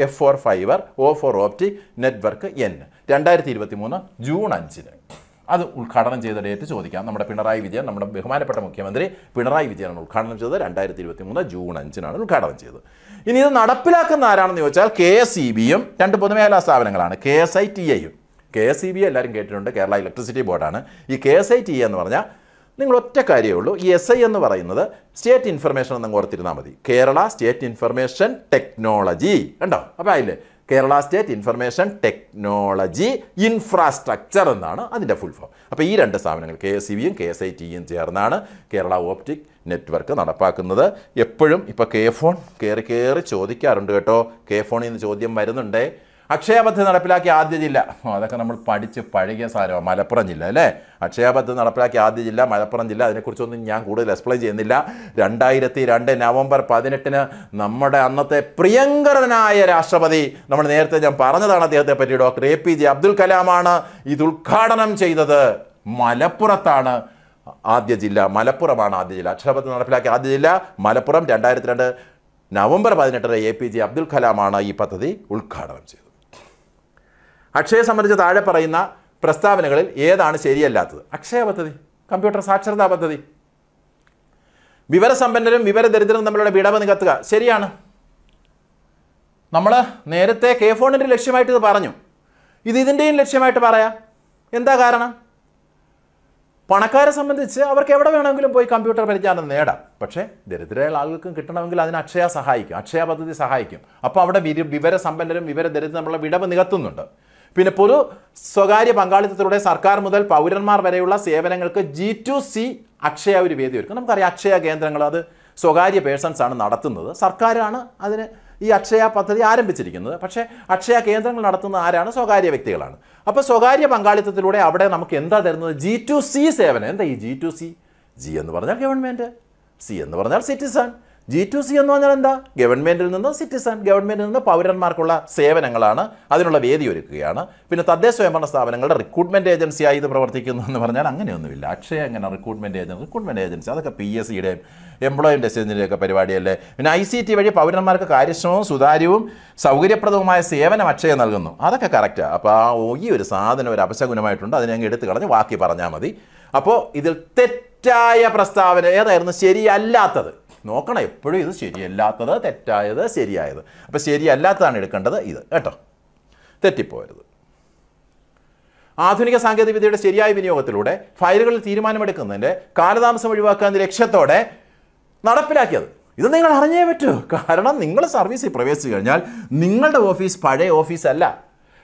F for fibre, O for optic, network N. 2023 June 5 അത് ഉദ്ഘാടനം ചെയ്ത ഡേറ്റ് ചോദിക്കാം. നമ്മുടെ പിണറായി വിജയൻ, നമ്മുടെ ബഹുമാനപ്പെട്ട മുഖ്യമന്ത്രി പിണറായി വിജയനാണ് ഉദ്ഘാടനം ചെയ്തത്. 2023 ജൂൺ 5 ഉദ്ഘാടനം ചെയ്തത്. ഇനി ഇത് നടപ്പിലാക്കുന്ന ആരാണെന്ന് ചോദിച്ചാൽ KSEBയും രണ്ട് പൊതുമേഖലാ സ്ഥാപനങ്ങളാണ്, KSITAയും. KSEB എല്ലാവരും കേട്ടിട്ടുണ്ട്, കേരള ഇലക്ട്രിസിറ്റി ബോർഡാണ്. ഈ KSITA എന്ന് പറഞ്ഞാൽ നിങ്ങൾ ഒറ്റ കാര്യമേ ഉള്ളൂ, ഈ SI എന്ന് പറയുന്നത് സ്റ്റേറ്റ് ഇൻഫർമേഷൻ എന്നങ്ങ് ഓർത്തിരുന്നാൽ മതി. കേരള സ്റ്റേറ്റ് ഇൻഫർമേഷൻ ടെക്നോളജി ഉണ്ടോ? അപ്പോൾ അതില്ലേ Kerala state information technology infrastructure എന്നാണ് അതിൻ്റെ ഫുൾ ഫോം. അപ്പോൾ ഈ രണ്ട് സ്ഥാപനങ്ങൾ KSEBയും KSITയും ചേർന്നാണ് കേരള ഓപ്റ്റിക് നെറ്റ്വർക്ക് നടപ്പാക്കുന്നത്. എപ്പോഴും ഇപ്പോൾ K-ഫോൺ കയറി ചോദിക്കാറുണ്ട് കേട്ടോ. K-ഫോണിൽ നിന്ന് ചോദ്യം വരുന്നുണ്ടേ. അക്ഷയ പദ്ധതി നടപ്പിലാക്കിയ ആദ്യ ജില്ല, അതൊക്കെ നമ്മൾ പഠിച്ച് പഴകിയ സാധനമാണ്. മലപ്പുറം ജില്ല അല്ലേ. അക്ഷയ പദ്ധതി നടപ്പിലാക്കിയ ആദ്യ ജില്ല മലപ്പുറം ജില്ല. അതിനെക്കുറിച്ചൊന്നും ഞാൻ കൂടുതൽ എക്സ്പ്ലെയിൻ ചെയ്യുന്നില്ല. 2002 നവംബർ 18 നമ്മുടെ അന്നത്തെ പ്രിയങ്കരനായ രാഷ്ട്രപതി, നമ്മൾ നേരത്തെ ഞാൻ പറഞ്ഞതാണ് അദ്ദേഹത്തെ പറ്റി, ഡോക്ടർ APJ അബ്ദുൽ കലാമാണ് ഇത് ഉദ്ഘാടനം ചെയ്തത്. മലപ്പുറത്താണ് ആദ്യ ജില്ല, മലപ്പുറമാണ് ആദ്യ ജില്ല. അക്ഷയ പദ്ധതി നടപ്പിലാക്കിയ ആദ്യ ജില്ല മലപ്പുറം. 2002 നവംബർ 18 APJ അബ്ദുൽ കലാമാണ് ഈ പദ്ധതി ഉദ്ഘാടനം ചെയ്തത്. അക്ഷയെ സംബന്ധിച്ച് താഴെ പറയുന്ന പ്രസ്താവനകളിൽ ഏതാണ് ശരിയല്ലാത്തത്? അക്ഷയ പദ്ധതി, കമ്പ്യൂട്ടർ സാക്ഷരതാ പദ്ധതി. വിവരസമ്പന്നരും വിവരദരിദ്രരും തമ്മിലുള്ള വിടവ് നികത്തുക, ശരിയാണ്. നമ്മൾ നേരത്തെ K-ഫോണിൻ്റെ ലക്ഷ്യമായിട്ട് ഇത് പറഞ്ഞു. ഇതിൻ്റെയും ലക്ഷ്യമായിട്ട് പറയാം. എന്താ കാരണം? പണക്കാരെ സംബന്ധിച്ച് അവർക്ക് എവിടെ വേണമെങ്കിലും പോയി കമ്പ്യൂട്ടർ പരിജ്ഞാനം നേടാം. പക്ഷേ ദരിദ്രരായ ആളുകൾക്കും കിട്ടണമെങ്കിൽ അതിന് അക്ഷയ സഹായിക്കും, അക്ഷയ പദ്ധതി സഹായിക്കും. അപ്പോൾ അവിടെ വിവരസമ്പന്നരും വിവരദരിദ്രരും തമ്മിലുള്ള വിടവ് നികത്തുന്നുണ്ട്. പിന്നെ പൊതു സ്വകാര്യ പങ്കാളിത്തത്തിലൂടെ സർക്കാർ മുതൽ പൗരന്മാർ വരെയുള്ള സേവനങ്ങൾക്ക് G2C അക്ഷയ ഒരു വേദി ഒരുക്കും. നമുക്കറിയാം അക്ഷയ കേന്ദ്രങ്ങൾ അത് സ്വകാര്യ പേഴ്സൺസ് ആണ് നടത്തുന്നത്. സർക്കാരാണ് അതിന് ഈ അക്ഷയ പദ്ധതി ആരംഭിച്ചിരിക്കുന്നത്. പക്ഷേ അക്ഷയ കേന്ദ്രങ്ങൾ നടത്തുന്ന ആരാണ്? സ്വകാര്യ വ്യക്തികളാണ്. അപ്പോൾ സ്വകാര്യ പങ്കാളിത്തത്തിലൂടെ അവിടെ നമുക്ക് എന്താ തരുന്നത്? G2C സേവനം. എന്താ ഈ G2C? G എന്ന് പറഞ്ഞാൽ ഗവൺമെൻറ്, C എന്ന് പറഞ്ഞാൽ സിറ്റിസൺ. G2C എന്ന് പറഞ്ഞാൽ എന്താ? ഗവൺമെൻറ്റിൽ നിന്ന് സിറ്റിസൺ, ഗവൺമെൻറ്റിൽ നിന്ന് പൗരന്മാർക്കുള്ള സേവനങ്ങളാണ്. അതിനുള്ള വേദി ഒരുക്കുകയാണ്. പിന്നെ തദ്ദേശ സ്വയംഭരണ സ്ഥാപനങ്ങളുടെ റിക്രൂട്ട്മെൻറ്റ് ഏജൻസിയായി ഇത് പ്രവർത്തിക്കുന്നു എന്ന് പറഞ്ഞാൽ അങ്ങനെയൊന്നുമില്ല. അക്ഷയ എങ്ങനെ റിക്രൂട്ട്മെൻറ്റ് ഏജൻസി അതൊക്കെ PSCയുടെയും എംപ്ലോയ്മെൻറ്റ് എക്സ്ചേഞ്ചിൻ്റെയൊക്കെ പരിപാടിയല്ലേ. പിന്നെ ICT വഴി പൗരന്മാർക്ക് കാര്യക്ഷമവും സുതാര്യവും സൗകര്യപ്രദവുമായ സേവനം അക്ഷയ നൽകുന്നു. അതൊക്കെ കറക്റ്റാണ്. അപ്പോൾ ഈ ഒരു സാധനം ഒരു അപശകുനമായിട്ടുണ്ട്. അതിനെ അങ്ങ് എടുത്തു കളഞ്ഞ് ബാക്കി പറഞ്ഞാൽ മതി. അപ്പോൾ ഇതിൽ തെറ്റായ പ്രസ്താവന ഏതായിരുന്നു? ശരിയല്ലാത്തത്. നോക്കണം എപ്പോഴും ഇത് ശരിയല്ലാത്തത്, തെറ്റായത്, ശരിയായത്. അപ്പോൾ ശരിയല്ലാത്തതാണ് എടുക്കേണ്ടത് ഇത് കേട്ടോ, തെറ്റിപ്പോരുത്. ആധുനിക സാങ്കേതികവിദ്യയുടെ ശരിയായ വിനിയോഗത്തിലൂടെ ഫയലുകളിൽ തീരുമാനമെടുക്കുന്നതിൻ്റെ കാലതാമസം ഒഴിവാക്കാൻ ലക്ഷ്യത്തോടെ നടപ്പിലാക്കിയത്. ഇത് നിങ്ങൾ അറിഞ്ഞേ പറ്റൂ. കാരണം നിങ്ങൾ സർവീസിൽ പ്രവേശിച്ചു കഴിഞ്ഞാൽ നിങ്ങളുടെ ഓഫീസ് പഴയ ഓഫീസല്ല,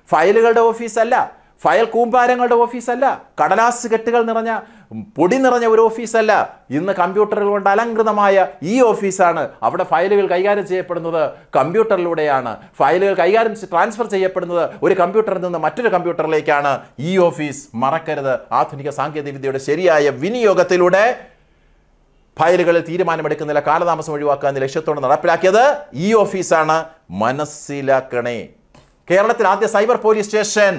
ഫയലുകളുടെ ഓഫീസല്ല, ഫയൽ കൂമ്പാരങ്ങളുടെ ഓഫീസല്ല, കടലാസ് കെട്ടുകൾ നിറഞ്ഞ പൊടി നിറഞ്ഞ ഒരു ഓഫീസല്ല. ഇന്ന് കമ്പ്യൂട്ടറുകൾ കൊണ്ട് അലങ്കൃതമായ ഈ ഓഫീസാണ്. അവിടെ ഫയലുകൾ കൈകാര്യം ചെയ്യപ്പെടുന്നത് കമ്പ്യൂട്ടറിലൂടെയാണ്. ഫയലുകൾ ട്രാൻസ്ഫർ ചെയ്യപ്പെടുന്നത് ഒരു കമ്പ്യൂട്ടറിൽ നിന്ന് മറ്റൊരു കമ്പ്യൂട്ടറിലേക്കാണ്. ഈ ഓഫീസ് മറക്കരുത്. ആധുനിക സാങ്കേതികവിദ്യയുടെ ശരിയായ വിനിയോഗത്തിലൂടെ ഫയലുകളിൽ തീരുമാനമെടുക്കുന്നില്ല കാലതാമസം ഒഴിവാക്കാൻ ലക്ഷ്യത്തോടെ നടപ്പിലാക്കിയത് ഈ ഓഫീസാണ്. മനസ്സിലാക്കണേ. കേരളത്തിൽ ആദ്യ സൈബർ പോലീസ് സ്റ്റേഷൻ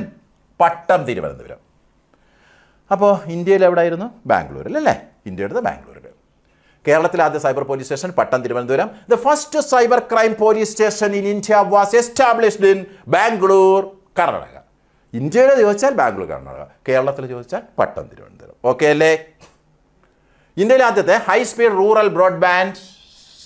പട്ടം, തിരുവനന്തപുരം. അപ്പോൾ ഇന്ത്യയിൽ എവിടെയായിരുന്നു? ബാംഗ്ലൂരിൽ അല്ലേ. ഇന്ത്യയുടെ ബാംഗ്ലൂരിൽ. കേരളത്തിൽ ആദ്യ cyber police station Pattom, Thiruvananthapuram. The first cyber crime police station in India was established in Bangalore, Karnataka. ഇന്ത്യയിൽ ചോദിച്ചാൽ ബാംഗ്ലൂർ, കർണാടക. കേരളത്തിൽ ചോദിച്ചാൽ പട്ടം, തിരുവനന്തപുരം. ഓക്കെ അല്ലേ? ഇന്ത്യയിലെ ആദ്യത്തെ high speed rural broadband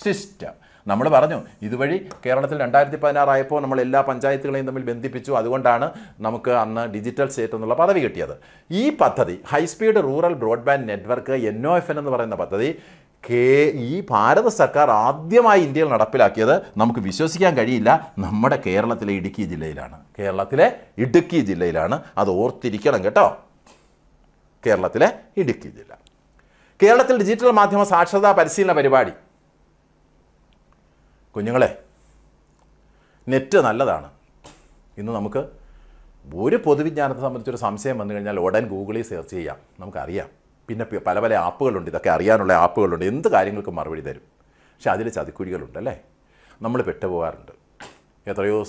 system. നമ്മൾ പറഞ്ഞു ഇതുവഴി കേരളത്തിൽ 2016 ആയപ്പോൾ നമ്മൾ എല്ലാ പഞ്ചായത്തുകളെയും തമ്മിൽ ബന്ധിപ്പിച്ചു. അതുകൊണ്ടാണ് നമുക്ക് അന്ന് ഡിജിറ്റൽ സ്റ്റേറ്റ് എന്നുള്ള പദവി കിട്ടിയത്. ഈ പദ്ധതി high speed rural broadband network NOFN എന്ന് പറയുന്ന പദ്ധതി ഈ ഭാരത സർക്കാർ ആദ്യമായി ഇന്ത്യയിൽ നടപ്പിലാക്കിയത് നമുക്ക് വിശ്വസിക്കാൻ കഴിയില്ല, നമ്മുടെ കേരളത്തിലെ ഇടുക്കി ജില്ലയിലാണ്. കേരളത്തിലെ ഇടുക്കി ജില്ലയിലാണ്. അത് ഓർത്തിരിക്കണം കേട്ടോ. കേരളത്തിലെ ഇടുക്കി ജില്ല. കേരളത്തിൽ ഡിജിറ്റൽ മാധ്യമ സാക്ഷരതാ പരിശീലന പരിപാടി. കുഞ്ഞുങ്ങളെ, നെറ്റ് നല്ലതാണ്. ഇന്ന് നമുക്ക് ഒരു പൊതുവിജ്ഞാനത്തെ സംബന്ധിച്ചൊരു സംശയം വന്നു കഴിഞ്ഞാൽ ഉടൻ ഗൂഗിളിൽ സെർച്ച് ചെയ്യാം, നമുക്കറിയാം. പിന്നെ പല പല ആപ്പുകളുണ്ട്, ഇതൊക്കെ അറിയാനുള്ള ആപ്പുകളുണ്ട്. എന്ത് കാര്യങ്ങൾക്കും മറുപടി തരും. പക്ഷെ അതിൽ ചതിക്കുഴികളുണ്ടല്ലേ, നമ്മൾ പെട്ടുപോകാറുണ്ട്. എത്രയോ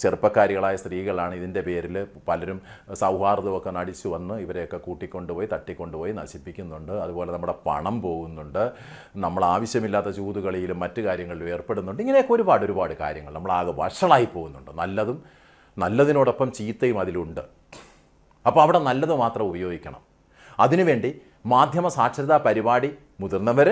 ചെറുപ്പക്കാരികളായ സ്ത്രീകളാണ് ഇതിൻ്റെ പേരിൽ പലരും സൗഹാർദ്ദമൊക്കെ നടിച്ചു വന്ന് ഇവരെയൊക്കെ കൂട്ടിക്കൊണ്ടുപോയി തട്ടിക്കൊണ്ടുപോയി നശിപ്പിക്കുന്നുണ്ട്. അതുപോലെ നമ്മുടെ പണം പോകുന്നുണ്ട്. നമ്മൾ ആവശ്യമില്ലാത്ത ചൂതുകളിയിലും മറ്റു കാര്യങ്ങളിലും ഏർപ്പെടുന്നുണ്ട്. ഇങ്ങനെയൊക്കെ ഒരുപാട് കാര്യങ്ങൾ നമ്മളാകെ വഷളായി പോകുന്നുണ്ട്. നല്ലതിനോടൊപ്പം ചീത്തയും അതിലുണ്ട്. അപ്പോൾ അവിടെ നല്ലത് മാത്രം ഉപയോഗിക്കണം. അതിനുവേണ്ടി മാധ്യമ സാക്ഷരതാ പരിപാടി മുതിർന്നവർ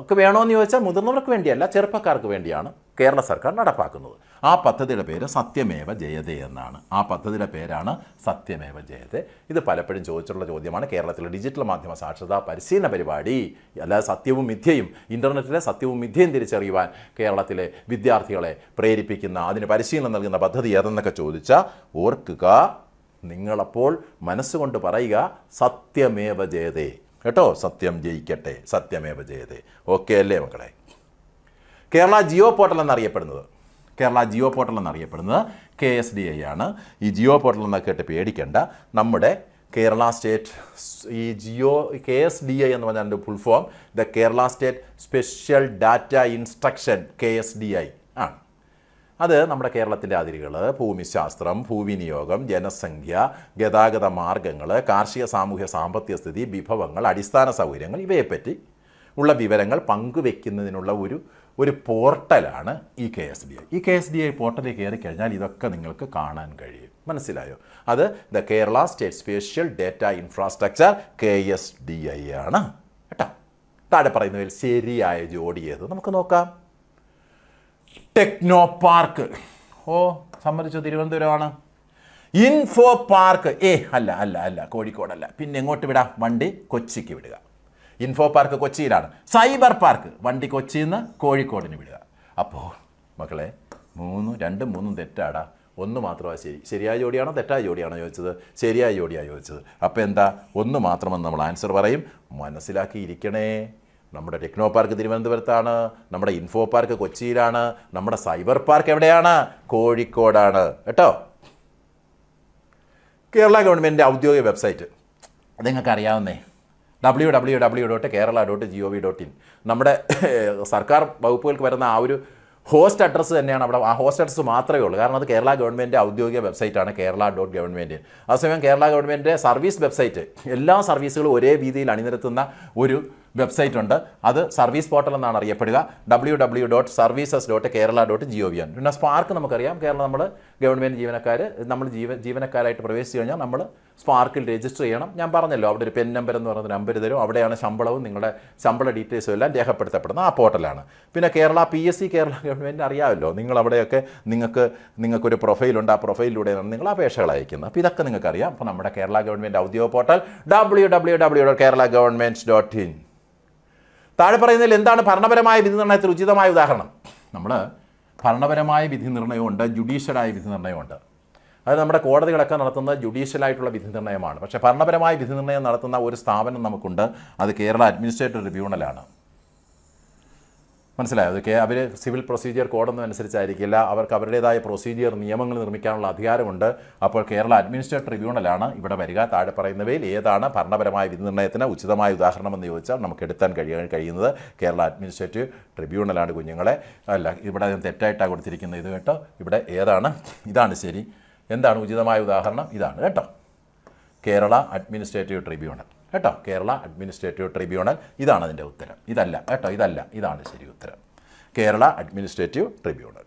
ഒക്കെ വേണമെന്ന് ചോദിച്ചാൽ മുതിർന്നവർക്ക് വേണ്ടിയല്ല, ചെറുപ്പക്കാർക്ക് വേണ്ടിയാണ്. കേരള സർക്കാർ നടപ്പാക്കുന്നത്. ആ പദ്ധതിയുടെ പേര് സത്യമേവ ജയതേ എന്നാണ്. ആ പദ്ധതിയുടെ പേരാണ് സത്യമേവ ജയതേ. ഇത് പലപ്പോഴും ചോദിച്ചിട്ടുള്ള ചോദ്യമാണ്. കേരളത്തിലെ ഡിജിറ്റൽ മാധ്യമ സാക്ഷരതാ പരിശീലന പരിപാടി, അല്ലാതെ സത്യവും മിഥ്യയും, ഇൻ്റർനെറ്റിലെ സത്യവും മിഥ്യയും തിരിച്ചറിയുവാൻ കേരളത്തിലെ വിദ്യാർത്ഥികളെ പ്രേരിപ്പിക്കുന്ന, അതിന് പരിശീലനം നൽകുന്ന പദ്ധതി ഏതെന്നൊക്കെ ചോദിച്ചാൽ ഓർക്കുക, നിങ്ങളപ്പോൾ മനസ്സുകൊണ്ട് പറയുക സത്യമേവ ജയതേ കേട്ടോ. സത്യം ജയിക്കട്ടെ, സത്യമേവ ജയതേ. ഓക്കെ അല്ലേ മക്കളെ? കേരള ജിയോ പോർട്ടൽ എന്നറിയപ്പെടുന്നത് KSDI ആണ്. ഈ ജിയോ പോർട്ടൽ എന്നൊക്കെ കേട്ട് പേടിക്കേണ്ട. നമ്മുടെ കേരള സ്റ്റേറ്റ് ഈ KSDI എന്ന് പറഞ്ഞാൽ അതിൻ്റെ full form the Kerala state special data instruction KSDI ആണ്. അത് നമ്മുടെ കേരളത്തിൻ്റെ അതിരുകൾ, ഭൂമിശാസ്ത്രം, ഭൂവിനിയോഗം, ജനസംഖ്യ, ഗതാഗത മാർഗങ്ങൾ, കാർഷിക സാമൂഹ്യ സാമ്പത്തിക സ്ഥിതി, വിഭവങ്ങൾ, അടിസ്ഥാന സൗകര്യങ്ങൾ ഇവയെപ്പറ്റി ഉള്ള വിവരങ്ങൾ പങ്കുവെക്കുന്നതിനുള്ള ഒരു പോർട്ടലാണ് ഈ KSDI. ഈ KSDI പോർട്ടലിൽ കയറി കഴിഞ്ഞാൽ ഇതൊക്കെ നിങ്ങൾക്ക് കാണാൻ കഴിയും. മനസ്സിലായോ? അത് the Kerala state special data infrastructure KSDI ആണ് കേട്ടോ. താഴെ പറയുന്നതിൽ ശരിയായ ജോഡി ഏത് നമുക്ക് നോക്കാം. ടെക്നോ പാർക്ക്, സമ്മതിച്ചു, തിരുവനന്തപുരമാണ്. ഇൻഫോ പാർക്ക് അല്ല കോഴിക്കോടല്ല. പിന്നെ എങ്ങോട്ട് വിടാം? വണ്ടി കൊച്ചിക്ക് വിടുക. ഇൻഫോ പാർക്ക് കൊച്ചിയിലാണ്. സൈബർ പാർക്ക് വണ്ടി കൊച്ചിയിൽ നിന്ന് കോഴിക്കോടിന് വിടുക. അപ്പോൾ മക്കളെ 2 3 തെറ്റാടാ, 1 മാത്രമാണ് ശരി. ശരിയായ ജോഡിയാണോ തെറ്റായ ജോഡിയാണോ ചോദിച്ചത്? ശരിയായ ജോഡിയാണ് ചോദിച്ചത്. അപ്പോൾ എന്താ? 1 മാത്രമെന്ന് നമ്മൾ ആൻസർ പറയും. മനസ്സിലാക്കിയിരിക്കണേ, നമ്മുടെ ടെക്നോ പാർക്ക് തിരുവനന്തപുരത്താണ്, നമ്മുടെ ഇൻഫോ പാർക്ക് കൊച്ചിയിലാണ്, നമ്മുടെ സൈബർ പാർക്ക് എവിടെയാണ്? കോഴിക്കോടാണ് കേട്ടോ. കേരള ഗവൺമെൻറ്റിൻ്റെ ഔദ്യോഗിക വെബ്സൈറ്റ് നിങ്ങൾക്കറിയാവുന്നേ, www.kerala.gov.in. നമ്മുടെ സർക്കാർ വകുപ്പുകൾക്ക് വരുന്ന ആ ഒരു ഹോസ്റ്റ് അഡ്രസ്സ് തന്നെയാണ് അവിടെ. ആ ഹോസ്റ്റ് അഡ്രസ്സ് മാത്രമേ ഉള്ളൂ. കാരണം അത് കേരള ഗവൺമെൻറ് ഔദ്യോഗിക വെബ്സൈറ്റാണ് kerala.government. അതേസമയം കേരള ഗവൺമെൻറ് സർവീസ് വെബ്സൈറ്റ്, എല്ലാ സർവീസുകളും ഒരേ രീതിയിൽ അണിനിരത്തുന്ന ഒരു വെബ്സൈറ്റ് ഉണ്ട്. അത് സർവീസ് പോർട്ടൽ എന്നാണ് അറിയപ്പെടുക. www.services.kerala.gov. പിന്നെ സ്പാർക്ക് നമുക്കറിയാം. കേരളം നമ്മൾ ഗവൺമെൻറ് ജീവനക്കാർ, നമ്മൾ ജീവനക്കാരായിട്ട് പ്രവേശിച്ച് കഴിഞ്ഞാൽ നമ്മൾ സ്പാർക്കിൽ രജിസ്റ്റർ ചെയ്യണം. ഞാൻ പറഞ്ഞല്ലോ, അവിടെ ഒരു പെൻ നമ്പർ എന്ന് പറയുന്ന നമ്പർ തരും. അവിടെയാണ് ശമ്പളവും നിങ്ങളുടെ ശമ്പള ഡീറ്റെയിൽസും എല്ലാം രേഖപ്പെടുത്തപ്പെടുന്ന ആ പോർട്ടലാണ്. പിന്നെ കേരള PSC, കേരള ഗവൺമെൻറ് അറിയാമല്ലോ. നിങ്ങളവിടെയൊക്കെ നിങ്ങൾക്കൊരു പ്രൊഫൈലുണ്ട്. ആ പ്രൊഫൈലിലൂടെയാണ് നിങ്ങൾ അപേക്ഷകൾ അയക്കുന്നത്. അപ്പോൾ ഇതൊക്കെ നിങ്ങൾക്കറിയാം. അപ്പോൾ നമ്മുടെ കേരള ഗവൺമെൻറ് ഔദ്യോഗിക പോർട്ടൽ www.kerala.government.in. താഴെ പറയുന്നതിൽ എന്താണ് ഭരണപരമായ വിധി നിർണ്ണയത്തിൽ ഉചിതമായ ഉദാഹരണം? നമ്മൾ ഭരണപരമായ വിധി നിർണ്ണയമുണ്ട്, ജുഡീഷ്യലായ വിധി നിർണ്ണയമുണ്ട്. അത് നമ്മുടെ കോടതികളൊക്കെ നടത്തുന്ന ജുഡീഷ്യലായിട്ടുള്ള വിധി നിർണ്ണയമാണ്. പക്ഷേ ഭരണപരമായ വിധി നിർണ്ണയം നടത്തുന്ന ഒരു സ്ഥാപനം നമുക്കുണ്ട്. അത് കേരള അഡ്മിനിസ്ട്രേറ്റീവ് ട്രിബ്യൂണലാണ്. മനസ്സിലായോ? അതൊക്കെ അവർ സിവിൽ പ്രൊസീജിയർ കോഡൊന്നും അനുസരിച്ചായിരിക്കില്ല. അവർക്ക് അവരുടേതായ പ്രൊസീജിയർ നിയമങ്ങൾ നിർമ്മിക്കാനുള്ള അധികാരമുണ്ട്. അപ്പോൾ കേരള അഡ്മിനിസ്ട്രേറ്റീവ് ട്രിബ്യൂണലാണ് ഇവിടെ വരിക. താഴെ പറയുന്നവയിൽ ഏതാണ് ഭരണപരമായ വിധി നിർണ്ണയത്തിന് ഉചിതമായ ഉദാഹരണമെന്ന് ചോദിച്ചാൽ നമുക്ക് എടുത്താൻ കഴിയുന്നത് കേരള അഡ്മിനിസ്ട്രേറ്റീവ് ട്രിബ്യൂണലാണ് കുഞ്ഞുങ്ങളെ. അല്ല, ഇവിടെ തെറ്റായിട്ടാണ് കൊടുത്തിരിക്കുന്നത്. ഇത് കേട്ടോ, ഇവിടെ ഏതാണ്? ഇതാണ് ശരി. എന്താണ് ഉചിതമായ ഉദാഹരണം? ഇതാണ് കേട്ടോ, കേരള അഡ്മിനിസ്ട്രേറ്റീവ് ട്രിബ്യൂണൽ കേട്ടോ. കേരള അഡ്മിനിസ്ട്രേറ്റീവ് ട്രിബ്യൂണൽ, ഇതാണ് അതിൻ്റെ ഉത്തരം. ഇതല്ല കേട്ടോ, ഇതല്ല, ഇതാണ് ശരി ഉത്തരം. Kerala administrative tribunal.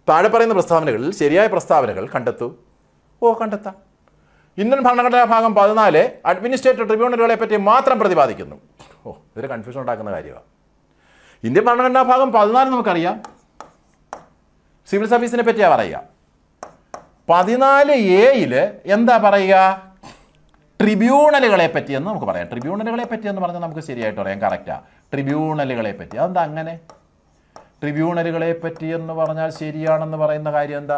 താഴെ പറയുന്ന പ്രസ്താവനകളിൽ ശരിയായ പ്രസ്താവനകൾ കണ്ടെത്തൂ. കണ്ടെത്താം. ഇന്ത്യൻ ഭരണഘടനാ ഭാഗം 14 അഡ്മിനിസ്ട്രേറ്റീവ് ട്രിബ്യൂണലുകളെ പറ്റി മാത്രം പ്രതിപാദിക്കുന്നു. ഇതൊരു കൺഫ്യൂഷൻ ഉണ്ടാക്കുന്ന കാര്യമാണ്. ഇന്ത്യൻ ഭരണഘടനാ ഭാഗം 14 നമുക്കറിയാം, സിവിൽ സർവീസിനെ പറ്റിയാണ് പറയുക. 14A എന്താ പറയുക? ട്രിബ്യൂണലുകളെ പറ്റിയെന്ന് നമുക്ക് പറയാം. ട്രിബ്യൂണലുകളെ പറ്റിയെന്ന് പറഞ്ഞാൽ നമുക്ക് ശരിയായിട്ട് പറയാം, കറക്റ്റാണ്. ട്രിബ്യൂണലുകളെ പറ്റി. അതെന്താ അങ്ങനെ? ട്രിബ്യൂണലുകളെ പറ്റിയെന്ന് പറഞ്ഞാൽ ശരിയാണെന്ന് പറയുന്ന കാര്യം എന്താ?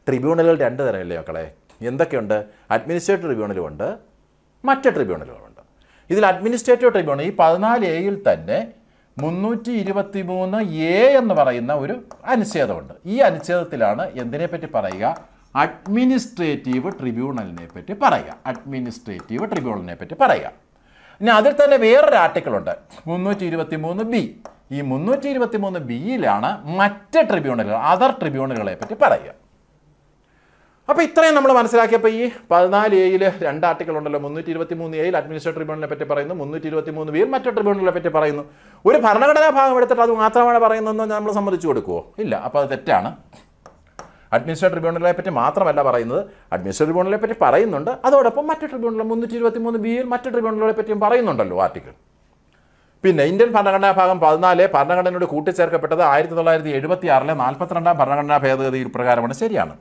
ട്രിബ്യൂണലുകൾ 2 തരമല്ലേ മക്കളെ? എന്തൊക്കെയുണ്ട്? അഡ്മിനിസ്ട്രേറ്റീവ് ട്രിബ്യൂണലുമുണ്ട്, മറ്റ് ട്രിബ്യൂണലുകളുമുണ്ട്. ഇതിൽ അഡ്മിനിസ്ട്രേറ്റീവ് ട്രിബ്യൂണൽ ഈ 14A തന്നെ 323A എന്ന് പറയുന്ന ഒരു അനുച്ഛേദമുണ്ട്. ഈ അനുച്ഛേദത്തിലാണ് എന്തിനെപ്പറ്റി പറയുക? അഡ്മിനിസ്ട്രേറ്റീവ് ട്രിബ്യൂണലിനെ പറ്റി പറയുക. അഡ്മിനിസ്ട്രേറ്റീവ് ട്രിബ്യൂണലിനെ പറ്റി പറയുക. ഇനി അതിൽ തന്നെ വേറൊരു ആർട്ടിക്കിളുണ്ട്, 323B. ഈ 323Bയിലാണ് മറ്റ് ട്രിബ്യൂണലുകൾ, അതർ ട്രിബ്യൂണലുകളെ പറ്റി പറയുക. അപ്പോൾ ഇത്രയും നമ്മൾ മനസ്സിലാക്കിയപ്പോൾ ഈ 14A 2 ആർട്ടിക്കിൾ ഉണ്ടല്ലോ. 323A അഡ്മിനിസ്ട്രേറ്റീവ് ട്രിബ്യൂണലിനെ പറ്റി പറയുന്നു, 323B മറ്റു ട്രിബ്യൂണലിനെ പറ്റി പറയുന്നു. ഒരു ഭരണഘടനാ ഭാഗം എടുത്തിട്ട് അത് മാത്രമാണ് പറയുന്നതെന്ന് നമ്മൾ സമ്മതിച്ചു കൊടുക്കുമോ? ഇല്ല. അപ്പോൾ അത് തെറ്റാണ്. അഡ്മിനിസ്ട്രേറ്റീവ് ട്രിബ്യൂണലിനെ പറ്റി മാത്രമല്ല പറയുന്നത്, അഡ്മിനിസ്ട്രേറ്റീവ് ട്രിബ്യൂണലിനെ പറ്റി പറയുന്നുണ്ട്. അതോടൊപ്പം മറ്റ് ട്രിബ്യൂണൽ 323B മറ്റ് ട്രിബ്യൂണലുകളെ പറ്റിയും പറയുന്നുണ്ടല്ലോ ആർട്ടിക്കിൾ. പിന്നെ ഇന്ത്യൻ ഭരണഘടനാ ഭാഗം 14 ഭരണഘടനയോട് കൂട്ടിച്ചേർക്കപ്പെട്ടത് 1976 42 ഭരണഘടനാ ഭേദഗതി പ്രകാരമാണ്. ശരിയാണ്.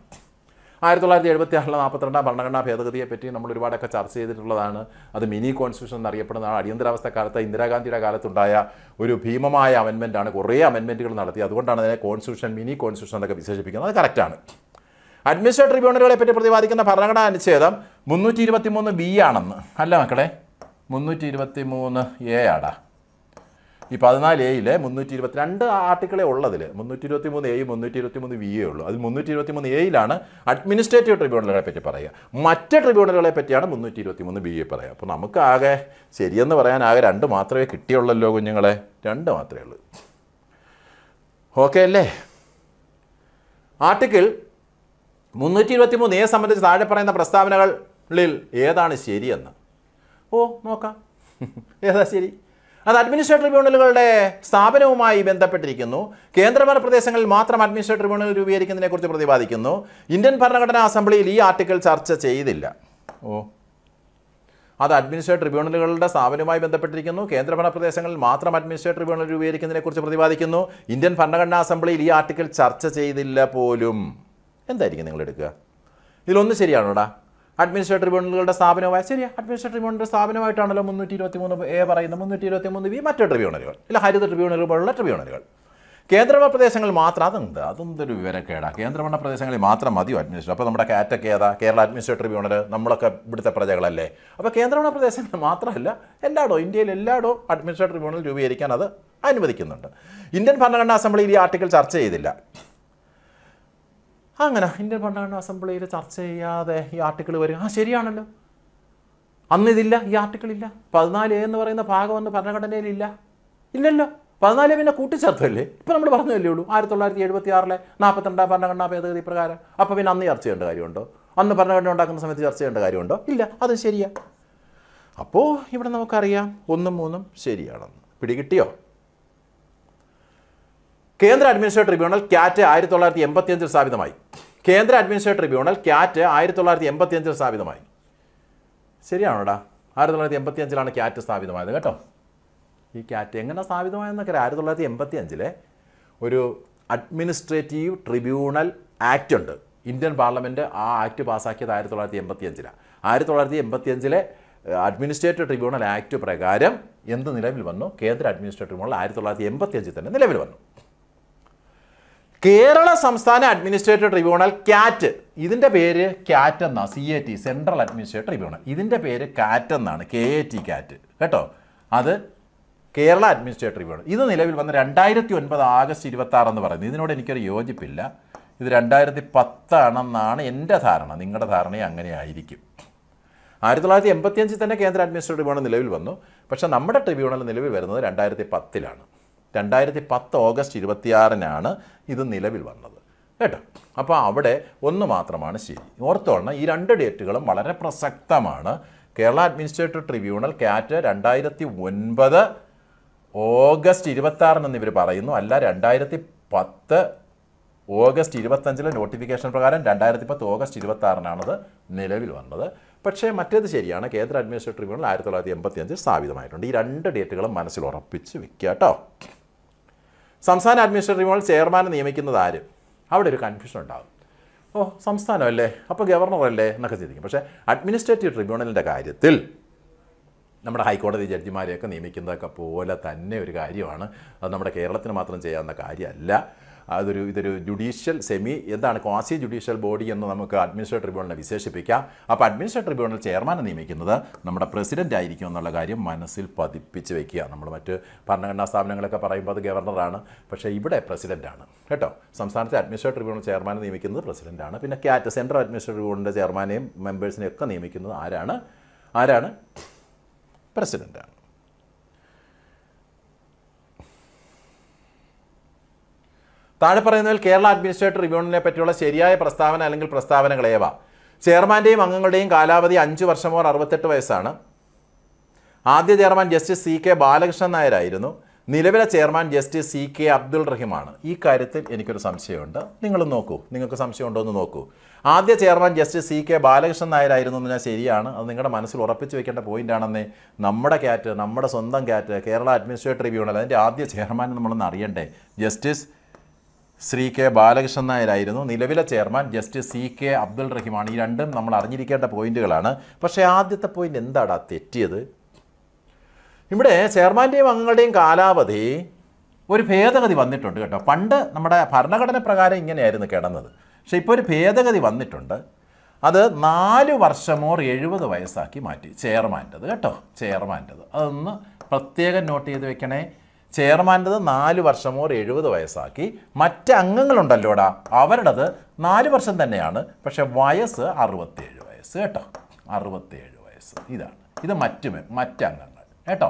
1976 42 ഭരണഘടനാ ഭേദഗതിയെ പറ്റി നമ്മൾ ഒരുപാടൊക്കെ ചർച്ച ചെയ്തിട്ടുള്ളതാണ്. അത് മിനി കോൺസ്റ്റിറ്റ്യൂഷൻ എന്നറിയപ്പെടുന്നതാണ്. അടിയന്തരാവസ്ഥ കാലത്ത് ഇന്ദിരാഗാന്ധിയുടെ കാലത്തുണ്ടായ ഒരു ഭീമമായ അമെൻമെൻറ്റാണ്. കുറേ അമെൻമെൻറ്റുകൾ നടത്തി. അതുകൊണ്ടാണ് അതിനെ കോൺസ്റ്റിറ്റ്യൂഷൻ മിനി കോൺസ്റ്റിറ്റ്യൂഷൻ എന്നൊക്കെ വിശേഷിപ്പിക്കുന്നത്. അത് കറക്റ്റാണ്. അഡ്മിനിസ്ട്രേറ്റീവ് ട്രിബ്യൂണലുകളെ പറ്റി പ്രതിപാദിക്കുന്ന ഭരണഘടനാ അനുച്ഛേദം 323B ആണെന്ന്. അല്ല മക്കളെ, 323A ആടാ. ഈ 14A 322 ആർട്ടിക്കിളേ ഉള്ളതിൽ 323A 323B ഉള്ളൂ. അതിൽ 323A അഡ്മിനിസ്ട്രേറ്റീവ് ട്രിബ്യൂണലുകളെ പറ്റി പറയുക. മറ്റ് ട്രിബ്യൂണലുകളെ പറ്റിയാണ് 323B പറയുക. അപ്പോൾ നമുക്ക് ആകെ ശരിയെന്ന് പറയാൻ ആകെ 2 മാത്രമേ കിട്ടിയുള്ളല്ലോ കുഞ്ഞുങ്ങളെ. 2 മാത്രമേ ഉള്ളൂ. ഓക്കെ അല്ലേ? ആർട്ടിക്കിൾ 323A സംബന്ധിച്ച് താഴെ പറയുന്ന പ്രസ്താവനകളിൽ ഏതാണ് ശരിയെന്ന് നോക്കാം. ഏതാ ശരി? അത് അഡ്മിനിസ്ട്രേറ്റീവ് ട്രിബ്യൂണലുകളുടെ സ്ഥാപനവുമായി ബന്ധപ്പെട്ടിരിക്കുന്നു. കേന്ദ്രഭരണ പ്രദേശങ്ങളിൽ മാത്രം അഡ്മിനിസ്ട്രേറ്റീവ് ട്രിബ്യൂണൽ രൂപീകരിക്കുന്നതിനെക്കുറിച്ച് പ്രതിപാദിക്കുന്നു. ഇന്ത്യൻ ഭരണഘടനാ അസംബ്ലിയിൽ ഈ ആർട്ടിക്കിൾ ചർച്ച ചെയ്തില്ല. അത് അഡ്മിനിസ്ട്രേറ്റീവ് ട്രിബ്യൂണലുകളുടെ സ്ഥാപനവുമായി ബന്ധപ്പെട്ടിരിക്കുന്നു. കേന്ദ്രഭരണ പ്രദേശങ്ങളിൽ മാത്രം അഡ്മിനിസ്ട്രേറ്റീവ് ട്രിബ്യൂണൽ രൂപീകരിക്കുന്നതിനെക്കുറിച്ച് പ്രതിപാദിക്കുന്നു. ഇന്ത്യൻ ഭരണഘടനാ അസംബ്ലിയിൽ ഈ ആർട്ടിക്കിൾ ചർച്ച ചെയ്തില്ല പോലും. എന്തായിരിക്കും നിങ്ങൾ എടുക്കുക? ഇതിലൊന്ന് ശരിയാണോടാ? അഡ്മിനിസ്ട്രേറ്റീവ് ട്രിബ്യൂണലുകളുടെ സ്ഥാപനമായി. ശരിയാ, അഡ്മിനിസ്ട്രേറ്റീവ് ട്രിബ്യൂണലിൻ്റെ സ്ഥാപനമായിട്ടാണല്ലോ 323A പറയുന്നത്. 323B മറ്റ് ട്രിബ്യൂണലുകൾ, ഇല്ല ഹരിത ട്രിബ്യൂണലുകൾ പോലുള്ള ട്രിബ്യൂണലുകൾ. കേന്ദ്രഭരണ പ്രദേശങ്ങളിൽ മാത്രം. അതൊന്തൊരു വിവരക്കേടാ. കേന്ദ്രഭരണ പ്രദേശങ്ങളിൽ മാത്രം മതിയോ അഡ്മിനിസ്ട്രേറ്റീവ്? അപ്പോൾ നമ്മുടെ കാറ്റൊക്കെ ഏതാ? Kerala administrative tribunal. നമ്മളൊക്കെ ഇവിടുത്തെ പ്രജകളല്ലേ. അപ്പോൾ കേന്ദ്രഭരണ പ്രദേശങ്ങൾ മാത്രമല്ല, എല്ലായിടവും ഇന്ത്യയിൽ എല്ലായിടവും അഡ്മിനിസ്ട്രേറ്റീവ് ട്രിബ്യൂണൽ രൂപീകരിക്കാൻ അത് അനുവദിക്കുന്നുണ്ട്. ഇന്ത്യൻ ഭരണഘടനാ അസംബ്ലിയിൽ ഈ ആർട്ടിക്കിൾ ചർച്ച ചെയ്തില്ല. അങ്ങനെ ഇന്ത്യൻ ഭരണഘടനാ അസംബ്ലിയിൽ ചർച്ച ചെയ്യാതെ ഈ ആർട്ടിക്കിൾ വരും. ശരിയാണല്ലോ. അന്നിതില്ല, ഈ ആർട്ടിക്കിൾ ഇല്ല. 14A എന്ന് പറയുന്ന ഭാഗമൊന്നും ഭരണഘടനയിലില്ല. ഇല്ലല്ലോ. 14A പിന്നെ കൂട്ടിച്ചേർത്തല്ലേ. ഇപ്പോൾ നമ്മൾ പറഞ്ഞതല്ലേ ഉള്ളൂ 1976 42 ഭരണഘടനാ ഭേദഗതി പ്രകാരം. അപ്പോൾ പിന്നെ അന്ന് ചർച്ച ചെയ്യേണ്ട കാര്യമുണ്ടോ? അന്ന് ഭരണഘടന ഉണ്ടാക്കുന്ന സമയത്ത് ചർച്ച ചെയ്യേണ്ട കാര്യമുണ്ടോ? ഇല്ല. അത് ശരിയാ. അപ്പോൾ ഇവിടെ നമുക്കറിയാം 1ഉം 3ഉം ശരിയാണെന്ന്. പിടികിട്ടിയോ? കേന്ദ്ര അഡ്മിനിസ്ട്രേറ്റീവ് ട്രിബ്യൂണൽ ക്യാറ്റ് 1985 സ്ഥാപിതമായി. കേന്ദ്ര അഡ്മിനിസ്ട്രേറ്റീവ് ട്രിബ്യൂണൽ ക്യാറ്റ് 1985 സ്ഥാപിതമായി. ശരിയാണോടാ? 1985 ക്യാറ്റ് സ്ഥാപിതമായത് കേട്ടോ. ഈ ക്യാറ്റ് എങ്ങനെ സ്ഥാപിതമായെന്നൊക്കെ 1985 ഒരു അഡ്മിനിസ്ട്രേറ്റീവ് ട്രിബ്യൂണൽ ആക്ട് ഉണ്ട്. ഇന്ത്യൻ പാർലമെൻറ്റ് ആ ആക്ട് പാസ്സാക്കിയത് 1985. 1985 അഡ്മിനിസ്ട്രേറ്റീവ് ട്രിബ്യൂണൽ ആക്ട് പ്രകാരം എന്ത് നിലവിൽ വന്നു? കേന്ദ്ര അഡ്മിനിസ്ട്രേറ്റീവ് ട്രിബ്യൂണൽ 1985 തന്നെ നിലവിൽ വന്നു. കേരള സംസ്ഥാന അഡ്മിനിസ്ട്രേറ്റീവ് ട്രിബ്യൂണൽ ക്യാറ്റ്, ഇതിൻ്റെ പേര് ക്യാറ്റ് എന്നാണ്. CAT central administrative tribunal. ഇതിൻ്റെ പേര് കാറ്റ് എന്നാണ്. KAT ക്യാറ്റ് കേട്ടോ. അത് കേരള അഡ്മിനിസ്ട്രേറ്റീവ് ട്രിബ്യൂണൽ. ഇത് നിലവിൽ വന്ന 2009 ആഗസ്റ്റ് 26 എന്ന് പറയുന്നത്. ഇതിനോട് എനിക്കൊരു യോജിപ്പില്ല. ഇത് 2010 ആണെന്നാണ് എൻ്റെ ധാരണ. നിങ്ങളുടെ ധാരണയും അങ്ങനെ ആയിരിക്കും. 1985 തന്നെ കേന്ദ്ര അഡ്മിനിസ്ട്രേറ്റീവ് ട്രിബ്യൂണൽ നിലവിൽ വന്നു. പക്ഷേ നമ്മുടെ ട്രിബ്യൂണൽ നിലവിൽ വരുന്നത് 2010 2010 ഓഗസ്റ്റ് 26 ഇത് നിലവിൽ വന്നത് കേട്ടോ. അപ്പോൾ അവിടെ ഒന്ന് മാത്രമാണ് ശരി. ഓർത്തോണം, ഈ 2 ഡേറ്റുകളും വളരെ പ്രസക്തമാണ്. Kerala administrative tribunal cat 2009 August 26 എന്ന് ഇവർ പറയുന്നു. അല്ല, 2010 ഓഗസ്റ്റ് 25 നോട്ടിഫിക്കേഷൻ പ്രകാരം 2010 ഓഗസ്റ്റ് 26 നിലവിൽ വന്നത്. പക്ഷേ മറ്റേത് ശരിയാണ്. കേന്ദ്ര അഡ്മിനിസ്ട്രേറ്റീവ് ട്രിബ്യൂണൽ 1985 സ്ഥാപിതമായിട്ടുണ്ട്. ഈ 2 ഡേറ്റുകളും മനസ്സിൽ ഉറപ്പിച്ച് വെക്കുക കേട്ടോ. സംസ്ഥാന അഡ്മിനിസ്ട്രേറ്റീവ് ട്രിബ്യൂണൽ ചെയർമാനെ നിയമിക്കുന്നത് ആര്? അവിടെ ഒരു കൺഫ്യൂഷൻ ഉണ്ടാകും. സംസ്ഥാനമല്ലേ, അപ്പോൾ ഗവർണറല്ലേ എന്നൊക്കെ ചിന്തിക്കും. പക്ഷേ അഡ്മിനിസ്ട്രേറ്റീവ് ട്രിബ്യൂണലിൻ്റെ കാര്യത്തിൽ നമ്മുടെ ഹൈക്കോടതി ജഡ്ജിമാരെയൊക്കെ നിയമിക്കുന്നതൊക്കെ പോലെ തന്നെ ഒരു കാര്യമാണ്. അത് നമ്മുടെ കേരളത്തിന് മാത്രം ചെയ്യാവുന്ന കാര്യമല്ല. ഇതൊരു ജുഡീഷ്യൽ ക്വാസി ജുഡീഷ്യൽ ബോഡി എന്ന് നമുക്ക് അഡ്മിനിസ്ട്രേറ്റീവ് ട്രിബ്യൂണലിനെ വിശേഷിപ്പിക്കാം. അപ്പോൾ അഡ്മിനിസ്ട്രേറ്റീവ് ട്രിബ്യൂണൽ ചെയർമാനെ നിയമിക്കുന്നത് നമ്മുടെ പ്രസിഡൻ്റ് ആയിരിക്കും എന്നുള്ള കാര്യം മനസ്സിൽ പതിപ്പിച്ച് വയ്ക്കുക. നമ്മൾ മറ്റ് ഭരണഘടനാ സ്ഥാപനങ്ങളൊക്കെ പറയുമ്പോൾ അത് ഗവർണറാണ്. പക്ഷേ ഇവിടെ പ്രസിഡൻ്റാണ് കേട്ടോ. സംസ്ഥാനത്തെ അഡ്മിനിസ്ട്രേറ്റീവ് ട്രിബ്യൂണൽ ചെയർമാനെ നിയമിക്കുന്നത് പ്രസിഡൻ്റാണ്. പിന്നെ ക്യാറ്റ് സെൻട്രൽ അഡ്മിനിസ്ട്രേറ്റീവ് ട്രിബ്യൂണലിൻ്റെ ചെയർമാനെയും മെമ്പേഴ്സിനെയും ഒക്കെ നിയമിക്കുന്നത് ആരാണ്? പ്രസിഡൻ്റാണ്. താഴെ പറയുന്നതിൽ കേരള അഡ്മിനിസ്ട്രേറ്റീവ് ട്രിബ്യൂണലിനെ പറ്റിയുള്ള ശരിയായ പ്രസ്താവന അല്ലെങ്കിൽ പ്രസ്താവനകളേവ? ചെയർമാൻ്റെയും അംഗങ്ങളുടെയും കാലാവധി 5 വർഷമോ 68 വയസ്സാണ്. ആദ്യ ചെയർമാൻ ജസ്റ്റിസ് CK ബാലകൃഷ്ണൻ നായരായിരുന്നു. നിലവിലെ ചെയർമാൻ ജസ്റ്റിസ് CK അബ്ദുൾ റഹീമാണ്. ഈ കാര്യത്തിൽ എനിക്കൊരു സംശയമുണ്ട്. നിങ്ങൾ നോക്കൂ, നിങ്ങൾക്ക് സംശയമുണ്ടോ എന്ന് നോക്കൂ. ആദ്യ ചെയർമാൻ ജസ്റ്റിസ് CK ബാലകൃഷ്ണൻ നായരായിരുന്നു എന്ന് ഞാൻ ശരിയാണ്. അത് നിങ്ങളുടെ മനസ്സിൽ ഉറപ്പിച്ച് വെക്കേണ്ട പോയിൻ്റാണെന്നേ. നമ്മുടെ സ്വന്തം ക്യാറ്റ് കേരള അഡ്മിനിസ്ട്രേറ്റീവ് ട്രിബ്യൂണൽ, അതിൻ്റെ ആദ്യ ചെയർമാൻ നമ്മളൊന്ന് അറിയണ്ടേ. ജസ്റ്റിസ് ശ്രീ K ബാലകൃഷ്ണൻ നായരായിരുന്നു. നിലവിലെ ചെയർമാൻ ജസ്റ്റിസ് CK അബ്ദുൾ റഹീമാണ്. ഈ രണ്ടും നമ്മൾ അറിഞ്ഞിരിക്കേണ്ട പോയിന്റുകളാണ്. പക്ഷേ ആദ്യത്തെ പോയിന്റ് എന്താടാ തെറ്റിയത്? ഇവിടെ ചെയർമാൻ്റെയും അംഗങ്ങളുടെയും കാലാവധി ഒരു ഭേദഗതി വന്നിട്ടുണ്ട് കേട്ടോ. പണ്ട് നമ്മുടെ ഭരണഘടന പ്രകാരം ഇങ്ങനെയായിരുന്നു കിടന്നത്. പക്ഷേ ഇപ്പോൾ ഒരു ഭേദഗതി വന്നിട്ടുണ്ട്. അത് 4 വർഷമോ 70 വയസ്സാക്കി മാറ്റി ചെയർമാൻ്റെത് കേട്ടോ. ചെയർമാൻ്റെത് അതൊന്ന് പ്രത്യേകം നോട്ട് ചെയ്ത് വെക്കണേ. ചെയർമാൻ്റെത് 4 വർഷമോ 70 വയസ്സാക്കി. മറ്റ് അംഗങ്ങളുണ്ടല്ലോടാ, അവരുടേത് 4 വർഷം തന്നെയാണ്. പക്ഷേ വയസ്സ് 67 വയസ്സ് കേട്ടോ. 67 വയസ്സ് ഇത് മറ്റംഗങ്ങൾ കേട്ടോ,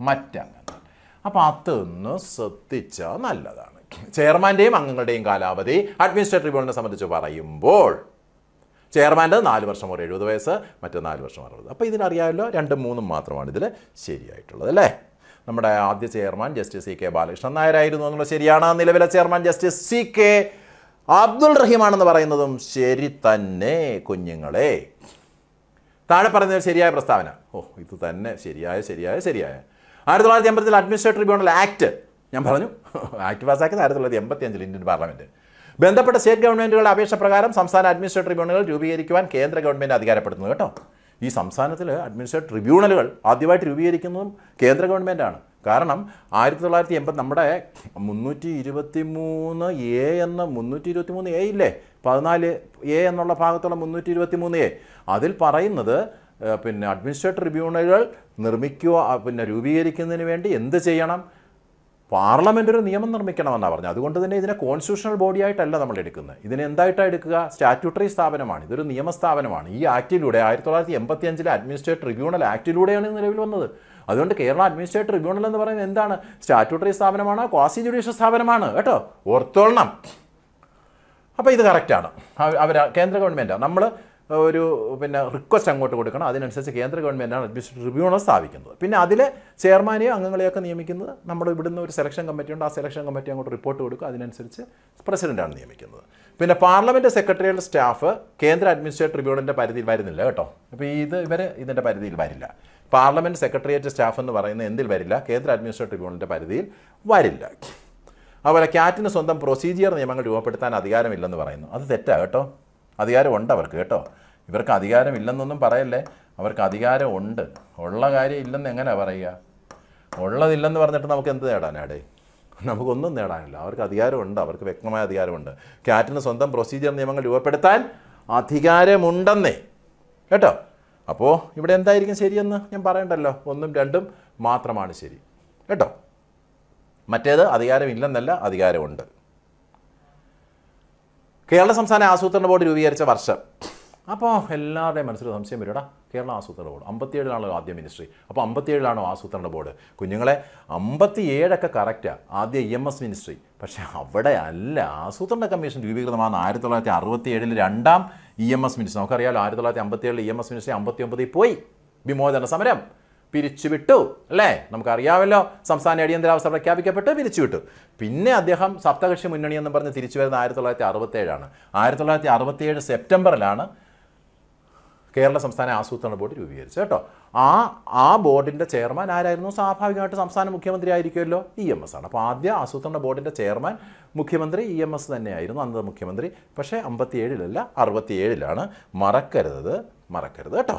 മറ്റംഗങ്ങൾ. അപ്പോൾ അതൊന്ന് ശ്രദ്ധിച്ചാൽ നല്ലതാണ്. ചെയർമാൻ്റെയും അംഗങ്ങളുടെയും കാലാവധി അഡ്മിനിസ്ട്രേറ്റീവ് ട്രിബ്യൂണലിനെ സംബന്ധിച്ച് പറയുമ്പോൾ ചെയർമാൻ്റെ 4 വർഷം 70 വയസ്സ്, മറ്റ് 4 വർഷം 60. അപ്പോൾ ഇതിനറിയാമല്ലോ 2ഉം 3ഉം മാത്രമാണ് ഇതിൽ ശരിയായിട്ടുള്ളത് അല്ലേ. നമ്മുടെ ആദ്യ ചെയർമാൻ ജസ്റ്റിസ് CK ബാലകൃഷ്ണൻ നായരായിരുന്നു എന്നുള്ളത് ശരിയാണ്. നിലവിലെ ചെയർമാൻ ജസ്റ്റിസ് CK അബ്ദുൾ റഹീമാണെന്ന് പറയുന്നതും ശരി തന്നെ കുഞ്ഞുങ്ങളെ. താഴെ പറയുന്നത് ശരിയായ പ്രസ്താവന. ഇത് തന്നെ ശരിയായ 1980 അഡ്മിനിസ്ട്രേറ്റീവ് ട്രിബ്യൂണൽ ആക്ട് ഞാൻ പറഞ്ഞു. ആക്ട് പാസ്സാക്കിയത് 1985 ഇന്ത്യൻ പാർലമെൻറ്റ്. ബന്ധപ്പെട്ട സ്റ്റേറ്റ് ഗവൺമെൻറ്റുകളുടെ അപേക്ഷ പ്രകാരം സംസ്ഥാന അഡ്മിനിസ്ട്രേറ്റീവ് ട്രിബ്യൂണലുകൾ രൂപീകരിക്കുവാൻ കേന്ദ്ര ഗവൺമെൻറ് അധികാരപ്പെടുത്തുന്നത് കേട്ടോ. ഈ സംസ്ഥാനത്തിൽ അഡ്മിനിസ്ട്രേറ്റീവ് ട്രിബ്യൂണലുകൾ ആദ്യമായിട്ട് രൂപീകരിക്കുന്നതും കേന്ദ്ര ഗവൺമെൻറ്റാണ്. കാരണം 1980 നമ്മുടെ 323A എന്ന 323A ഇല്ലേ, 14A എന്നുള്ള ഭാഗത്തുള്ള 323A, അതിൽ പറയുന്നത് അഡ്മിനിസ്ട്രേറ്റീവ് ട്രിബ്യൂണലുകൾ രൂപീകരിക്കുന്നതിന് വേണ്ടി എന്ത് ചെയ്യണം? പാർലമെൻ്റ് ഒരു നിയമം നിർമ്മിക്കണമെന്നാണ് പറഞ്ഞത്. അതുകൊണ്ട് തന്നെ ഇതിനെ കോൺസ്റ്റിറ്റ്യൂഷണൽ ബോഡിയായിട്ടല്ല നമ്മൾ എടുക്കുന്നത്. ഇതിനെ എന്തായിട്ടാണ് എടുക്കുക? സ്റ്റാറ്റ്യൂട്ടറി സ്ഥാപനമാണ്. ഇതൊരു നിയമസ്ഥാപനമാണ്. ഈ ആക്ടിലൂടെ 1985 അഡ്മിനിസ്ട്രേറ്റീവ് ട്രിബ്യൂണൽ ആക്ടിലൂടെയാണ് നിലവിൽ വന്നത്. അതുകൊണ്ട് കേരള അഡ്മിനിസ്ട്രേറ്റീവ് ട്രിബ്യൂണൽ എന്ന് പറയുന്നത് എന്താണ്? സ്റ്റാറ്റ്യൂട്ടറി സ്ഥാപനമാണ്, ക്വാസി ജുഡീഷ്യൽ സ്ഥാപനമാണ് കേട്ടോ, ഓർത്തോളണം. അപ്പോൾ ഇത് കറക്റ്റാണ്. കേന്ദ്ര ഗവൺമെൻറ്റാണ്. നമ്മൾ ഒരു റിക്വസ്റ്റ് അങ്ങോട്ട് കൊടുക്കണം. അതിനനുസരിച്ച് കേന്ദ്ര ഗവൺമെൻറ്റാണ് അഡ്മിനിസ്ട്രേറ്റീവ് ട്രിബ്യൂണൽ സ്ഥാപിക്കുന്നത്. പിന്നെ അതിലെ ചെയർമാനെയോ അംഗങ്ങളെയൊക്കെ നിയമിക്കുന്നത് നമ്മുടെ ഇവിടുന്ന് ഒരു സെലക്ഷൻ കമ്മിറ്റി ഉണ്ട്. ആ സെലക്ഷൻ കമ്മിറ്റി അങ്ങോട്ട് റിപ്പോർട്ട് കൊടുക്കുക. അതിനനുസരിച്ച് പ്രസിഡൻ്റാണ് നിയമിക്കുന്നത്. പിന്നെ പാർലമെൻറ്റ് സെക്രട്ടറിയൽ സ്റ്റാഫ് കേന്ദ്ര അഡ്മിനിസ്ട്രേറ്റീവ് ട്രിബ്യൂണലിൻ്റെ പരിധിയിൽ വരുന്നില്ല കേട്ടോ. അപ്പോൾ ഇതിൻ്റെ പരിധിയിൽ വരില്ല. പാർലമെൻറ്റ് സെക്രട്ടേറിയറ്റ് സ്റ്റാഫ് എന്ന് പറയുന്നത് എന്തിൽ വരില്ല? കേന്ദ്ര അഡ്മിനിസ്ട്രേറ്റീവ് ട്രിബ്യൂണലിൻ്റെ പരിധിയിൽ വരില്ല. അതുപോലെ ക്യാറ്റിന് സ്വന്തം പ്രൊസീജിയർ നിയമങ്ങൾ രൂപപ്പെടുത്താൻ അധികാരമില്ലെന്ന് പറയുന്നു. അത് തെറ്റാണ് കേട്ടോ. അധികാരമുണ്ട് അവർക്ക് കേട്ടോ. ഇവർക്ക് അധികാരമില്ലെന്നൊന്നും പറയല്ലേ, അവർക്ക് അധികാരമുണ്ട്. ഉള്ള കാര്യം ഇല്ലെന്ന് എങ്ങനെയാണ് പറയുക? ഉള്ളതില്ലെന്ന് പറഞ്ഞിട്ട് നമുക്ക് എന്ത് നേടാനാടേ? നമുക്കൊന്നും നേടാനില്ല. അവർക്ക് അധികാരമുണ്ട്, അവർക്ക് വ്യക്തമായ അധികാരമുണ്ട്. ക്യാറ്റിന് സ്വന്തം പ്രൊസീജിയർ നിയമങ്ങൾ രൂപപ്പെടുത്താൻ അധികാരമുണ്ടെന്നേ കേട്ടോ. അപ്പോൾ ഇവിടെ എന്തായിരിക്കും ശരിയെന്ന് ഞാൻ പറയണ്ടല്ലോ. 1ഉം 2ഉം മാത്രമാണ് ശരി കേട്ടോ. മറ്റേത് അധികാരമില്ലെന്നല്ല, അധികാരമുണ്ട്. കേരള സംസ്ഥാന ആസൂത്രണ ബോർഡ് രൂപീകരിച്ച വർഷം. അപ്പോൾ എല്ലാവരുടെയും മനസ്സിൽ സംശയം വരുടാ, കേരള ആസൂത്രണ ബോർഡ് 57 ആദ്യ മിനിസ്ട്രി. അപ്പോൾ 57 ആസൂത്രണ ബോർഡ്? കുഞ്ഞുങ്ങളെ 57 കറക്റ്റാണ്. ആദ്യ EMS മിനിസ്ട്രി. പക്ഷേ അവിടെ അല്ല. ആസൂത്രണ കമ്മീഷൻ രൂപീകൃതമാണ് 1967 2ാം EMS മിനിസ്ട്രി. നമുക്കറിയാമല്ലോ 1957 EMS മിനിസ്ട്രി 59 പോയി. വിമോചന സമരം പിരിച്ചുവിട്ടു അല്ലേ, നമുക്കറിയാമല്ലോ. സംസ്ഥാന അടിയന്തരാവസ്ഥ പ്രഖ്യാപിക്കപ്പെട്ട് പിരിച്ചുവിട്ടു. പിന്നെ അദ്ദേഹം സപ്തകക്ഷി മുന്നണി എന്ന് പറഞ്ഞ് തിരിച്ചു വരുന്ന 1967. 1967 സെപ്റ്റംബറിലാണ് കേരള സംസ്ഥാന ആസൂത്രണ ബോർഡ് രൂപീകരിച്ചത് കേട്ടോ. ആ ബോർഡിൻ്റെ ചെയർമാൻ ആരായിരുന്നു? സ്വാഭാവികമായിട്ട് സംസ്ഥാന മുഖ്യമന്ത്രി ആയിരിക്കുമല്ലോ, EMS ആണ്. അപ്പോൾ ആദ്യ ആസൂത്രണ ബോർഡിൻ്റെ ചെയർമാൻ മുഖ്യമന്ത്രി EMS തന്നെയായിരുന്നു, അന്നത്തെ മുഖ്യമന്ത്രി. പക്ഷേ 57 67 മറക്കരുത് കേട്ടോ.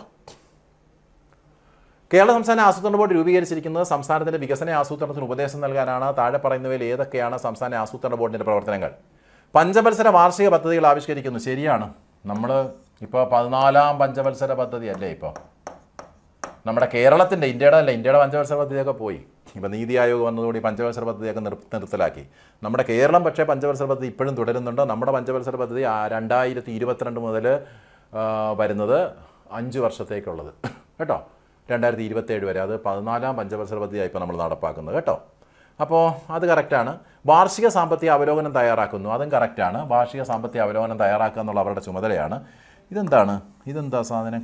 കേരള സംസ്ഥാന ആസൂത്രണ ബോർഡ് രൂപീകരിച്ചിരിക്കുന്നത് സംസ്ഥാനത്തിൻ്റെ വികസന ആസൂത്രണത്തിന് ഉപദേശം നൽകാനാണ്. താഴെ പറയുന്നവയിൽ ഏതൊക്കെയാണ് സംസ്ഥാന ആസൂത്രണ ബോർഡിൻ്റെ പ്രവർത്തനങ്ങൾ? പഞ്ചവത്സര വാർഷിക പദ്ധതികൾ ആവിഷ്കരിക്കുന്നു. ശരിയാണ്. നമ്മൾ ഇപ്പോൾ 14ാം പഞ്ചവത്സര പദ്ധതി അല്ലേ ഇപ്പോൾ നമ്മുടെ കേരളത്തിൻ്റെ, ഇന്ത്യയുടെ പഞ്ചവത്സര പദ്ധതിയൊക്കെ പോയി. ഇപ്പോൾ നീതി ആയോഗ് വന്നതോടെ പഞ്ചവത്സര പദ്ധതിയൊക്കെ നിർത്തലാക്കി. നമ്മുടെ കേരളം പക്ഷേ പഞ്ചവത്സര പദ്ധതി ഇപ്പോഴും തുടരുന്നുണ്ട്. നമ്മുടെ പഞ്ചവത്സര പദ്ധതി 2022 മുതൽ വരുന്നത് 5 വർഷത്തേക്കുള്ളത് കേട്ടോ. 2027 വരെ. അത് 14ാം പഞ്ചവത്സര പദ്ധതിയായി ഇപ്പോൾ നമ്മൾ നടപ്പാക്കുന്നത് കേട്ടോ. അപ്പോൾ അത് കറക്റ്റാണ്. വാർഷിക സാമ്പത്തിക അവലോകനം തയ്യാറാക്കുന്നു. അതും കറക്റ്റാണ്. വാർഷിക സാമ്പത്തിക അവലോകനം തയ്യാറാക്കുക എന്നുള്ള അവരുടെ ചുമതലയാണ്. ഇതെന്താ സാധനം?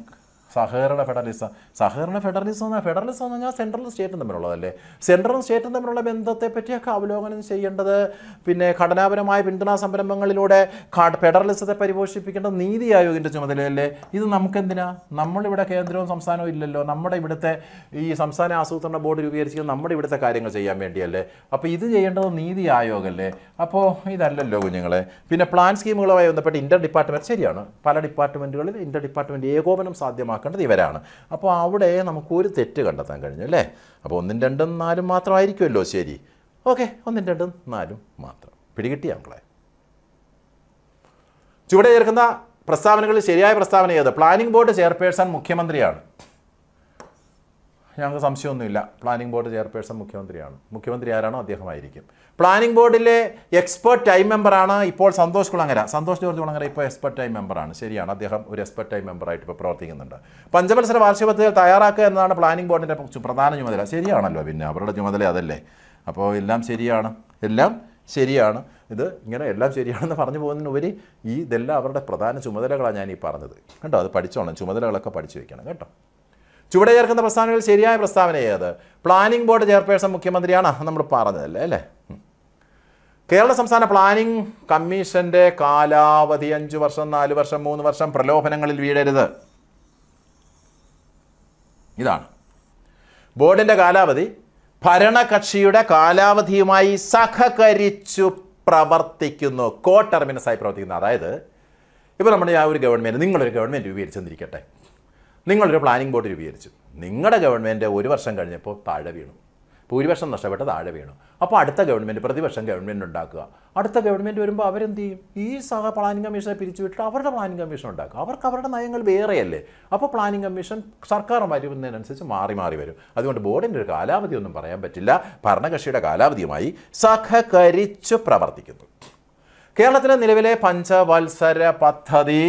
സഹകരണ ഫെഡറലിസം എന്ന് പറഞ്ഞാൽ സെൻട്രലും സ്റ്റേറ്റും തമ്മിലുള്ളതല്ലേ. സെൻട്രലും സ്റ്റേറ്റും തമ്മിലുള്ള ബന്ധത്തെ പറ്റിയൊക്കെ അവലോകനം ചെയ്യേണ്ടത്, പിന്നെ ഘടനാപരമായ പിന്തുണാ സംരംഭങ്ങളിലൂടെ ഫെഡറലിസത്തെ പരിപോഷിപ്പിക്കേണ്ടത് നീതി ആയോഗിൻ്റെ ചുമതലയല്ലേ. ഇത് നമുക്കെന്തിനാ? നമ്മളിവിടെ കേന്ദ്രവും സംസ്ഥാനവും ഇല്ലല്ലോ. നമ്മുടെ ഇവിടുത്തെ ഈ സംസ്ഥാന ആസൂത്രണ ബോർഡ് രൂപീകരിച്ചത് നമ്മുടെ ഇവിടുത്തെ കാര്യങ്ങൾ ചെയ്യാൻ വേണ്ടിയല്ലേ. അപ്പോൾ ഇത് ചെയ്യേണ്ടത് നീതി ആയോഗല്ലേ. അപ്പോൾ ഇതല്ലല്ലോ കുഞ്ഞുങ്ങളെ. പിന്നെ പ്ലാൻ സ്കീമുകളുമായി ബന്ധപ്പെട്ട് ഇൻ്റർ ഡിപ്പാർട്ട്മെൻറ്റ്, ശരിയാണ്, പല ഡിപ്പാർട്ട്മെൻറ്റുകളിൽ ഇൻ്റർ ഡിപ്പാർട്ട്മെൻറ്റ് ഏകോപനം സാധ്യമാക്കേണ്ടത് ഇവരാണ്. അപ്പോൾ അവിടെ നമുക്കൊരു തെറ്റ് കണ്ടെത്താൻ കഴിഞ്ഞു അല്ലേ. അപ്പോൾ 1, 2, 4 മാത്രമായിരിക്കുമല്ലോ ശരി. ഓക്കെ, 1, 2, 4 മാത്രം പിടികിട്ടിയ മക്കളെ. ചുവടെ ചേർക്കുന്ന പ്രസ്താവനകളിൽ ശരിയായ പ്രസ്താവന ഏത്? പ്ലാനിംഗ് ബോർഡ് ചെയർപേഴ്സൺ മുഖ്യമന്ത്രിയാണ്. ഞങ്ങൾക്ക് സംശയമൊന്നുമില്ല, പ്ലാനിംഗ് ബോർഡ് ചെയർപേഴ്സൺ മുഖ്യമന്ത്രിയാണ്. മുഖ്യമന്ത്രി ആരാണോ അദ്ദേഹമായിരിക്കും. പ്ലാനിംഗ് ബോർഡിലെ എക്സ്പെർട്ട് ടൈം മെമ്പറാണ് ഇപ്പോൾ സന്തോഷ് കുളങ്ങര. സന്തോഷ് ജോർജ് കുളങ്ങര ഇപ്പോൾ എക്സ്പെർട്ട് ടൈം മെമ്പറാണ്. ശരിയാണ്, അദ്ദേഹം ഒരു എക്സ്പെർട്ട് ടൈം മെമ്പറായിട്ട് ഇപ്പോൾ പ്രവർത്തിക്കുന്നുണ്ട്. പഞ്ചവത്സര വാർഷിക പദ്ധതികൾ തയ്യാറാക്കുക എന്നതാണ് പ്ലാനിംഗ് ബോർഡിൻ്റെ പ്രധാന ചുമതല. ശരിയാണല്ലോ, പിന്നെ അവരുടെ ചുമതല അതല്ലേ. അപ്പോൾ എല്ലാം ശരിയാണ്, എല്ലാം ശരിയാണ്. ഇത് ഇങ്ങനെ എല്ലാം ശരിയാണെന്ന് പറഞ്ഞു പോകുന്നതിനുപരി ഇതെല്ലാം അവരുടെ പ്രധാന ചുമതലകളാണ് ഞാൻ ഈ പറഞ്ഞത് കേട്ടോ. അത് പഠിച്ചോണം, ചുമതലകളൊക്കെ പഠിച്ചു വയ്ക്കണം കേട്ടോ. ചുവടെ ചേർക്കുന്ന പ്രസ്താവനകളിൽ ശരിയായ പ്രസ്താവന ഏത്? പ്ലാനിംഗ് ബോർഡ് ചെയർപേഴ്സൺ മുഖ്യമന്ത്രിയാണ്, നമ്മൾ പറഞ്ഞതല്ലേ അല്ലേ. കേരള സംസ്ഥാന പ്ലാനിംഗ് കമ്മീഷൻ്റെ കാലാവധി 5 വർഷം, 4 വർഷം, 3 വർഷം. പ്രലോഭനങ്ങളിൽ വീഴരുത്. ഇതാണ് ബോർഡിൻ്റെ കാലാവധി. ഭരണകക്ഷിയുടെ കാലാവധിയുമായി സഹകരിച്ചു പ്രവർത്തിക്കുന്നു, കോ ടെർമിനസായി പ്രവർത്തിക്കുന്നു. അതായത് ഇപ്പോൾ നമ്മുടെ ആ ഒരു ഗവൺമെൻറ്, നിങ്ങളൊരു ഗവൺമെൻറ് രൂപീകരിച്ചെന്നിരിക്കട്ടെ. നിങ്ങളൊരു പ്ലാനിംഗ് ബോർഡ് രൂപീകരിച്ചു. നിങ്ങളുടെ ഗവൺമെൻറ് 1 വർഷം കഴിഞ്ഞപ്പോൾ താഴെ വീണു, ഭൂരിപക്ഷം നഷ്ടപ്പെട്ട് താഴെ വീണു. അപ്പോൾ അടുത്ത ഗവൺമെൻറ് പ്രതിപക്ഷം ഗവൺമെൻറ് ഉണ്ടാക്കുക. അടുത്ത ഗവൺമെൻറ് വരുമ്പോൾ അവരെന്ത് ചെയ്യും? ഈ പ്ലാനിംഗ് കമ്മീഷനെ പിരിച്ചുവിട്ടിട്ട് അവരുടെ പ്ലാനിംഗ് കമ്മീഷൻ ഉണ്ടാക്കുക. അവർക്ക് അവരുടെ നയങ്ങൾ വേറെയല്ലേ. അപ്പോൾ പ്ലാനിംഗ് കമ്മീഷൻ സർക്കാർ വരുന്നതിനനുസരിച്ച് മാറി മാറി വരും. അതുകൊണ്ട് ബോർഡിൻ്റെ ഒരു കാലാവധി ഒന്നും പറയാൻ പറ്റില്ല. ഭരണകക്ഷിയുടെ കാലാവധിയുമായി സഹകരിച്ചു പ്രവർത്തിക്കുന്നു. കേരളത്തിലെ നിലവിലെ പഞ്ചവത്സര പദ്ധതി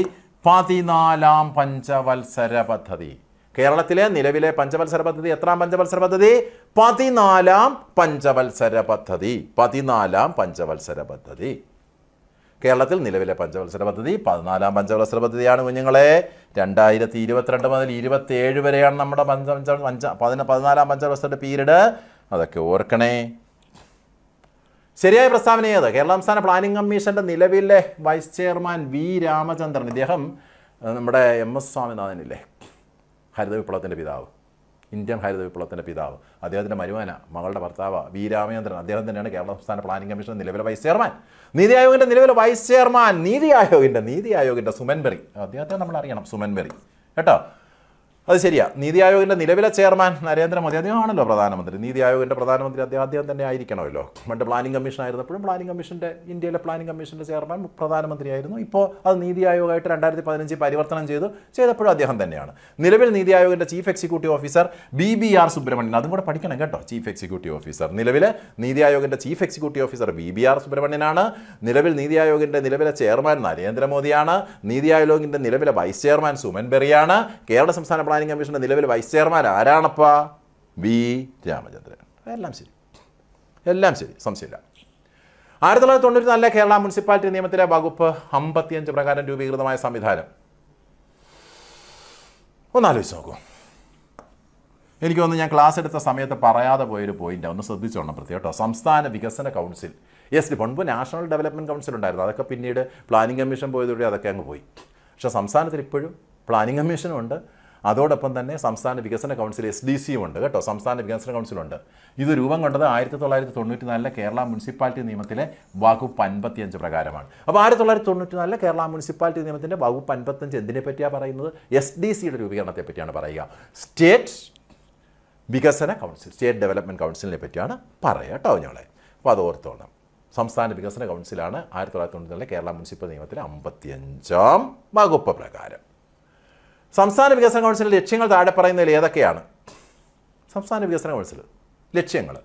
14ാം പഞ്ചവത്സര പദ്ധതി. കേരളത്തിലെ നിലവിലെ പഞ്ചവത്സര പദ്ധതി എത്രാം പഞ്ചവത്സര പദ്ധതി? 14ാം പഞ്ചവത്സര പദ്ധതി. 14ാം പഞ്ചവത്സര പദ്ധതി. കേരളത്തിൽ നിലവിലെ പഞ്ചവത്സര പദ്ധതി 14ാം പഞ്ചവത്സര പദ്ധതിയാണ് കുഞ്ഞുങ്ങളെ. 2022 മുതൽ 27 വരെയാണ് നമ്മുടെ 14ാം പഞ്ചവത്സര പീരീഡ്. അതൊക്കെ ഓർക്കണേ. ശരിയായ പ്രസ്താവന ഏത്? കേരള സംസ്ഥാന പ്ലാനിംഗ് കമ്മീഷൻ്റെ നിലവിലെ വൈസ് ചെയർമാൻ വി രാമചന്ദ്രൻ. ഇദ്ദേഹം നമ്മുടെ MS സ്വാമിനാഥനില്ലേ, ഹരിത വിപ്ലവത്തിൻ്റെ പിതാവ്, ഇന്ത്യൻ ഹരിത വിപ്ലവത്തിൻ്റെ പിതാവ്, അദ്ദേഹത്തിൻ്റെ മരുമകന, മകളുടെ ഭർത്താവ് വി രാമചന്ദ്രൻ. അദ്ദേഹം തന്നെയാണ് കേരള സംസ്ഥാന പ്ലാനിംഗ് കമ്മീഷൻ്റെ നിലവിലെ വൈസ് ചെയർമാൻ. നീതി ആയോഗിൻ്റെ നിലവിലെ വൈസ് ചെയർമാൻ നീതി ആയോഗിൻ്റെ സുമൻ ബെറി. അദ്ദേഹത്തെ നമ്മൾ അറിയണം, സുമൻ ബെറി കേട്ടോ. അത് ശരിയാ. നീതി ആയോഗിൻ്റെ നിലവിലെ ചെയർമാൻ നരേന്ദ്രമോദി, അദ്ദേഹമാണല്ലോ പ്രധാനമന്ത്രി. നീതി ആയോഗിൻ്റെ പ്രധാനമന്ത്രി അദ്ദേഹം തന്നെ ആയിരിക്കണമല്ലോ. പണ്ട് പ്ലാനിംഗ് കമ്മീഷൻ ആയിരുന്നപ്പോഴും ഇന്ത്യയിലെ പ്ലാനിംഗ് കമ്മീഷൻ്റെ ചെയർമാൻ പ്രധാനമന്ത്രിയായിരുന്നു. ഇപ്പോൾ അത് നീതി ആയോഗായിട്ട് 2015 പരിവർത്തനം ചെയ്തപ്പോഴും അദ്ദേഹം തന്നെയാണ്. നിലവിൽ നീതി ആയോഗിൻ്റെ chief executive officer BBR Subrahmanyam. അതും കൂടെ പഠിക്കണം കേട്ടോ. ചീഫ് എക്സിക്യൂട്ടീവ് ഓഫീസർ, നിലവിലെ നീതി ആയോഗിൻ്റെ ചീഫ് എക്സിക്യൂട്ടീവ് ഓഫീസർ BBR സുബ്രഹ്മണ്യനാണ്. നിലവിൽ നീതി ആയോഗിൻ്റെ നിലവിലെ ചെയർമാൻ നരേന്ദ്രമോദിയാണ്. നീതി ആയോഗിൻ്റെ നിലവിലെ വൈസ് ചെയർമാൻ സുമൻ ബെറിയാണ്. കേരള സംസ്ഥാന പ്ലാനിംഗ് കമ്മീഷന്റെ നിലവിലെ വൈസ് ചെയർമാൻ ആരാണപ്പാ? വി രാമചന്ദ്രൻ. എല്ലാം ശരി, സംശയമില്ല. 1994 കേരള മുനിസിപ്പാലിറ്റി നിയമത്തിലെ വകുപ്പ് 55 പ്രകാരം രൂപീകൃതമായ സംവിധാനം ഒന്നാലോചിച്ച് നോക്കൂ. എനിക്ക് തോന്നുന്നു ഞാൻ ക്ലാസ് എടുത്ത സമയത്ത് പറയാതെ പോയൊരു പോയിന്റ് ഒന്ന് ശ്രദ്ധിച്ചോണം പ്രത്യേകം കേട്ടോ. സംസ്ഥാന വികസന കൗൺസിൽ. മുൻപ് നാഷണൽ ഡെവലപ്മെൻറ്റ് കൗൺസിൽ ഉണ്ടായിരുന്നു. അതൊക്കെ പിന്നീട് പ്ലാനിംഗ് കമ്മീഷൻ പോയതോടെ അതൊക്കെ അങ്ങ് പോയി. പക്ഷേ സംസ്ഥാനത്തിൽ ഇപ്പോഴും പ്ലാനിംഗ് കമ്മീഷനും ഉണ്ട്. അതോടൊപ്പം തന്നെ സംസ്ഥാന വികസന കൗൺസിൽ SDC ഉണ്ട് കേട്ടോ. സംസ്ഥാന വികസന കൗൺസിലുണ്ട്. ഇത് രൂപം കൊണ്ടത് 1994 കേരള മുനിസിപ്പാലിറ്റി നിയമത്തിലെ വകുപ്പ് 55 പ്രകാരമാണ്. അപ്പോൾ 1994 കേരള മുനിസിപ്പാലിറ്റി നിയമത്തിൻ്റെ വകുപ്പ് 55 എന്തിനെ പറ്റിയാണ് പറയുന്നത്? SDCയുടെ രൂപീകരണത്തെ പറ്റിയാണ് പറയുക. സ്റ്റേറ്റ് വികസന കൗൺസിൽ, സ്റ്റേറ്റ് ഡെവലപ്മെൻറ്റ് കൗൺസിലിനെ പറ്റിയാണ് പറയുക കേട്ടോ ഞങ്ങളെ. അപ്പോൾ അത് ഓർത്തോണം. സംസ്ഥാന വികസന കൗൺസിലാണ് 1994 കേരള മുനിസിപ്പൽ നിയമത്തിലെ 55ാം വകുപ്പ് പ്രകാരം. സംസ്ഥാന വികസന കൗൺസിലിൻ്റെ ലക്ഷ്യങ്ങൾ താഴെ പറയുന്നതിൽ ഏതൊക്കെയാണ്? സംസ്ഥാന വികസന കൗൺസിൽ ലക്ഷ്യങ്ങൾ: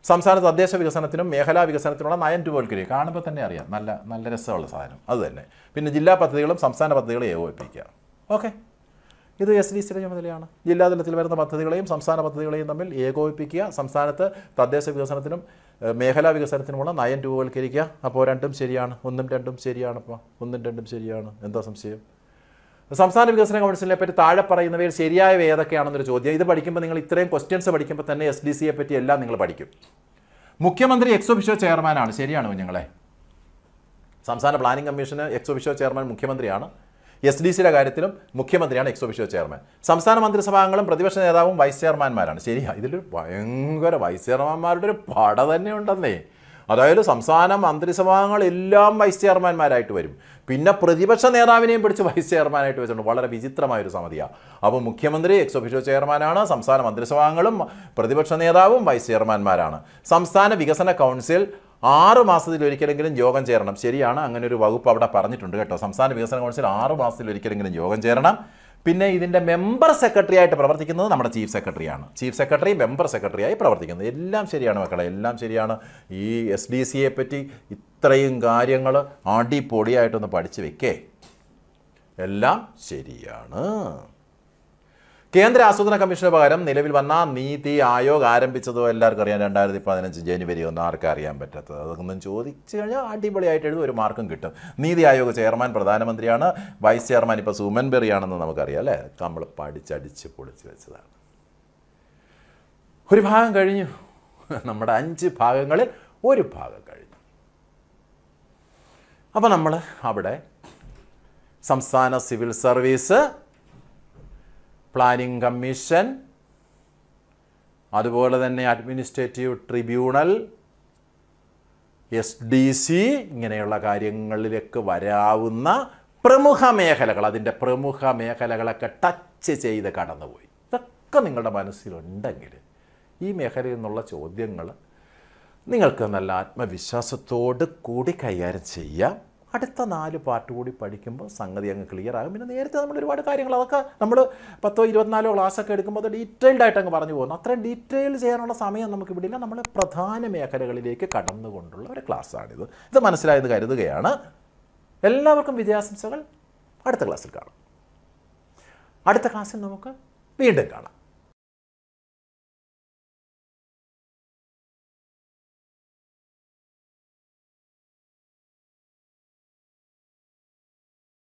സംസ്ഥാന തദ്ദേശ വികസനത്തിനും മേഖലാ വികസനത്തിനുള്ള നയം രൂപവൽക്കരിക്കുക. കാണുമ്പോൾ തന്നെ അറിയാം, നല്ല രസമുള്ള സാധനം അത് തന്നെ. പിന്നെ ജില്ലാ പദ്ധതികളും സംസ്ഥാന പദ്ധതികളും ഏകോപിപ്പിക്കുക. ഓക്കെ, ഇത് SDCയുടെ ചുമതലയാണ്. ജില്ലാതലത്തിൽ വരുന്ന പദ്ധതികളെയും സംസ്ഥാന പദ്ധതികളെയും തമ്മിൽ ഏകോപിപ്പിക്കുക. സംസ്ഥാനത്ത് തദ്ദേശ വികസനത്തിനും മേഖലാ വികസനത്തിനുമുള്ള നയം രൂപവൽക്കരിക്കുക. അപ്പോൾ രണ്ടും ശരിയാണ്, 1ഉം 2ഉം ശരിയാണ്. അപ്പോൾ 1ഉം 2ഉം ശരിയാണ്. എന്താ സംശയം? സംസ്ഥാന വികസന കൗൺസിലിനെ പറ്റി താഴെ പറയുന്നവയിൽ ശരിയായവ ഏതൊക്കെയാണെന്നൊരു ചോദ്യം. ഇത് പഠിക്കുമ്പോൾ നിങ്ങൾ ഇത്രയും ക്വസ്റ്റ്യൻസ് പഠിക്കുമ്പോൾ തന്നെ SDCയെ പറ്റി എല്ലാം നിങ്ങൾ പഠിക്കും. മുഖ്യമന്ത്രി എക്സ് ഒഫീഷ്യോ ചെയർമാനാണ്. ശരിയാണ് കുഞ്ഞുങ്ങളെ. സംസ്ഥാന planning commission ex officio chairman മുഖ്യമന്ത്രിയാണ്. SDCയുടെ കാര്യത്തിലും മുഖ്യമന്ത്രിയാണ് എക്സ് ഒഫീഷ്യോ ചെയർമാൻ. സംസ്ഥാന മന്ത്രിസഭാംഗങ്ങളും പ്രതിപക്ഷ നേതാവും വൈസ് ചെയർമാൻമാരാണ്. ശരിയാണ്. ഇതിലൊരു ഭയങ്കര വൈസ് ചെയർമാൻമാരുടെ ഒരു പട തന്നെ ഉണ്ടെന്നേ. അതായത് സംസ്ഥാന മന്ത്രിസഭാംഗങ്ങളെല്ലാം വൈസ് ചെയർമാൻമാരായിട്ട് വരും. പിന്നെ പ്രതിപക്ഷ നേതാവിനെയും പിടിച്ച് വൈസ് ചെയർമാനായിട്ട് വെച്ചിട്ടുണ്ട്. വളരെ വിചിത്രമായൊരു സമിതിയാണ്. അപ്പോൾ മുഖ്യമന്ത്രി എക്സ് ഒഫീഷ്യോ ചെയർമാനാണ്. സംസ്ഥാന മന്ത്രിസഭാംഗങ്ങളും പ്രതിപക്ഷ നേതാവും വൈസ് ചെയർമാൻമാരാണ്. സംസ്ഥാന വികസന കൗൺസിൽ 6 മാസത്തിലൊരിക്കലെങ്കിലും യോഗം ചേരണം. ശരിയാണ്. അങ്ങനെ ഒരു വകുപ്പ് അവിടെ പറഞ്ഞിട്ടുണ്ട് കേട്ടോ. സംസ്ഥാന വികസന കൗൺസിൽ 6 മാസത്തിലൊരിക്കലെങ്കിലും യോഗം ചേരണം. പിന്നെ ഇതിൻ്റെ മെമ്പർ സെക്രട്ടറി ആയിട്ട് പ്രവർത്തിക്കുന്നത് നമ്മുടെ ചീഫ് സെക്രട്ടറിയാണ്. ചീഫ് സെക്രട്ടറി മെമ്പർ സെക്രട്ടറിയായി പ്രവർത്തിക്കുന്നത്. എല്ലാം ശരിയാണ് മക്കളെ, എല്ലാം ശരിയാണ്. ഈ SDCയെ പറ്റി ഇത്രയും കാര്യങ്ങൾ അടിപൊളിയായിട്ടൊന്ന് പഠിച്ച് വെക്കേ. എല്ലാം ശരിയാണ്. കേന്ദ്ര ആസൂത്രണ കമ്മീഷന് പകരം നിലവിൽ വന്ന നീതി ആയോഗ് ആരംഭിച്ചതോ എല്ലാവർക്കും അറിയാം. 2015 ജനുവരി 1 ആർക്കും അറിയാൻ പറ്റാത്തത്. അതൊന്നും ചോദിച്ചു കഴിഞ്ഞാൽ അടിപൊളിയായിട്ട് എഴുതും, ഒരു മാർക്കും കിട്ടും. നീതി ആയോഗ് ചെയർമാൻ പ്രധാനമന്ത്രിയാണ്. വൈസ് ചെയർമാൻ ഇപ്പോൾ സുമൻ ബെറിയാണെന്ന് നമുക്കറിയാം അല്ലേ. നമ്മൾ പഠിച്ചടിച്ച് പൊളിച്ച് വെച്ചതാണ്. ഒരു ഭാഗം കഴിഞ്ഞു. നമ്മുടെ 5 ഭാഗങ്ങളിൽ ഒരു ഭാഗം കഴിഞ്ഞു. അപ്പോൾ നമ്മൾ അവിടെ സംസ്ഥാന സിവിൽ സർവീസ്, പ്ലാനിംഗ് കമ്മീഷൻ, അതുപോലെ തന്നെ അഡ്മിനിസ്ട്രേറ്റീവ് ട്രിബ്യൂണൽ, SDC ഇങ്ങനെയുള്ള കാര്യങ്ങളിലേക്ക് വരാവുന്ന പ്രമുഖ മേഖലകൾ, അതിൻ്റെ പ്രമുഖ മേഖലകളൊക്കെ ടച്ച് ചെയ്ത് കടന്നുപോയി. ഇതൊക്കെ നിങ്ങളുടെ മനസ്സിലുണ്ടെങ്കിൽ ഈ മേഖലയിൽ നിന്നുള്ള ചോദ്യങ്ങൾ നിങ്ങൾക്ക് നല്ല ആത്മവിശ്വാസത്തോട് കൂടി കൈകാര്യം ചെയ്യാം. അടുത്ത 4 പാർട്ട് കൂടി പഠിക്കുമ്പോൾ സംഗതി അങ്ങ് ക്ലിയർ ആകും. പിന്നെ നേരത്തെ നമ്മൾ ഒരുപാട് കാര്യങ്ങൾ അതൊക്കെ നമ്മൾ 10-24 ക്ലാസ്സൊക്കെ എടുക്കുമ്പോൾ അത് ഡീറ്റെയിൽഡ് ആയിട്ട് അങ്ങ് പറഞ്ഞു പോകുന്നു. അത്രയും ഡീറ്റെയിൽ ചെയ്യാനുള്ള സമയം നമുക്ക് ഇവിടെ ഇല്ല. നമ്മൾ പ്രധാന മേഖലകളിലേക്ക് കടന്നുകൊണ്ടുള്ള ഒരു ക്ലാസ്സാണിത്. ഇത് മനസ്സിലായെന്ന് കരുതുകയാണ്. എല്ലാവർക്കും വിജയാശംസകൾ. അടുത്ത ക്ലാസ്സിൽ കാണാം. അടുത്ത ക്ലാസ്സിൽ നമുക്ക് വീണ്ടും കാണാം.